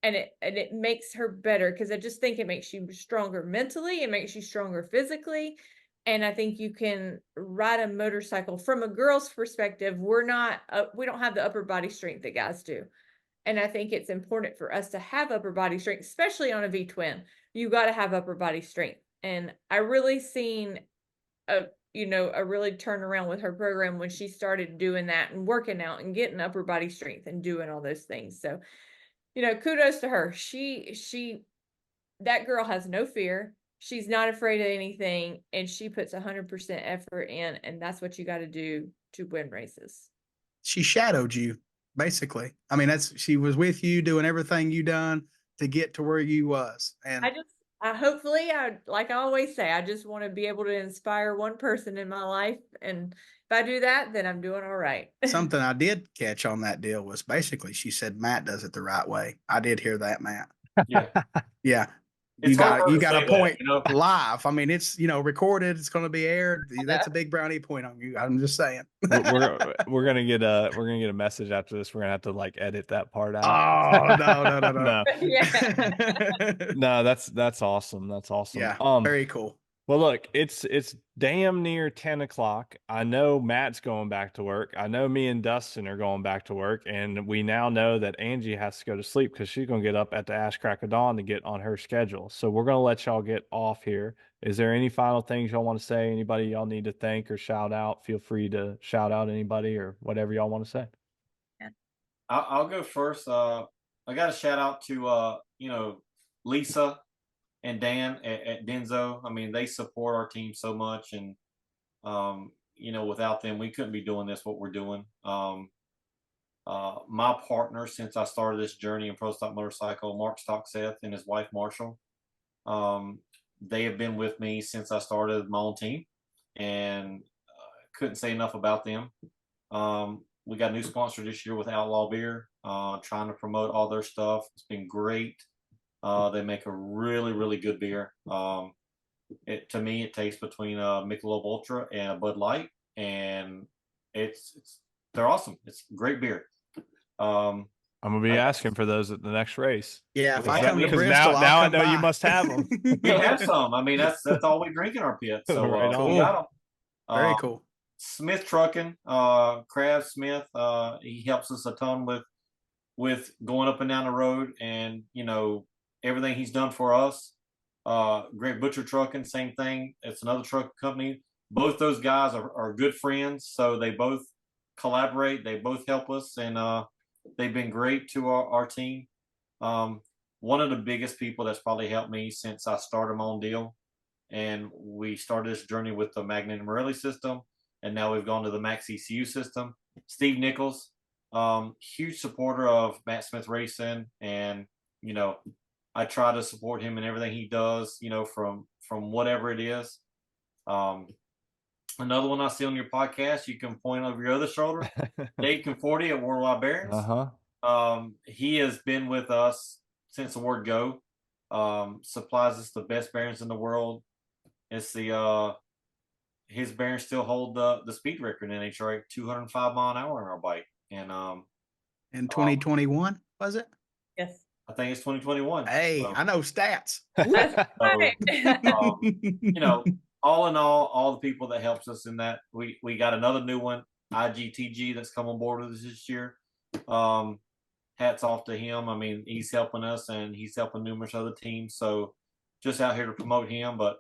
And it makes her better, because I just think it makes you stronger mentally. It makes you stronger physically. And I think you can ride a motorcycle from a girl's perspective. We don't have the upper body strength that guys do. And I think it's important for us to have upper body strength, especially on a V twin. you got to have upper body strength. And I really seen a really turn around with her program when she started doing that and working out and getting upper body strength and doing all those things. So, kudos to her. That girl has no fear. She's not afraid of anything, and she puts 100% effort in, and that's what you got to do to win races. She shadowed you, basically. I mean, she was with you doing everything you done to get to where you was. And like I always say, I just want to be able to inspire one person in my life. And if I do that, then I'm doing all right. something I did catch on that deal was basically she said Matt does it the right way. I did hear that, Matt. Yeah. Yeah. It's hard you to got say a point that, live. I mean, it's recorded. It's going to be aired. That's a big brownie point on you. I'm just saying. we're gonna get a message after this. We're gonna have to like edit that part out. Oh no. No. Yeah. No, that's awesome. That's awesome. Yeah, very cool. Well, look, it's damn near 10 o'clock. I know Matt's going back to work. I know me and Dustin are going back to work, and we now know that Angie has to go to sleep because she's going to get up at the ash crack of dawn to get on her schedule. So we're going to let y'all get off here. Is there any final things y'all want to say? Anybody y'all need to thank or shout out? Feel free to shout out anybody or whatever y'all want to say. I'll go first. I got a shout out to Lisa and Dan at Denso. I mean, they support our team so much, and without them, we couldn't be doing this what we're doing. My partner since I started this journey in pro stock motorcycle, Mark Stockseth and his wife Marshall, they have been with me since I started my own team, and couldn't say enough about them. We got a new sponsor this year with Outlaw Beer, trying to promote all their stuff. It's been great. They make a really, really good beer. To me, it tastes between a Michelob Ultra and a Bud Light, and they're awesome. It's great beer. I'm gonna be asking for those at the next race. Yeah, if I come to Bristol, now I I'll know come you by. must have them. We have some. I mean, that's all we drink in our pit. So Right we got them. Very cool. Smith Trucking, Krav Smith, he helps us a ton with going up and down the road, and everything he's done for us. Great Butcher Trucking, same thing. It's another truck company. Both those guys are good friends, so they both collaborate. They both help us, and they've been great to our team. One of the biggest people that's probably helped me since I started my own deal, and we started this journey with the Magnet and Morelli system, and now we've gone to the Max ECU system. Steve Nichols, huge supporter of Matt Smith Racing, and I try to support him in everything he does, from whatever it is. Another one I see on your podcast, you can point over your other shoulder, Dave Conforti at Worldwide Bearings. He has been with us since the word go. Supplies us the best bearings in the world. It's his bearings still hold the speed record in NHRA, 205 mile an hour on our bike. And in 2021, was it? Yes. I think it's 2021. Hey, so, I know stats. All in all the people that helps us in that, we got another new one, IGTG, that's come on board with us this year. Hats off to him. I mean, he's helping us, and he's helping numerous other teams. So just out here to promote him. But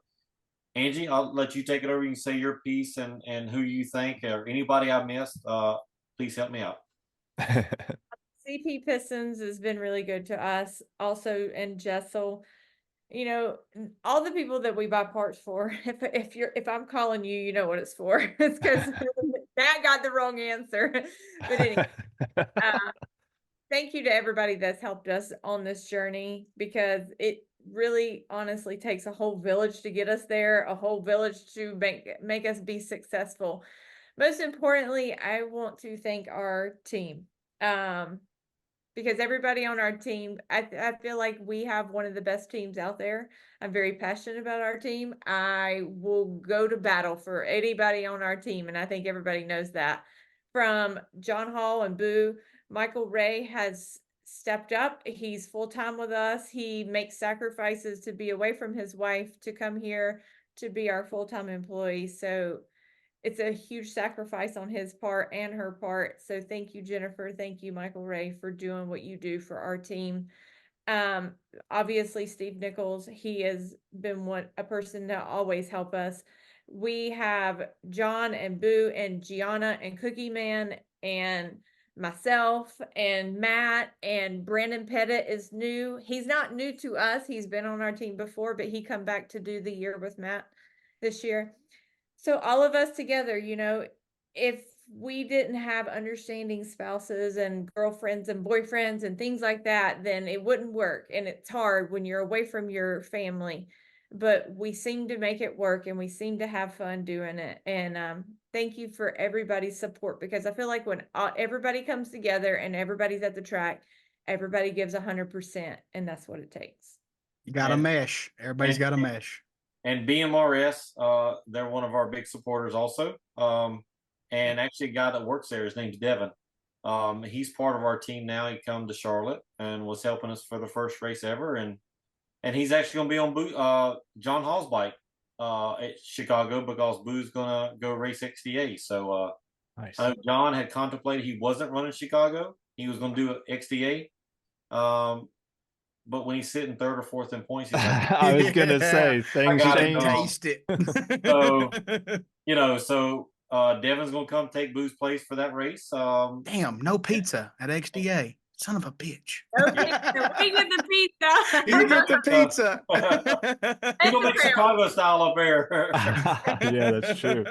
Angie, I'll let you take it over. You can say your piece and who you think, or anybody I missed. Please help me out. CP Pistons has been really good to us. Also, and Jessel, all the people that we buy parts for. If I'm calling you, you know what it's for. It's because Matt got the wrong answer. But anyway, thank you to everybody that's helped us on this journey, because it really honestly takes a whole village to get us there, a whole village to make us be successful. Most importantly, I want to thank our team. Because everybody on our team, I feel like we have one of the best teams out there. I'm very passionate about our team. I will go to battle for anybody on our team, and I think everybody knows that. From John Hall and Boo, Michael Ray has stepped up. He's full-time with us. He makes sacrifices to be away from his wife to come here to be our full-time employee. So it's a huge sacrifice on his part and her part. So thank you, Jennifer. Thank you, Michael Ray, for doing what you do for our team. Obviously Steve Nichols, he has been a person to always help us. We have John and Boo and Gianna and Cookie Man and myself and Matt, and Brandon Pettit is new. He's not new to us. He's been on our team before, but he come back to do the year with Matt this year. So all of us together, you know, if we didn't have understanding spouses and girlfriends and boyfriends and things like that, then it wouldn't work. And it's hard when you're away from your family, but we seem to make it work and we seem to have fun doing it. And thank you for everybody's support, because I feel like when everybody comes together and everybody's at the track, everybody gives 100%, and that's what it takes. You got to mesh. Everybody's got to mesh. And BMRS, they're one of our big supporters also. And actually a guy that works there, his name's Devin. He's part of our team now. He come to Charlotte and was helping us for the first race ever. And he's actually going to be on John Hall's bike at Chicago, because Boo's going to go race XDA. So Nice. I know John had contemplated he wasn't running Chicago. He was going to do XDA. But when he's sitting third or fourth in points, he's like, I was gonna say things change. Taste it. So, you know, Devin's gonna come take Boo's place for that race. Damn, no pizza at XDA. Son of a bitch. Okay, so we get the pizza. You get the pizza. We're gonna make Chicago style up there. Yeah, that's true.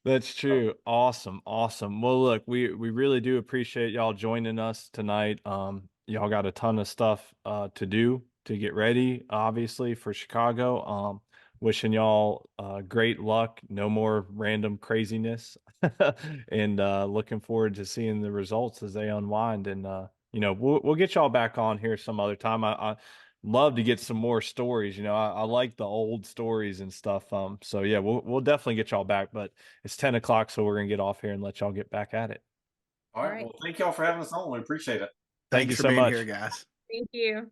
That's true. Awesome. Well, look, we really do appreciate y'all joining us tonight. Y'all got a ton of stuff to do to get ready, obviously, for Chicago. Wishing y'all great luck, no more random craziness, and looking forward to seeing the results as they unwind. And you know, we'll get y'all back on here some other time. I love to get some more stories. You know, I like the old stories and stuff. So yeah, we'll definitely get y'all back. But it's 10 o'clock, so we're gonna get off here and let y'all get back at it. All right. Well, thank y'all for having us on. We appreciate it. Thank you Thanks for so being much. here, guys. Thank you.